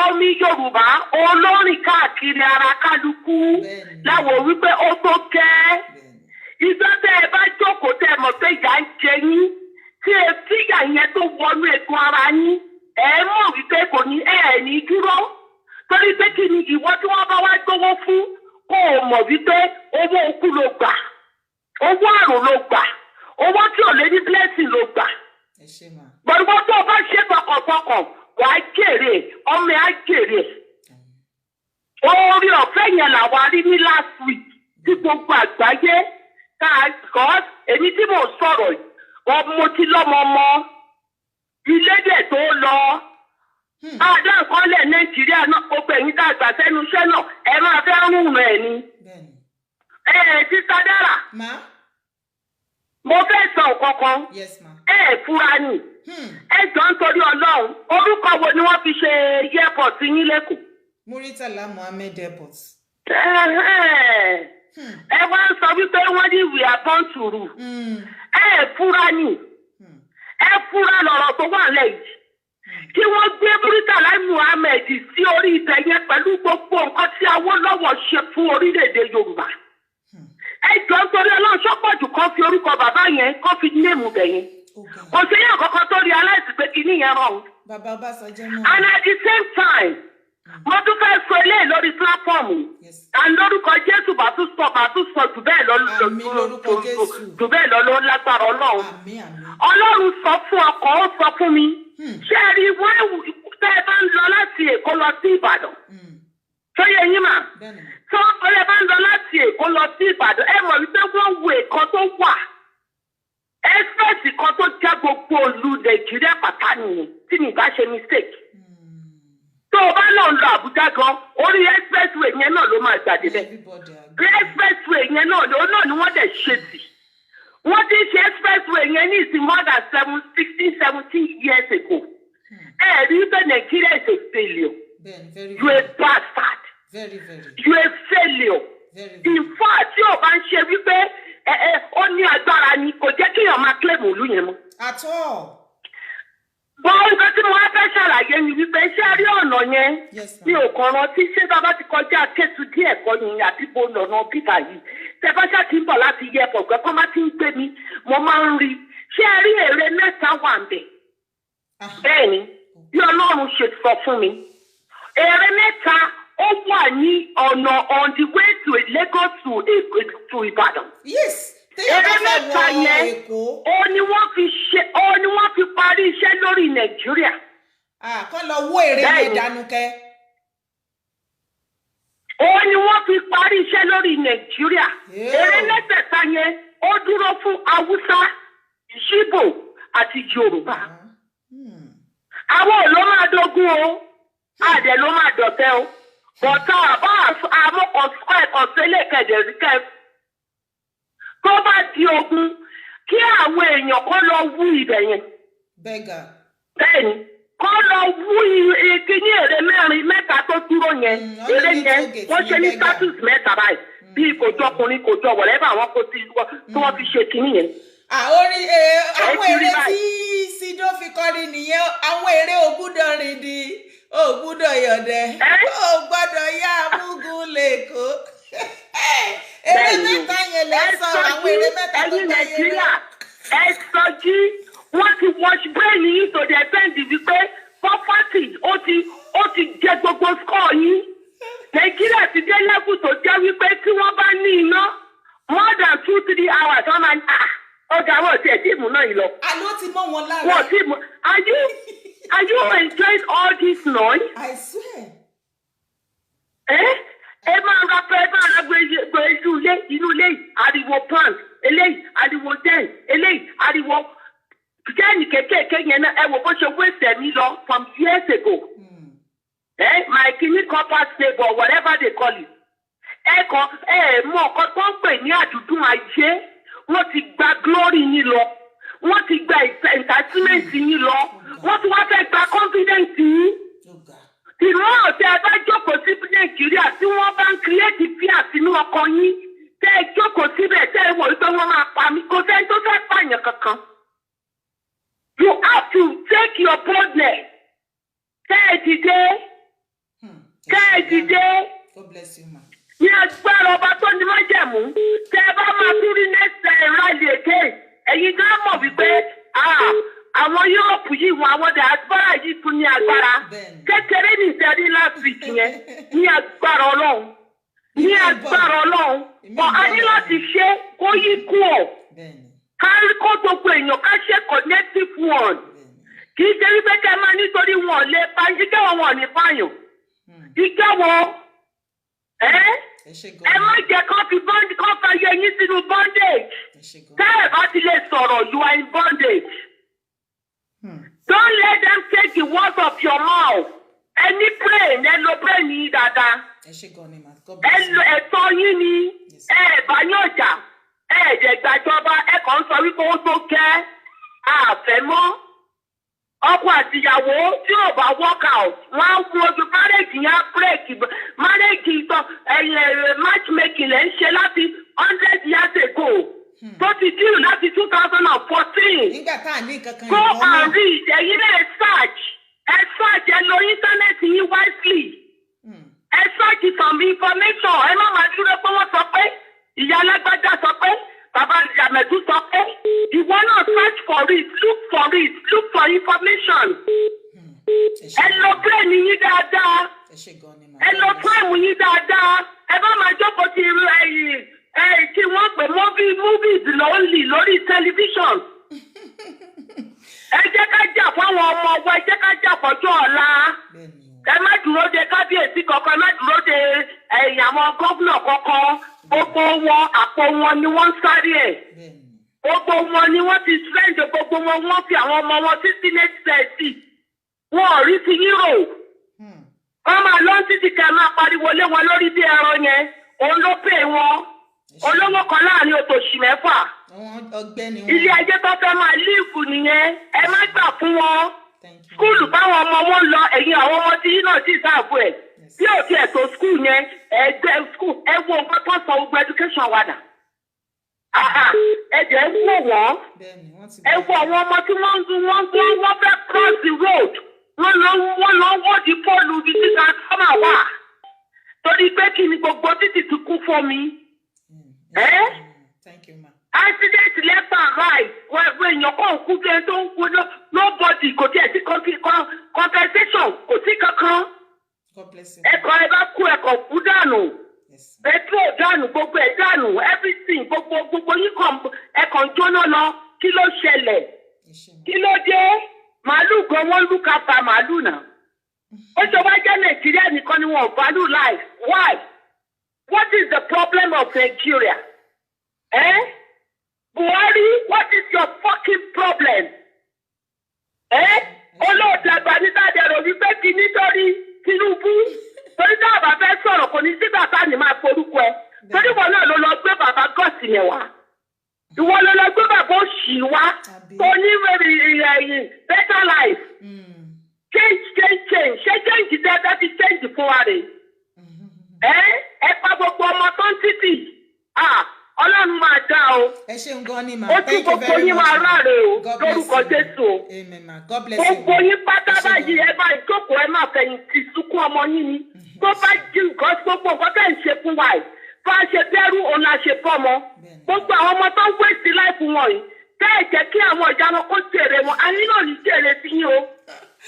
omi Yorùbá olórin káàkiri ara kálukú láwọn wípé ó tó kẹ́. Ìjọ tẹ́ ẹ bá jókòó tẹ́ ẹ mọ̀ pé ìyà ń jẹ yín tí ìyà yẹn tó wọnú egun ara yín ẹ mọ̀ wípé kò ní ní dúró. Torí pé kí ni ìwọ tí wọ́n bá wá gbówó fún kó o mọ̀ wípé owó okú ló gbà. Owó àrùn ló gbà, owó tí ò lé ní blessing ló gbà. Gbọ̀dọ̀ tó o bá ṣe tọkàntọkàn, wà á jèrè, ọmọ ẹ̀ á jèrè. Orí ọ̀fẹ́ yẹn làwa rí ní last week tí gbogbo àgbáyé kọ́ èmi tí mò ń sọ̀rọ̀ yìí, mo ti lọ́mọ ọmọ ilédè tó lọ. Àdá nǹkan lẹ̀ Nàìjíríà náà gbogbo ẹ̀yin tá a gbà sẹ́nu iṣẹ́ náà ẹ máa fẹ́ rún ẹ̀ ni. Títa dára. Mo fẹ́ sọ kankan. Fura ni. Ẹ jọ ń torí Ọlọ́run. Orúkọ wo ni wọ́n fi ṣe airport yín lẹ́kọ̀ọ́? Muritala Mohammed Airport. Ẹ wá ń sọ wípé wọ́n ní we are born to rule. Fura ni. Ẹ fura lọ̀rọ̀ tó wà lẹ́yìn. Kí wọ́n gbé Muritala Mohammed sí orí ibẹ̀ yẹn pẹ̀lú gbogbo nǹkan tí Awólọ́wọ̀ ṣe fún orílẹ̀-èdè Yorùbá. Ẹ jọ nítorí Ọlọ́run ṣọ́pọ̀jù kan fi orúkọ bàbá yẹn kó fi néèmù bẹ̀ yẹn. Kò sí yẹn kankan tó rí aláìsí pé kí nìyẹn rọrùn. Bàbá Ọbásanjọ́ náà. And at the same time, mo tún fẹ́ sọ eléyìí lórí píláfọ́ọ̀mù àlórúkọ Jésù bá tún sọ jù bẹ́ẹ̀ lọ ló lágbára Ọlọ́run Ọlọ́run sọ fún ọkọ̀ ó sọ fún mi ṣé ẹ rí wọ́n tẹ́ ẹ bá ń lọ láti Èkó lọ sí Ìbàdàn tó yẹ yín mà tó ẹ bá ń lọ láti Èkó lọ sí Ìbàdàn ẹ mọ̀ wípé wọ́n wo èkó tó wà express kan tó já gbogbo olú Nàìjíríà pátá nìyẹn tí mi bá ṣe mistake tó o bá lọ lọ Àbújá gan orí expressway yẹn náà ló máa gbàdé bẹ́ẹ̀ expressway yẹn náà ni wọ́n dẹ̀ ṣe sí wọ́n ti ṣe expressway yẹn ní ìsìn more than 17 years ago rí pé Nàìjíríà is a failure you a bastard you a failure in fact tí o bá ń ṣe wípé ó ní agbára ni kò jẹ́ kéèyàn máa claim òlu yẹn mọ́. Bọ́n nǹkan tí mo wá fẹ́ ṣàlàyé ni wípé ṣé rí ọ̀nà yẹn mi ò kàn rántí ṣé bàbá ti kọjá Kétu díẹ̀ kọ́ ni àdìbò lọ́nà bíbà yìí tẹ bá ṣáà ti ń bọ̀ láti yẹ ẹ̀pọ̀ pẹ́ kọ́ má ti ń gbé mi mo máa ń rí ṣé rí èrè mẹ́ta wà ń bẹ̀. Bẹ́ẹ̀ ni bí Ọlọ́run ṣe sọ fún mi èrè mẹ́ta ó wà ní ọ̀nà on the way to Lagos to Ìbàdàn. Èrè mẹ́ta yẹn ó ní wọ́n fi parí iṣẹ́ lórí Nàìjíríà. Kọ́ lọ wó èrè yẹn dànù kẹ́. Ó ní wọ́n fi parí iṣẹ́ lórí Nàìjíríà. Èrè mẹ́tẹ̀ẹ̀ta yẹn ó dúró fún Haúsá, Ìṣíbò àti Yorùbá. Àwọn ò ló máa dogun o, àdẹ̀ ló máa dọ̀tẹ́ o. Bọ̀tá àbá àmọ́kọ̀ọ́sẹ́lẹ̀ kẹ̀dẹ̀ríkẹ́ tó bá di ogun kí àwọn èèyàn kó lọ wú ibẹ̀ yẹn. Bẹ́ẹ̀ni, kó lọ wú kíní èrè mẹ́ta tó dúró yẹn. Èrè yẹn wọ́n ṣe ní status mẹ́ta báyìí. Bí kò jọ ọkùnrin kò jọ wọ̀lẹ́bà àwọn kò tí wọ́n fi ṣe kíní yẹn. Àwọn èrè tí Sido fi kọrin nìyẹn, àwọn èrè ògúdọ̀ rìn di ògúdọ̀ yọ̀dẹ̀, ó gbọ́dọ̀ yá amúgún lẹ́kọ̀ọ́. Èrè mẹ́ta yẹn lẹ sọ àwọn èrè mẹ́ta tó gbà yẹn lọ. Ẹ sọ jí wọ́n ti wash brain yìí to the extent wípé property ó ti jẹ gbogbo score yín. Nàìjíríà ti dé level tó jẹ́ wípé tí wọ́n bá ní iná more than 2-3 hours wọ́n máa ń ọjà wọn ti ẹ̀ tí ìmú náà yìí lọ. Àló ti mọ́ wọn lára. Wọ́n ti mú are you enjoying all this noise? I swear. Ẹ máa ra gbé inú ilé ariwo plant eléyìí ariwo den eléyìí ariwo jẹ́ẹ̀nì kékèké yẹn náà ẹ wò bó ṣe wéṣẹ̀ mi lọ from years ago. My kidney copper stable whatever they call it. Mọ ọkọ tó ń pè ní àdúdún ayé wọ́n ti gba glory yín lọ wọ́n ti gba entertainment yín lọ wọ́n ti wá fẹ́ gba confidence yín. Ìran ọ̀tẹ̀ ẹ bá jókòó sí Nàìjíríà tí wọ́n bá ń create fear sínú ọkọ yín tẹ́ ẹ jókòó síbẹ̀ tẹ́ ẹ wọ̀ wípé wọ́n máa pa mí kò sẹ́ni tó fẹ́ pààyàn kankan. You have to take your boldness. Kẹ́ ẹ dìde. Kẹ́ ẹ dìde. God bless you, ma. Ní agbára ọba tó ní májẹ̀mú tẹ́ ẹ bá máa tún rí next rally again ẹ̀yin náà mọ̀ wípé àwọn Yúróòpù yìí wọn àwọn diaspora yìí tún ní agbára kékeré ní ìtẹ́rí last week yẹn ní agbára Ọlọ́run ní agbára Ọlọ́run bọ̀ a ní láti ṣe kó yí kú ọ̀ kárí kó gbogbo èèyàn ká ṣe connective one kì í ṣe wípé kẹ́ máa nítorí wọn ò lè pa ìjẹ́wọ́ wọn ò ní pààyàn ìjẹ́wọ́ ẹ má jẹ́ kó fi yẹ yín sínú bondage tẹ́ ẹ bá ti lè sọ̀rọ̀ you are in bondage. Don't let them take the words of your mouth. Any brain, ẹ lo brain yín dáadáa. Ẹ lo ẹ̀tọ́ yín ni. Bá yóò jà. Ẹ̀jẹ̀ gbàjọba kàn ń sọ wípé ó tó kẹ́. Àfẹ́ mọ́. Ọkọ àtìyàwó tí ò bá work out, wọ́n á fún ojú marriage yẹn break. Marriage ìtọ́ matchmaking lẹ́ ń ṣe láti 100 years ago. Tó ti dìrù láti 2014. Nígbà tá à ní kankan go and read ẹ̀yin náà search ẹ lo internet yín wisely ẹ search some information ẹ má máa dúró pé wọ́n sọ pé ìyá alágbájá sọ pé bàbá ìyàmẹ̀dú sọ pé ìwọ náà search for it look for information ẹ lo brain yín dáadáa ẹ lo táìmù yín dáadáa ẹ bá máa jókòó ti tí wọ́n pè movies lọ́ọ̀lì lórí tẹlifíṣọ̀n. Ẹ jẹ́ ká jà fáwọn ọmọ wa, ẹ jẹ́ ká jà fọ́jọ́ ọ̀la. Ẹ má dúró de kábíyèsí kankan, ẹ má dúró de àwọn gómìnà kankan. Gbogbo wọn àpò wọn ni wọ́n ń sáré ẹ̀. Gbogbo wọn ni wọ́n ti sẹ́ǹdì, gbogbo wọn wọ́n fi àwọn ọmọ wọn sí senate sẹ́ẹ̀tì. Wọn ò rí ti yírò. Wọ́n máa lọ títí kẹ́ máa pariwo lé wọn lórí bí ẹran yẹn. Òun ló pè wọn. Olówó kan láàrin òtòṣì mẹ́fà. Ilé ayé tó fẹ́ máa líìfù nìyẹn. Ẹ má gbà fún wọn. Skúlù báwọn ọmọ wọn lọ, ẹ̀yin àwọn ọmọ tí náà sì sáàbù ẹ̀. Bí ò tiẹ̀ tó skúl yẹn, ẹgbẹ́ skúl, ẹ wo nǹkan tó sọ gbogbo education wa dà. Ẹ jẹ́ wò wọ́n. Ẹ wo àwọn ọmọ tí wọ́n fẹ́ cross the road. Wọ́n lọ wọ́ọ̀dì pọ́ọ̀lù ibi tí transformer wà. Torí pé kí ni gbogbo títì ti kú fún mi. Accident left and right. Wọ́n èèyàn kàn kú bí ẹni tó ń kú nobody kò tiẹ̀ sí compensation kò sí kankan. Ẹ̀kọ́ ẹ bá kú ẹ̀kọ́ kú dànù. Petrol dànù gbogbo ẹ̀ dànù everything gbogbo yín ẹ̀kọ́ ń jóná lọ kí ló ṣẹlẹ̀? Kí ló dé? Màálù gan wọ́n lùkà pa màálù náà. Ó ṣe wá jẹ́ Nàìjíríà nìkan ni wọ́n value life. Why? What is the problem of Nigeria? Buhari, what is your fucking problem? Olóòtú àgbà nígbà dẹ̀rọ wípé kí nítorí Tinubu torí tá a bá fẹ́ sọ̀rọ̀ kò ní sí bàbá ni máa forúkọ ẹ. Torí wọn náà ló lọ gbé bàbá gọ́ọ̀sì yẹn wá. Ìwọ ló lọ gbé bàbá òṣì wá. Tó ní better life. Change. Ṣé change dáadáa ti change fún wa rè? Ẹ pa gbogbo ọmọ tó ń títì. Ọlọ́run máa dá o. Ẹ ṣeun gan ni ma. Ó tún gbogbo yín máa ráre o lórúkọ Jésù o. Gbogbo yín pátá báyìí ẹ bá ìjókòó ẹ máa fẹ̀yìntì sunkún ọmọ yín ni. Tó bá jí nǹkan gbogbo nǹkan tẹ̀ ń ṣe fún wa yìí. Bá a ṣe bẹ́rù òun la ṣe fọ́mọ. Gbogbo àwọn ọmọ tó ń wéṣí láìpù wọn yìí. Bẹ́ẹ̀ jẹ́ kí àwọn ìjà wọn kó jèrè wọn. A nílò ní jèrè sí yín o.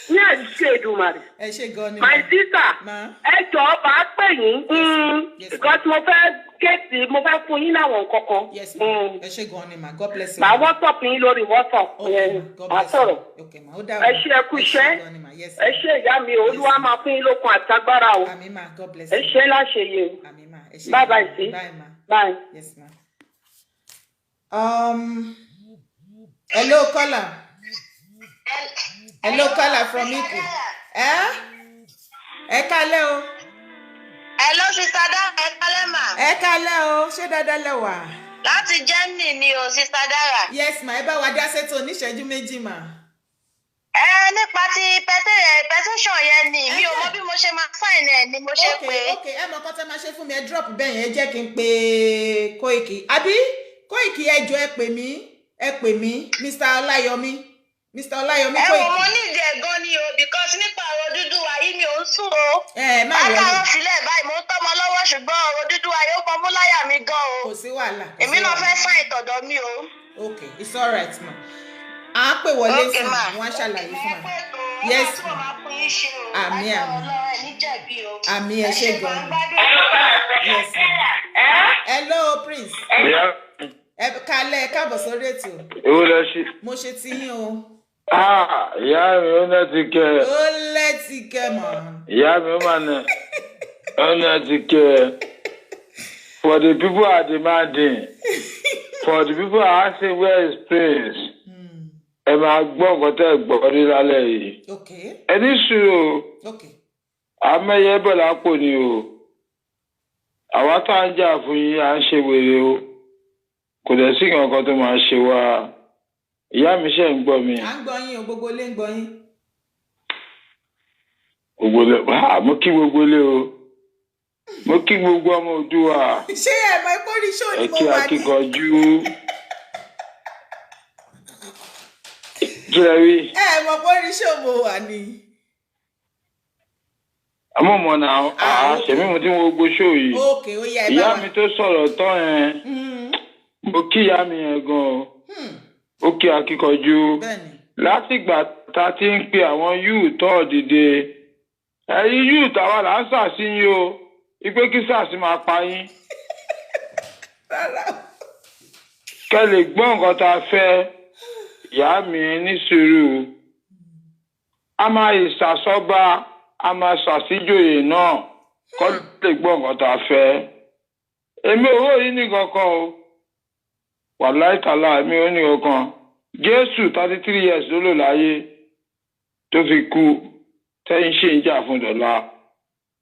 Ní àṣìṣe Èdùmàrè. Ẹ ṣe gan ni. My sister, ẹ jọ̀ọ́ bá pè yín. Because mo fẹ́ kéèsì mo fẹ́ fún yín láwọn kankan. Ẹ ṣe gan ni ma. God bless you. Màá WhatsApp yín lórí WhatsApp. Màá sọ̀rọ̀. Ẹ ṣe ẹ kú iṣẹ́. Ẹ ṣe ìyá mi Olúwa máa fún yín lókun àtagbára o. Ẹ ṣe láṣeyẹ o. Bye bye sí. Bye. Yes ma. Hello caller. Hello caller from Ikú. Ẹ kálẹ́ o. Hello sister Dara, ẹ kálẹ́ mà. Ẹ kálẹ́ o, ṣé dáadáa lẹ wà? Láti Germany ni o sister Dara. Yes ma, ẹ bá wa dá sétò oníṣẹ́jú méjì mà. Nípa ti petition yẹn ni mi ò mọ bí mo ṣe máa sign ẹ ni mo ṣe pé. Ok, ẹ mọ kọ́ tẹ́ máa ṣe fún mi ẹ drop bẹ́ẹ̀ yẹn jẹ́ kí n pe Koiki. Àbí Koiki ẹ jọ̀ọ́ ẹ pè mí Mr. Ọláyọmí. Mr. Ọláyọmí Koiki. Mo ní ìdí ẹ̀gán ni o because nípa ọ̀rọ̀ Odùduwà yìí mi ò ń sùn o. Má wọlé. Akáwọ̀ sílẹ̀ báyìí mo ń tọ́mọ lọ́wọ́ ṣùgbọ́n ọ̀rọ̀ Odùduwà yóò pọn mú láyà mi gan o. Kò sí wàhálà. Èmi náà fẹ́ sign ìtọ̀dọ̀ mi o. Ok, it's alright ma. À á pè wọlé sí wọn á ṣàlàyé fún wa. Yes ma. Àmì. Àmì ẹ ṣe gan. Yes ma. Hello Prince. Ẹ kálẹ́ káàbọ̀ sórí ètò. Èwo lẹ ṣe? Mo ṣe ti yín o. Ìyá mi ó lẹ́tí kẹ́. Ó lẹ́tí kẹ́ mọ̀. Ìyá mi ó máa nà. Ó lẹ́tí kẹ́. For the people are demanding. For the people are asking where is Prince. Ẹ máa gbọ́ nǹkan tẹ́ ẹ gbọ́ ní lálẹ́ yìí. Ẹ ní sùúrù o. Àmẹ́yẹ bẹ̀ lápò ni o. Àwa tá à ń jà fún yín à ń ṣe wèrè o. Kò dẹ̀ sí nǹkan tó máa ṣe wá. Ìyá mi ṣe ń gbọ́ mi. À ń gbọ́ yín o, gbogbo ilé ń gbọ́ yín. Gbogbo ilé, mo kí gbogbo ilé o. Mo kí gbogbo ọmọ Oòduà. Ṣé ẹ mọ ipò ní ṣó ni mo wà ní? Ẹ kí akíkanjú. Kí lẹ rí? Ẹ mọ ipò ní ṣó mo wà ní. Àmọ́ mọ̀ náà, ṣèmí mo ti ń wo gbogbo ṣó yìí. Ókè, ó yá ẹ bá wa. Ìyá mi tó sọ̀rọ̀ tán yẹn. Mo kí ìyá mi yẹn gan-an. Ó kí akíkanjú. Látìgbà tá a ti ń pe àwọn yúù tó dìde ẹ̀yin youth àwa là ń ṣàṣìyìn o ipe kí sars máa pa yín kẹ́ lè gbọ́ nǹkan tá a fẹ́ ìyá mi ní sùúrù a máa ìṣàsọ́ba a máa ṣàṣìjòyè náà kọ́ lè gbọ́ nǹkan tá a fẹ́ èmi owó yìí ní kankan o wàláì tàlà èmi ò ní kankan Jésù 33 years ló lò láyé tó fi kú tẹ́yìn ṣe ń jà fún dọ̀la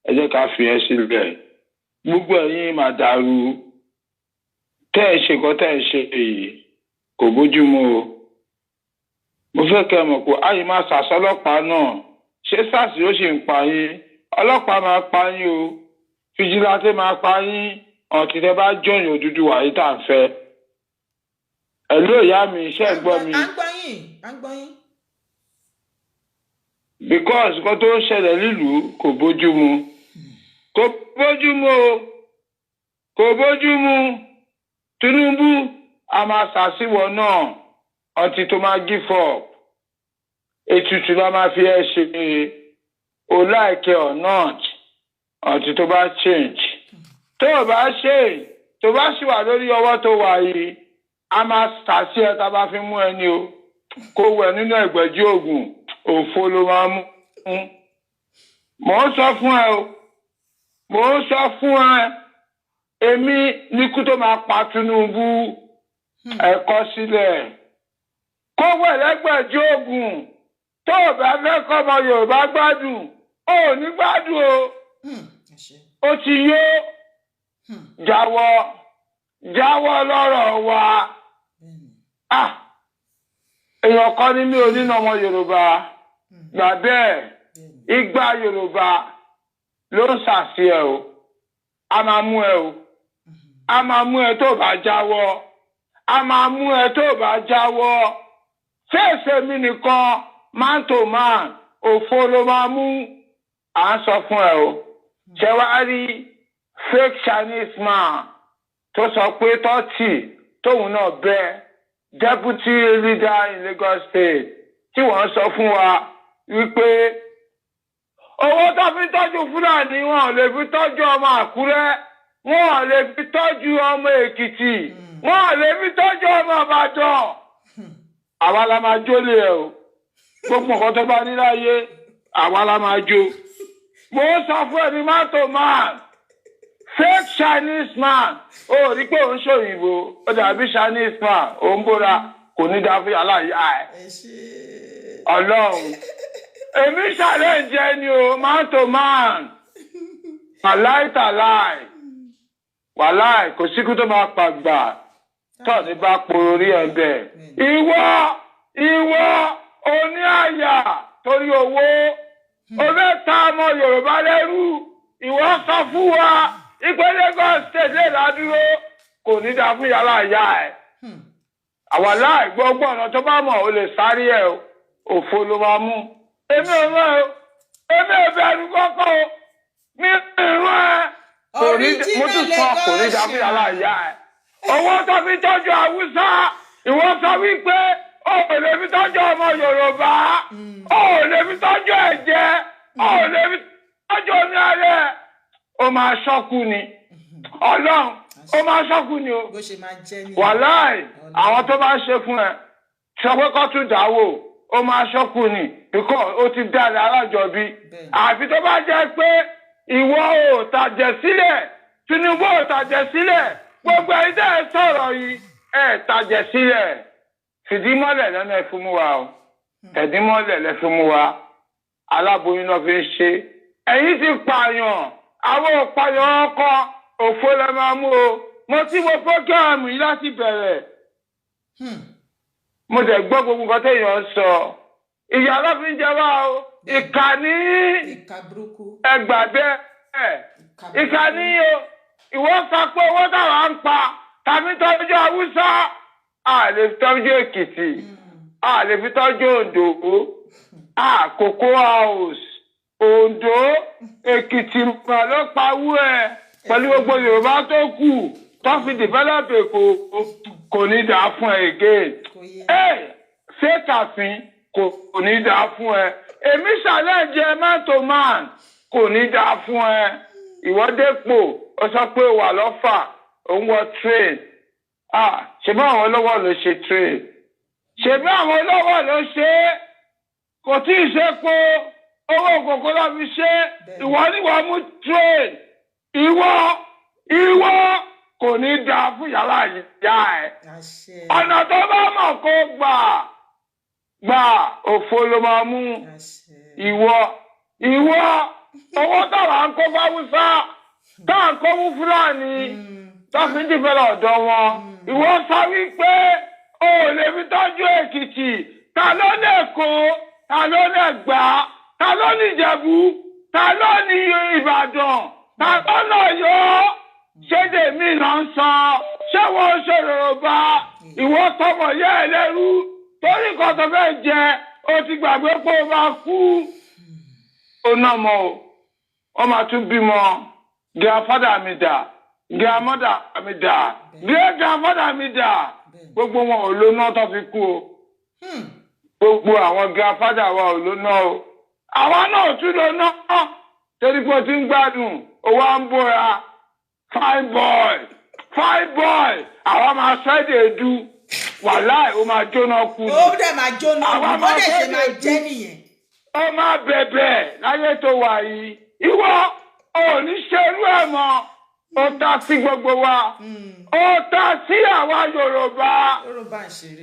ẹ jẹ́ ká fi ẹ́ sílẹ̀ gbogbo ẹ̀yin máa dàrú tẹ́ ẹ ṣe kọ́ tẹ́ ẹ ṣe èyí kò bójúmu o mo fẹ́ kẹ́ ẹ mọ̀ pé àyè máa ṣàṣọlọ́pàá náà ṣé sars yóò ṣe ń pa yín ọlọ́pàá máa pa yín o fìjìláńtẹ́ máa pa yín ọ̀tí tẹ́ bá jọyìn Odùduwà yìí tá à ń fẹ́ ẹ̀ ló ìyá mi iṣẹ́ gbọ́ mi. à ń gbọ́ yín. because nǹkan tó ń ṣẹlẹ̀ nílùú kò bójúmu kò bójúmu o kò bójúmu Tinubu a máa ṣàṣìwọ̀ náà ọtí tó máa give up ètùtù la máa fi ẹ́ ṣe o like or not ọtí tó bá change tó o bá ṣe tó bá ṣì wà lórí ọwọ́ tó wà yìí a máa ṣàṣì ẹ tá a bá fi mú ẹni o kó wẹ̀ nínú ẹgbẹ̀jì ògùn òfo ló máa mú mò ń sọ fún ẹ o mò ń sọ fún ẹ èmi níkú tó máa pa Tinubu ẹ̀kọ́ sílẹ̀ kó wẹ̀ lẹ́gbẹ̀jì ògùn tó o bá fẹ́ kọ́ ọmọ Yorùbá gbádùn ó ní gbádùn o ó ti yó jáwọ́ lọ́rọ̀ wa èèyàn kan ní mi ò nínú ọmọ Yorùbá gbà bẹ́ẹ̀ igba Yorùbá ló ń ṣàṣì ẹ o a máa mú ẹ o a máa mú ẹ tó bá jáwọ́ a máa mú ẹ tó bá jáwọ́ fèsì mi nìkan man to man òfo ló máa mú à ń sọ fún ẹ o ṣe wá rí fake Chinese man tó sọ pé tọ́tì tóun náà bẹ́ẹ̀ deputy leader in Lagos State tí wọ́n sọ fún wa wípé owó tó fi tọ́jú Fúlàní wọn ò lè fi tọ́jú ọmọ Àkúrẹ́ wọn ò lè fi tọ́jú ọmọ Èkìtì wọn ò lè fi tọ́jú ọmọ Ìbàdàn àwa la máa jólè ẹ o gbogbo nǹkan tó bá ní láyé àwa la máa jó mo ń sọ fún ẹni man to man fake Chinese man ó rí pé òun ṣòyìnbó ó dàbí Chinese man ó ń bóra kò ní dá fún yàrá ìyá ẹ Ọlọ́run èmi challenge ẹni o man to man wàláì kò síkú tó máa pàgbà tó ní bá poro rí ẹ̀bẹ̀ ìwọ oní àyà torí owó o fẹ́ ta ọmọ Yorùbá lẹ́rú ìwọ sọ fún wa ìpè Lagos State lè dádúró kò ní dá fún yàrá ìyá ẹ àwa láì gbogbo ọ̀nà tó bá mọ̀ ó lè sáré ẹ òfo ló máa mú èmi ò mọ̀ ọ́ èmi ò bẹ̀rù kọ́kọ́ o mi ìrún ẹ mo tún sọ kò ní dá fún yàrá ìyá ẹ owó tó fi tọ́jú Haúsá ìwọ sọ wípé ó lè fi tọ́jú ọmọ Yorùbá ó lè fi tọ́jú ẹ̀jẹ̀ ó lè fi tọ́jú omi alẹ́ ó máa ṣọ́kù ni Ọlọ́run ó máa ṣọ́kù ni o wàláì àwọn tó bá ṣe fún ẹ sọ pé kó tún dáwò ó máa ṣọ́kù ni because ó ti dára alájọbí àfi tó bá jẹ́ pé ìwọ ò tàjẹ̀ sílẹ̀ Tinubu ò tàjẹ̀ sílẹ̀ gbogbo ẹ̀yin tẹ́ ẹ sọ̀rọ̀ yìí ẹ̀ tàjẹ̀ sílẹ̀ fìdímọ́lẹ̀ lọ́nà ẹ̀ fún mu wa o tẹ̀dímọ́lẹ̀ lẹ́ fún mu wa aláboyún náà fi ń ṣe ẹ̀yin ti pààyàn àwọn òpààyàn ọkọ òfò lẹ máa mú o mo ti wo fọ́gàmù yìí láti bẹ̀rẹ̀ mo dẹ̀ gbọ́ gbogbo nǹkan téèyàn sọ ìyá lọ́fíń jẹ wá o ìkànnì ẹgbà bẹ́ẹ̀ ìkànnì o ìwọ sọ pé owó táwa ń pa tàbí tọ́jú Haúsá a lè fi tọ́jú Èkìtì a lè fi tọ́jú Oǹdó Cocoa House Oǹdó Èkìtì mà ló pawú ẹ pẹ̀lú gbogbo Yorùbá tó kù tó fi develop Èkó kò ní dáa fún ẹ again ṣé tàfin kò ní dáa fún ẹ èmi challenge man to man kò ní dáa fún ẹ ìwọ́dépò ó sọ pé ó wà lọ́fà òun wọ train ṣebí àwọn olówó ló ṣe train ṣebí àwọn olówó ló ṣe kò tí ì ṣe pé owó òkòkò ló fi ṣe ìwọ ni wọ́n mú train ìwọ kò ní dáa fún yàrá ìyá ẹ ọ̀nà tó bá mọ̀ kó gbà òfo ló máa mú ìwọ owó táwa ń kó fáwùsá táà ń kó fún Fúlàní tó fi ń dìbò lọ́dọ̀ wọn ìwọ sọ wípé o ò lè fi tọ́jú Èkìtì ta ló ní Èkó ta ló ní Ẹ̀gbá ta ló ní Ìjẹ̀bú ta ló ní Ìbàdàn ta ló ní Ọ̀yọ́ ṣé tèmi ló ń sọ ṣé wọ́n ṣe Yorùbá ìwọ tọmọ yẹ ẹ lẹ́rú torí kan tó fẹ́ jẹ o ti gbàgbé pé o máa kú ó ná mọ o máa tún bímọ grandfather mi dà grandmother mi dà great grandfather mi dà gbogbo wọn ò lóná tó fi kú o gbogbo àwọn grandfather wa ò lóná o àwa náà tún lóná torí pé o ti ń gbádùn owó à ń bóra fine boy àwa máa sẹ́dẹ̀ edu wàláì ó máa jóná kú ni. ó dẹ̀ máa jóná kú ó dẹ̀ ṣe máa jẹ́ nìyẹn. ó máa bẹ̀bẹ̀ láyé tó wà yìí ìwọ ò ní ṣerú ẹ̀ mọ́ ó ta sí gbogbo wa ó ta sí àwa Yorùbá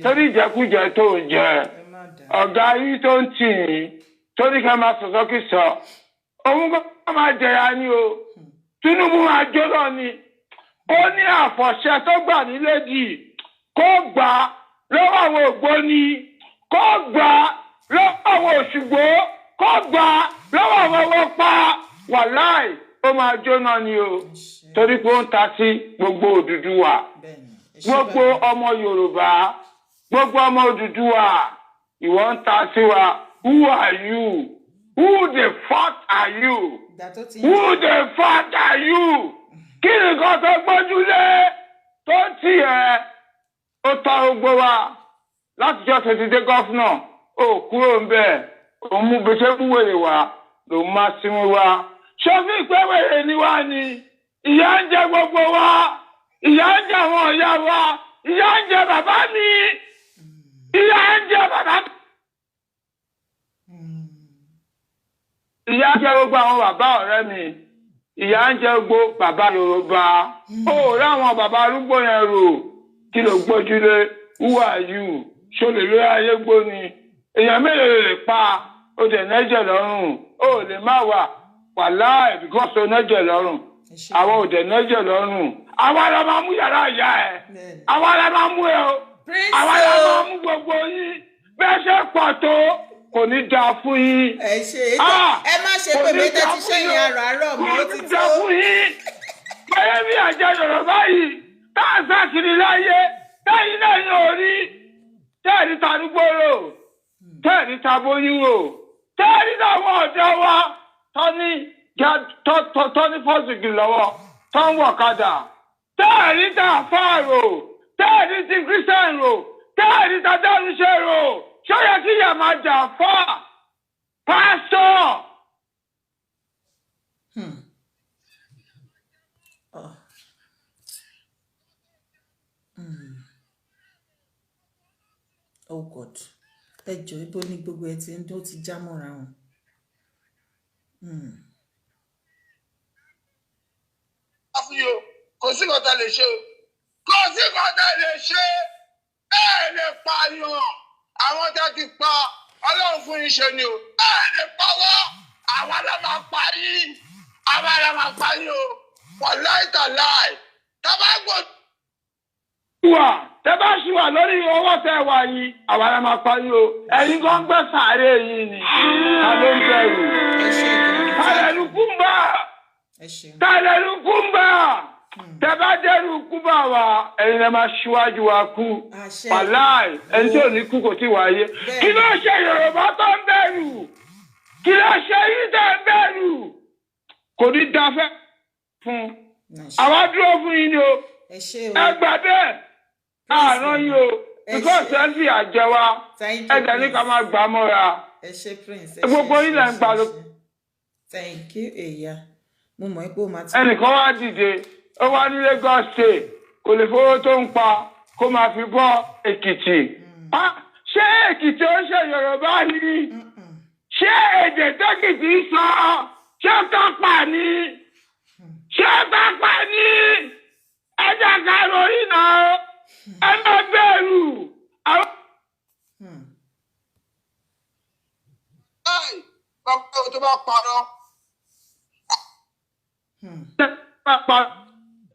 torí ìjẹkújẹ tó ń jẹ ọ̀gá yìí tó ń tì í torí ká máa sọ̀sọ́ kì sọ òun kò máa jẹ̀yà ni o Tinubu máa jóná ni ó ní àfọ̀ṣẹ tó gbà nílẹ̀dì kó gbà lọ́wọ́ àwọn ògbóni kó gbà lọ́wọ́ àwọn Òṣùgbó kó gbà lọ́wọ́ àwọn ọlọ́pà wàláì ó máa jóná ni o torí pé ó ń ta sí gbogbo Odùduwà gbogbo ọmọ Yorùbá gbogbo ọmọ Odùduwà ìwọ ń ta sí wa who are you who the fuck are you who the fuck are you kí ni nǹkan tó gbójúlé tó ń tì ẹ́ ó tọ́ gbogbo wa látijọ́ tètè dé gọ́fúnà ó kúrò ń bẹ̀ òun mú gbèsè fún wèrè wa lòun máa sinmi wa ṣọ́fí pé wèrè ni wá ni ìyà ń jẹ gbogbo wa ìyà ń jẹ àwọn ìyá wa ìyà ń jẹ bàbá mi ìyà ń jẹ bàbá mi. ìyà ń jẹ gbogbo àwọn bàbá ọ̀rẹ́ mi ìyà ń jẹ gbogbo bàbá Yorùbá ó ráwọn bàbá arúgbó yẹn rò kí ló gbójúlé who are you ṣó lè lórí ayé gbóni èèyàn mélòó lè pa ó dẹ̀ nẹ́jẹ̀ lọ́rùn ó lè má wà láì bíkọ́sì ó nẹ́jẹ̀ lọ́rùn àwọn ò dẹ̀ nẹ́jẹ̀ lọ́rùn àwa la máa mú yàrá ìyá ẹ̀ àwa la máa mú ẹ o àwa la máa mú gbogbo yín bẹ́ẹ̀ ṣe pọ̀ tó kò ní dáa fún yín. ẹ má ṣe pé mi tẹ́tí sẹ́yìn àràárọ̀ mi ó ti tó. bẹ́ẹ̀ bí àjẹ Yorùbá yìí tá a sàkiri láyé lẹ́yìn lẹ́yìn orí tẹ́ẹ̀rí tanúgbòrò tẹ́ẹ̀rí taboyúrò tẹ́ẹ̀rí táwọn ọ̀dọ́ wa tọ́ní fọ́sùkì lọ́wọ́ tó ń wọ̀kadà tẹ́ẹ̀rí tá a fáàrò tẹ́ẹ̀rí ti Christian rò tẹ́ẹ̀rí tá a dárúṣe rò ṣọ́yẹ kí ìyá máa jà fà pásítọ̀. Oh God, ẹ jọ̀ọ́ ibo ni gbogbo ẹ ti ń dún ti já mọ́ra wọn. Kò sí nǹkan tá a lè ṣe o kò sí nǹkan tá a lè ṣe ẹ lè pààyàn àwọn tá a ti pa Ọlọ́run fún yín ṣe ni o ẹ lè pa wọ́n àwa la máa pa yín àwa la máa pa yín o wọ́n láìta láì tá a bá gbọ́. tẹ bá ṣì wà lórí owó tẹ wà yìí àwa la máa pa yín o ẹ̀yin kan gbé sàárè yìí ni ta ló ń bẹ̀rù tàlẹ́lù kúmbà tàlẹ́lù kúmbà tẹ bá dẹrù kúmbà wa ẹ̀yin lè máa ṣíwájú wa kú wàláì ẹni tí ò ní kú kò tí wáyé kí ló ṣe Yorùbá tó ń bẹ̀rù kí ló ṣe yín tẹ̀ ń bẹ̀rù kò ní dáfẹ́ fún àwa dúró fún yín ni o ẹ gbà bẹ́ẹ̀ àárọ̀ yìí o because ẹ fi àjẹ wa ẹ dẹ̀ ní ká máa gbà mọ́ra gbogbo yín lẹ́ ń gbà ló. Thank you, Eya. Mo mọ̀ pé o máa ti. Ẹnìkan wá dìde, ó wá ní Lagos State, kò lè fowó tó ń pa kó máa fi bọ́ Èkìtì. Ṣé Èkìtì ó ṣe Yorùbá ni? Ṣé èdè tẹ́kìtì sọ? Ṣé kápá ni? Ṣé kápá ni? Ẹ jẹ́ ká lórí náà. Ẹ má bẹ̀rù. Bàbá tó bá parọ́.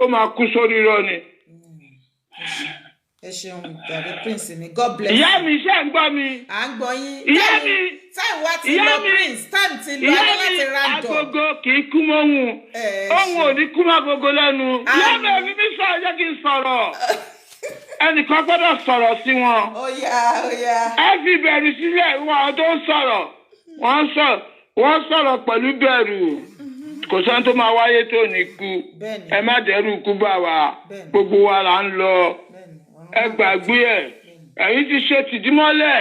Ó máa kú sórí irọ́ ni. Ẹ ṣeun Daddy Prince mi, God bless you. Ìyá mi ṣe ń gbọ́ mi. À ń gbọ́ yín. Ìyá mi. Time wa ti lọ Prince, time ti lọ Ìyá láti random. Agogo kì í kú mọ́hùn. Ohun ò ní kú mọ́ agogo lẹ́nu. Ìyá mi ẹ̀mí mi sọ jẹ́ kí n sọ̀rọ̀. Ẹnìkan gbọ́dọ̀ sọ̀rọ̀ sí wọn. Ó yá. Ẹ fi bẹ̀rù sílẹ̀ wọn tó ń sọ̀rọ̀. Wọ́n sọ̀rọ̀ pẹ̀lú bẹ̀rù. Kò sọ́n tó máa wáyé tó ní kú. Ẹ má dẹ́rù kú bá wa. Gbogbo wa là ń lọ. Ẹ gbàgbé ẹ̀. Ẹ̀yin ti ṣe tìdímọ́lẹ̀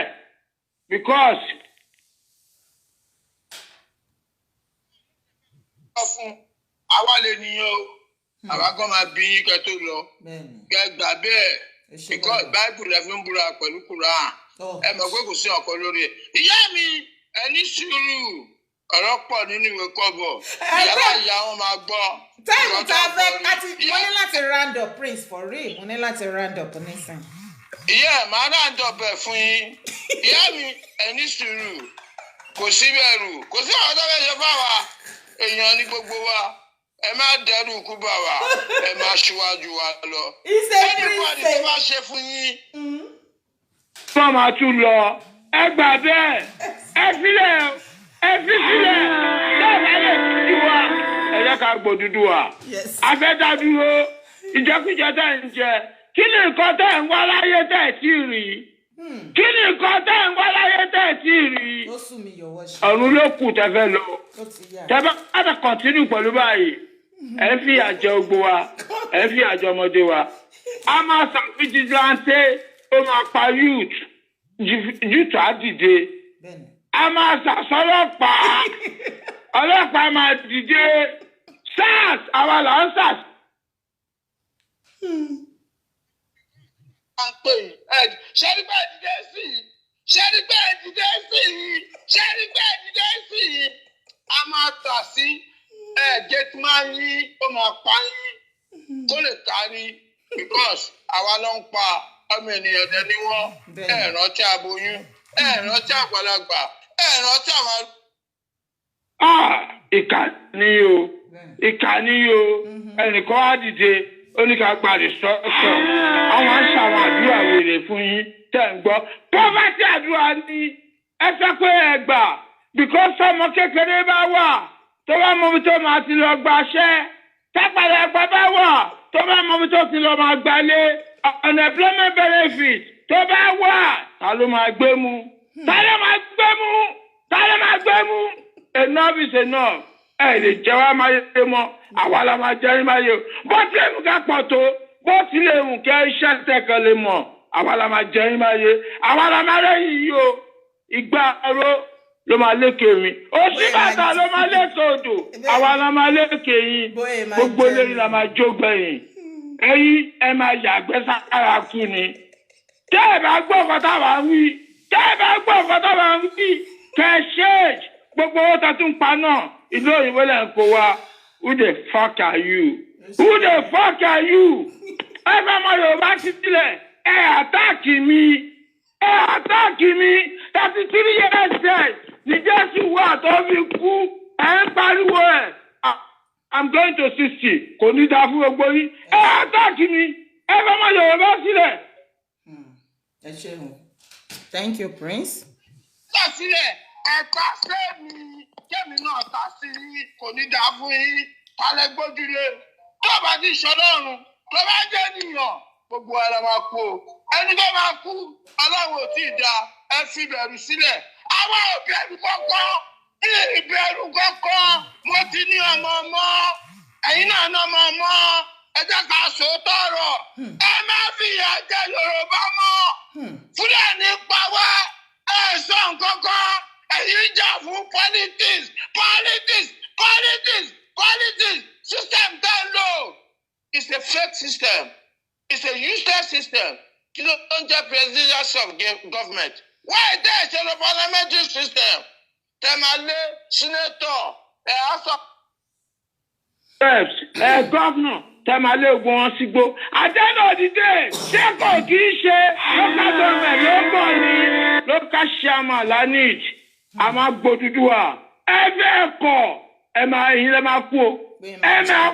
because. Fún àwa lè nìyẹn o. Àwa gan máa bí yín kẹ́ tó lọ. Kẹ́ gbà bẹ́ẹ̀. Because Bible lẹ fi ń búra pẹ̀lú Quran. Ẹ mọ̀ pé kò sí ọkọ lórí ẹ̀. Ìyá mi ẹ ní sùúrù. Ọ̀rọ̀ pọ̀ nínú ìwé kọ́bọ̀. Ìyá ìyá wọn máa gbọ́. Táìmù tá a fẹ́ mo ní láti round up Prince for real. Mo ní láti round up nísìn. Ìyá ẹ̀ máa round up ẹ̀ fún yín. Ìyá mi ẹ ní sùúrù. Kò sí bẹ̀rù. Kò sí àwọn tó fẹ́ ṣe fáwa. Èèyàn ní gbogbo wa. Ẹ má dẹ́rù kú bá wa. Ẹ má ṣíwájú wa lọ. Anybody tó bá ṣe fún yín. Wọ́n máa tún lọ. Ẹ gbà bẹ́ẹ̀. Ẹ sílẹ̀. Ẹ fi sílẹ̀. Bẹ́ẹ̀ lè fi wá. Ẹ jẹ́ ká gbòdúdú wa. Afẹ́dádúró. Ìjẹkújẹ tẹ̀ ń jẹ. Kí ni nǹkan tẹ̀ ń wá láyé tẹ̀ tí rí? Kí ni nǹkan tẹ̀ ń wá láyé tẹ̀ tí rí? Ọ̀run ló kù tẹ́ fẹ́ lọ. Tẹ́ bá bá kọ̀ntínú pẹ̀lú báyìí. Ẹ fi àjẹ ogbó wa. Ẹ fi àjẹ ọmọdé wa. A máa ṣàfihàn ó máa pa youth á dìde. A máa ṣàṣọlọ́pàá. Ọlọ́pàá máa dìde. SARS àwa là ń SARS. Ṣẹ́rí pé dìde sí i. Ṣẹ́rí pé dìde sí i. Ṣẹ́rí pé dìde sí i. A máa tà sí gate man yín. Ó máa pa yín. Kó lè kárí. Because àwa ló ń pa ọmọ ènìyàn dẹ ní wọ́n. Ẹ rántí aboyún. Ẹ rántí àgbàlagbà. Ẹ rántí àwọn. Ìkà ni o. Ẹnìkan á dìde. Ó ní ká gba restructure. Àwọn ń ṣàwọn àdúrà wèrè fún yín tẹ̀ ń gbọ́. Poverty àdúrà ni ẹ fẹ́ pé ẹ gbà. Because ọmọ kékeré bá wà tó bá mọ ibi tó máa ti lọ gbaṣẹ́. Tápàdé ẹgbẹ́ bá wà tó bá mọ ibi tó ti lọ máa gbalé. Unemployment benefit tó bá wà ta ló máa gbé mu? Enough is enough. Ẹ lè jẹ́ wá máa yé mọ́. Àwa la máa jẹ́ máa yé o. Bó tilẹ̀ mú ká pọ̀ tó, bó tilẹ̀ mú kẹ́ iṣẹ́ tẹ̀kẹ́ lè mọ̀. Àwa la máa jẹ́ máa yé. Àwa la máa lẹ́yìn yìí o. Ìgbà aró ló máa lékè mi. Òsì bàtà ló máa lékè odò. Àwa la máa lékè yín. Gbogbo eléyìí la máa jó gbẹ̀yìn. Ẹ̀yin ẹ máa yàgbẹ́ sára kú ni. Tẹ́ ẹ bá gbọ́ ọ̀kan táwa ń wí. Kẹ́ ṣéèjì. Gbogbo owó tó tún pa náà. Ìlú òyìnbó lẹ́ ń kó wa. Who the fuck are you? Ẹ fẹ́ mọ Yorùbá sí sílẹ̀. Ẹ àtáàkì mi. 33 years dead. Ní Jésù wà tó fi kú. Ẹ ń pariwo ẹ̀. I'm going to 60. Kò ní dáa fún gbogbo yín. Ẹ àtáàkì mi. Ẹ fẹ́ mọ Yorùbá sílẹ̀. Ẹ ṣeun. Thank you, Prince. Sọ sílẹ̀. Ẹ̀ka sẹ́mi kémi náà ta sí yín kò ní dáa fún yín kálẹ̀ gbójúlé tó bá ti ṣọlọ́run tó bá jẹ́ nìyàn gbogbo ara máa kú o ẹni tó máa kú ọlọ́run ò tí ì da ẹ fi bẹ̀rù sílẹ̀ àwọn ò bẹ̀rù kankan ní ìbẹ̀rù kankan mo ti ní ọmọ ọmọ ẹ̀yin náà ní ọmọ ọmọ ẹ jẹ́ ká sòótọ́ ọ̀rọ̀ ẹ má fìyà jẹ Yorùbá mọ́ Fúlàní pa wá ẹ sọ nǹkan kan. Ẹ̀yin jà fún politics Quality system down low. It's a fake system. It's a useless system. You don't get presidential government. Why there is a parliamentary system? Temale, senator, governor, Temale won sigbo. At the end of the day, ṣé kò kì í ṣe local government local ni local chairman la need. A máa gbódúdúwà. Ẹ fẹ́ kọ̀, ẹ máa yín lẹ́ máa kú o. Ẹ máa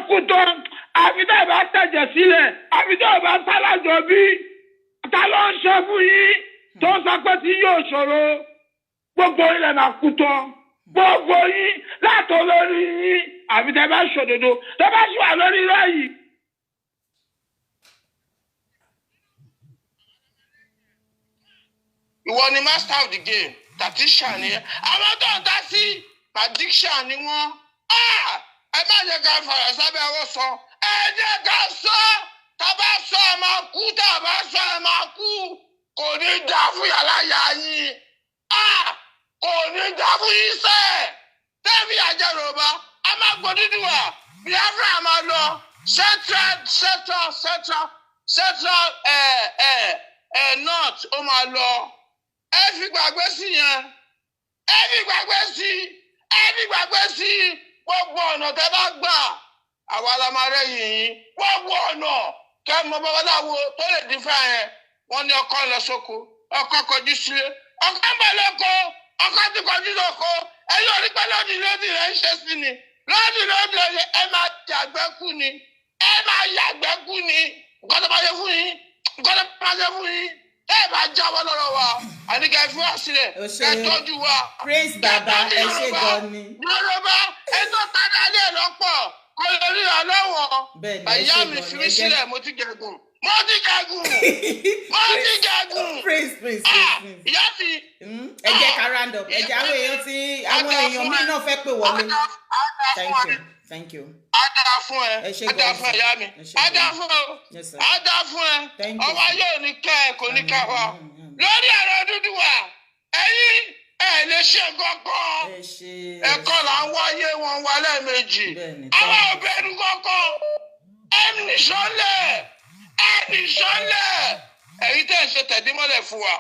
kú tán. Àfi tẹ́ ẹ bá tẹ̀jẹ̀ sílẹ̀, àfi tẹ́ ẹ bá sálájọ bí. Ta ló ń ṣe fún yín? Tó sọ pé tí yóò ṣòro. Gbogbo ilẹ̀ máa kú tán. Gbogbo yín látọ̀ lórí yín. Àfi tẹ́ ẹ bá ṣòdodo. Tẹ́ ẹ bá ṣùwà lórí lẹ́yìn. Ìwọ ni master of the game. Tactician ni ẹ. Àwọn tó ń dá sí prediction ni wọ́n. Ẹ má jẹ́ ká fara sábẹ́ ọwọ́ sọ. Ẹ jẹ́ ká sọ. Tàbá sọ ẹ máa kú, tàbá sọ ẹ máa kú. Kò ní dá fún yàrá yà yín. Kò ní dá fún yín sẹ́. Tẹ́bí àjẹ́ Yorùbá, a máa gbọ́ dídú wa. Biafra máa lọ. Central north ó máa lọ. Ẹ fi gbàgbé sí yẹn. Ẹ fi gbàgbé sí. Gbogbo ọ̀nà tẹ́ bá gbà. Àwa la máa rẹ́yìn yín. Gbogbo ọ̀nà. Kẹ́ mọ babaláwo tó lè dín fún yẹn. Wọ́n ní ọkọ lọ sóko. Ọkọ kọjú sílé. Ọkọ ń bọ̀ lóko. Ọkọ ti kọjú lóko. Ẹ̀yin ò rí pé lódì rẹ̀ ń ṣe sí ni. Lódì ẹ máa yàgbẹ́ kú ni. Nǹkan tó bá yẹ fún yín. Ẹ bá jáwọ́ lọ́rọ̀ wa. Àníkẹ́ fún wa sílẹ̀. Ẹ tọ́jú wa. Praise Baba, ẹ ṣé gan ni. Yorùbá, ẹ tó tàdá lé lọ́pọ̀. Kò lè rí ọlọ́wọ́. Àyà mi fi mí sílẹ̀, mo ti gẹ̀gùn. Praise. Ìyá mi. Ẹ jẹ́ ká round up. Ẹ jẹ́ àwọn èèyàn mi náà fẹ́ pè wọlé. Thank you. Ada fún ẹ. Ẹ ṣé gan ni. Ìyá mi. Ada fún ẹ. Ọwọ́ yóò ní kẹ́ ẹ kò ní ká wa. Lórí ẹ̀rọ dúdú wa, ẹ̀yin ẹ lè ṣe kankan. Ẹ̀kọ́ là ń wáyé wọn wá lẹ́ẹ̀mejì. Àwọn òbẹ̀rù kankan. Ẹni sọ́lẹ̀. Ẹ̀yin tẹ́ ń ṣe tẹ̀dímọ́lẹ̀ fún wa.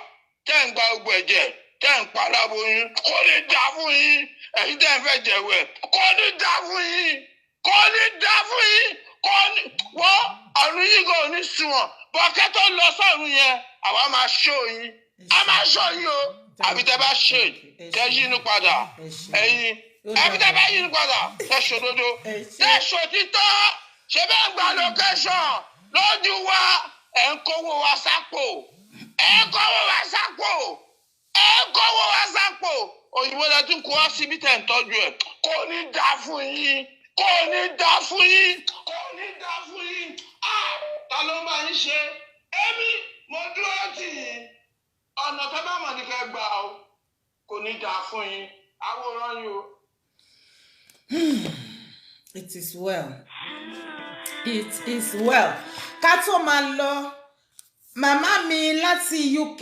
Tẹ́ ń gba gbogbo ẹ̀jẹ̀. Tẹ́ ń para boyún. Kò ní dá fún yín. Ẹ̀yin tẹ́ ń fẹ́ jẹ̀wẹ̀. Kò ní dá fún yín. Wọ́n ọ̀run yìí kò ní sunwọ̀n. Bọ̀kẹ́ tó lọ sọ́run yẹn, àwa máa ṣó yín. A máa ṣó yín o. Àbí tẹ́ bá ṣe, tẹ́ yínú padà. Ẹ̀yin. Àbí tẹ́ bá yínú padà, tẹ́ ṣòdodo. Tẹ́ ṣòtítọ́. Ṣé bẹ́ẹ̀ gba location lójú wa? Ẹ̀ ń kówó wa sápò. Òyìnbó la tún kó wá síbi tẹ̀ ń tọ́jú ẹ̀. Kò ní dá fún yín. Ta ló ń bá yín ṣe? Èmi mo dúró tì yín. Ọ̀nà tó bá mọ̀ ní kẹ́ gbà o. Kò ní dá fún yín. Àwòrán yín o. It is well. Ká tó máa lọ, màmá mi láti UK,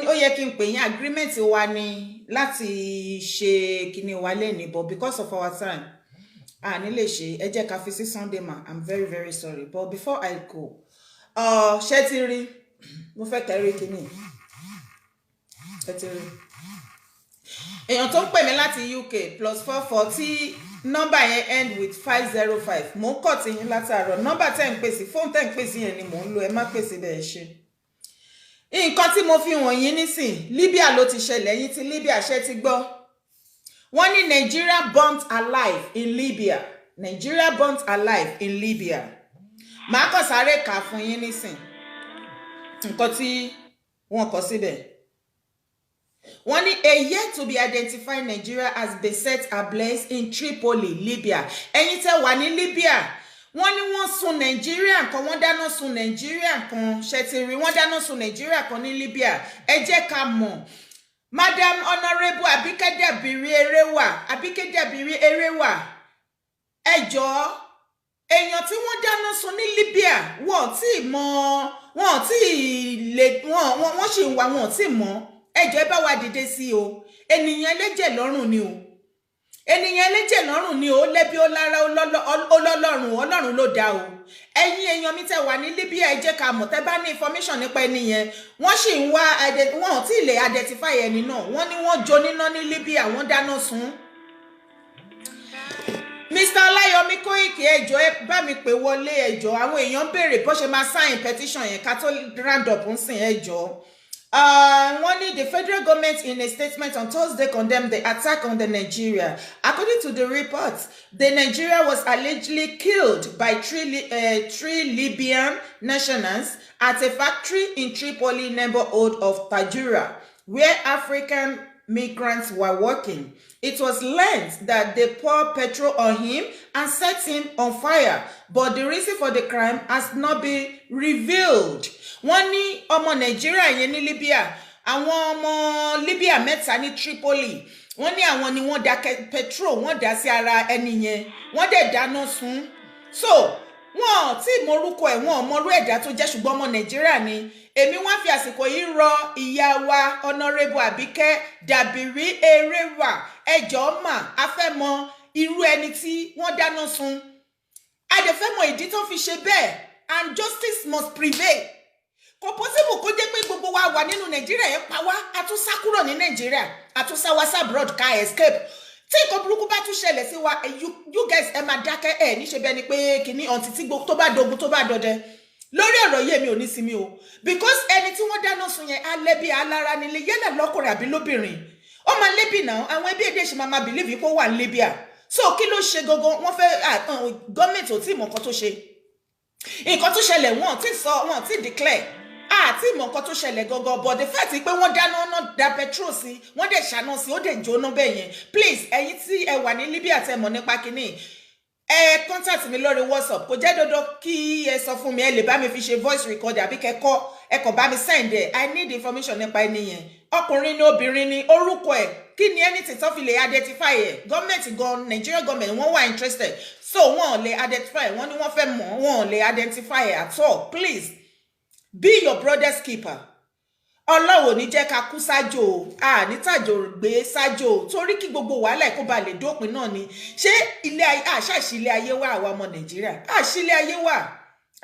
ó yẹ kí n pè yín agreement wa ni láti ṣe kíní wa lẹ́ni, but because of our time, ní lè ṣe, ẹ jẹ́ ká fi sí Sunday ma. I'm very very sorry, but before I go, ṣé ti rí, mo fẹ́ kẹ́rí kíní. Ṣé ti rí? Èèyàn tó ń pè mí láti UK +44 tí nọ́mbà yẹn end with 505. Mo ń kọ̀ tí yín látàárọ̀. Nọ́mbà tẹ́ ń pè sí, fóònù tẹ́ ń pè sí yẹn ni mò ń lo. Ẹ má pè sí bẹ́ẹ̀ ṣe. Nǹkan tí mo fi hàn yín nísìn, Libya ló ti ṣẹlẹ̀, yín ti Libya ṣe ti gbọ́. Wọ́n ní Nigeria burnt alive in Libya. Nigeria burnt alive in Libya. Màá kàn sáré kà fún yín nísìn. Nǹkan tí wọ́n kọ síbẹ̀. Wọ́n ní a yet to be identified Nigeria has been set ablaze in Tripoli, Libya. Ẹ̀yin tẹ́ wà ní Libya. Wọ́n ní wọ́n sun Nigeria kan, wọ́n dáná sun Nigeria kan, ṣẹ̀tìrì wọ́n dáná sun Nigeria kan ní Libya. Ẹ jẹ́ ká mọ̀. Madam Honorable Abike Dabiri Erewa. Ẹ jọ̀ọ́, èèyàn tí wọ́n dáná sun ní Libya, wọ́n sì ń wà, wọ́n sì mọ̀. Ẹ ẹjọ́ ẹ bá wa dìde sí o ènìyàn ẹlẹ́jẹ̀ lọ́rùn ni o ènìyàn ẹlẹ́jẹ̀ lọ́rùn ni o lẹ́bi ó lára ọlọ́run ọlọ́run ló dá o ẹ̀yin èèyàn mi tẹ́ wà ní Libya ẹ jẹ́ ká mọ̀ tẹ́ bá ní information nípa ẹni yẹn wọ́n sì ń wá wọn ò tí ì lè identify ẹni náà wọ́n ní wọ́n jó níná ní Libya wọ́n dáná sun. Mr. Ọláyọmí Kóìkì ẹjọ́ ẹ bá mi pè wọlé ẹjọ́ àwọn èèyàn béèrè bó ṣe máa sign petition yẹn ká tó round up ń sìn ẹjọ́. The federal government in a statement on Thursday condemned the attack on the Nigeria. According to the report, the Nigeria was allegedly killed by three Libyan nationals at a factory in Tripoli neighborhood of Tajura, where African migrants were working. It was learned that they poured petrol on him and set him on fire, but the reason for the crime has not been revealed. Wọ́n ní ọmọ Nàìjíríà yẹn ní Libya, àwọn ọmọ Libya mẹ́ta ní Tripoli. Wọ́n ní àwọn ni wọ́n da petrol, wọ́n dà sí ara ẹni yẹn, wọ́n dẹ̀ dáná sun. So, wọ́n tí morúkọ ẹ̀ wọ́n mọrú ẹ̀dá tó jẹ́ ṣùgbọ́n ọmọ Nàìjíríà ni. Èmi wá fi àsìkò yìí rọ ìyá wa Honorable Àbíkẹ́ Dàbírí Eréwà ẹjọ́ mà a fẹ́ mọ irú ẹni tí wọ́n dáná sun. A dẹ̀ fẹ́ mọ ìdí tó fi ṣe bẹ́ẹ̀ and justice must prevail. Kò possible kó jẹ́ pé gbogbo wa wà nínú Nàìjíríà yẹn pa wá a tún sá kúrò ní Nàìjíríà a tún sá wá sá abroad ká escape. Tí nǹkan burúkú bá tún ṣẹlẹ̀ sí wa you guys ẹ máa dákẹ́ ẹ̀ níṣe bẹ́ẹ̀ ni pé kìíní ọ̀ntì tí tó bá dogun tó bá dọdẹ. Lórí ọ̀rọ̀ yìí èmi ò ní sinmi o because ẹni tí wọ́n dáná sun yẹn alẹ́bí alára nílé yálà lọ́kùnrin àbí lóbìnrin ó máa lébì náà àwọn ẹbí èdè ṣe máa believe pé ó wà ní Libya so kí ló ṣe gangan wọ́n fẹ́ gọ́ọ̀mẹ̀ntì ò tí mọ̀ nǹkan tó ṣe nǹkan tó ṣẹlẹ̀ wọ́n ti sọ wọ́n ti declare àti mọ̀ nǹkan tó ṣẹlẹ̀ gangan but the fact pé wọ́n dáná náà da petrol sí wọ́n dẹ̀ ṣáná sí ó dẹ̀ jóná bẹ́ẹ̀ yẹn please ẹ̀yin tí ẹ wà ní Libya tẹ́ mọ̀ nípa kínní contact mi lórí WhatsApp kò jẹ́ dandan kí ẹ sọ fún mi ẹ lè bá mi fi ṣe voice recorder àbí kẹ́kọ́ ẹ kàn bá mi send ẹ I need information nípa ẹni yẹn ọkùnrin ni obìnrin ni orúkọ ẹ kí ni anything tó fi lè identify ẹ gọọmenti gan Nigeria government wọ́n wà interested so wọ́n lè identify wọ́n ní wọ́n fẹ́ mọ̀ wọ́n lè identify ẹ at all please be your brother's keeper. Ọlọ́run ní jẹ́ ká kú sájò ní tàjò gbé sájò torí kí gbogbo wàhálà ẹ̀ kó ba lè dópin náà ni ṣé ilé ayé àṣàṣì ilé ayé wà àwa ọmọ Nàìjíríà àṣì ilé ayé wà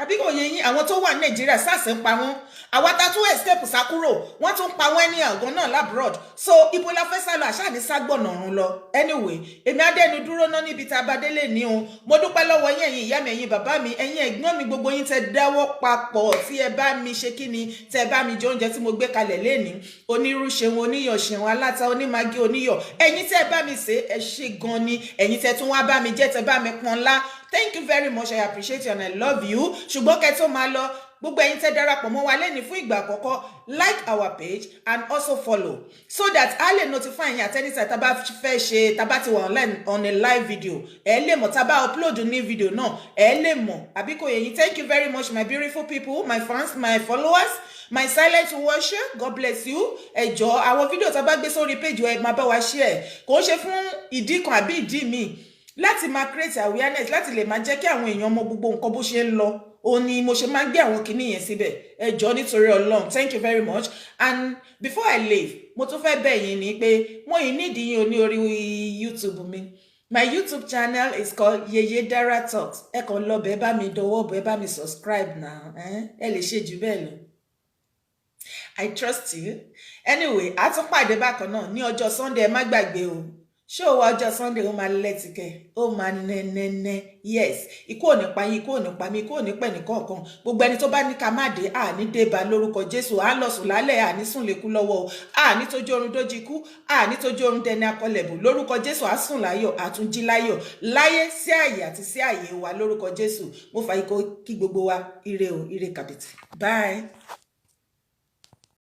àbí kò yé yín àwọn tó wà ní Nàìjíríà SARS ń pa wọ́n àwa tá tún escape sákúrò wọ́n tún pa wọ́n ní àgọ́ náà labroad so ibo la fẹ́ sálọ àṣà ní ságbọ̀nà ọ̀run lọ anyway èmi adẹ́nu dúró náà níbi tá a bá délé ní o mo dúpẹ́ lọ́wọ́ yín ẹ̀yin ìyá mi ẹ̀yin bàbá mi ẹ̀yin ẹ̀gbọ́n mi gbogbo yín tẹ́ dáwọ́ papọ̀ tí ẹ bá mi ṣe kí ni tẹ́ bá mi jẹ oúnjẹ tí mo gbé kalẹ̀ lénìí onírú ṣeun oníyọ̀ ṣeun aláta onímagí oníyọ̀ ẹ̀yin tẹ́ bá mi ṣe ẹ ṣé gan ni ẹ̀yin tẹ́ tún wá bá mi jẹ tẹ́ bá mi pọ́n ńlá thank you very much I appreciate you and I love you ṣùgbọ́n kẹ́ tó máa lọ gbogbo ẹ̀yin tẹ́ darapọ̀ mọ́ wa lẹ́ni fún ìgbà àkọ́kọ́ like our page and also follow so that a lè notify yín at any time tá bá fẹ́ ṣe tá bá ti wà online on a live video ẹ lè mọ̀ tá bá upload ní video náà ẹ lè mọ̀ àbí kò yé yín thank you very much my beautiful people my fans my followers my silent watcher God bless you ẹ jọ̀ọ́ àwọn video tá bá gbé sórí page ẹ máa bá wa share kò ń ṣe fún ìdí kan àbí ìdí míì láti máa create awareness láti lè máa jẹ́ kí àwọn èèyàn mọ gbogbo nǹkan bó ṣe ń lọ ó ní mo ṣe máa gbé àwọn kinní yẹn síbẹ̀ ẹ jọ̀ọ́ nítorí Ọlọ́run thank you very much and before I leave mo tún fẹ́ bẹ̀ yín ni pé mo yìí nídìí yín ní orí YouTube mi my YouTube channel is called Yeye Dara Talks ẹ kàn lọ bẹ̀ bá mi dọwọ́ bẹ̀ bá mi subscribe now ẹ lè ṣe jù bẹ́ẹ̀ lọ I trust you anyway a tún pàdé bákan náà ní ọjọ́ Sunday ẹ má gbàgbé o show ọjọ́ Sunday ó máa lẹ́tìkẹ́ ó máa nẹ́nẹ́nẹ́ yes ikú ò ní pa yín ikú ò ní pa mí ikú ò ní pẹ̀ ní kọ̀ọ̀kan gbogbo ẹni tó bá ní ká má dé àní débà lórúkọ Jésù à ń lọ sùn lálẹ́ àní sùn lékú lọ́wọ́ o àní tójú oorun dójú ikú àní tójú oorun dẹni akọlẹ̀bù lórúkọ Jésù à sùn láyọ̀ àtúnjí láyọ̀ láyé sí àyè àti sí àyè wa lórúkọ Jésù mo fà yín kí gbogbo wa ire o ire kàbìtì bye.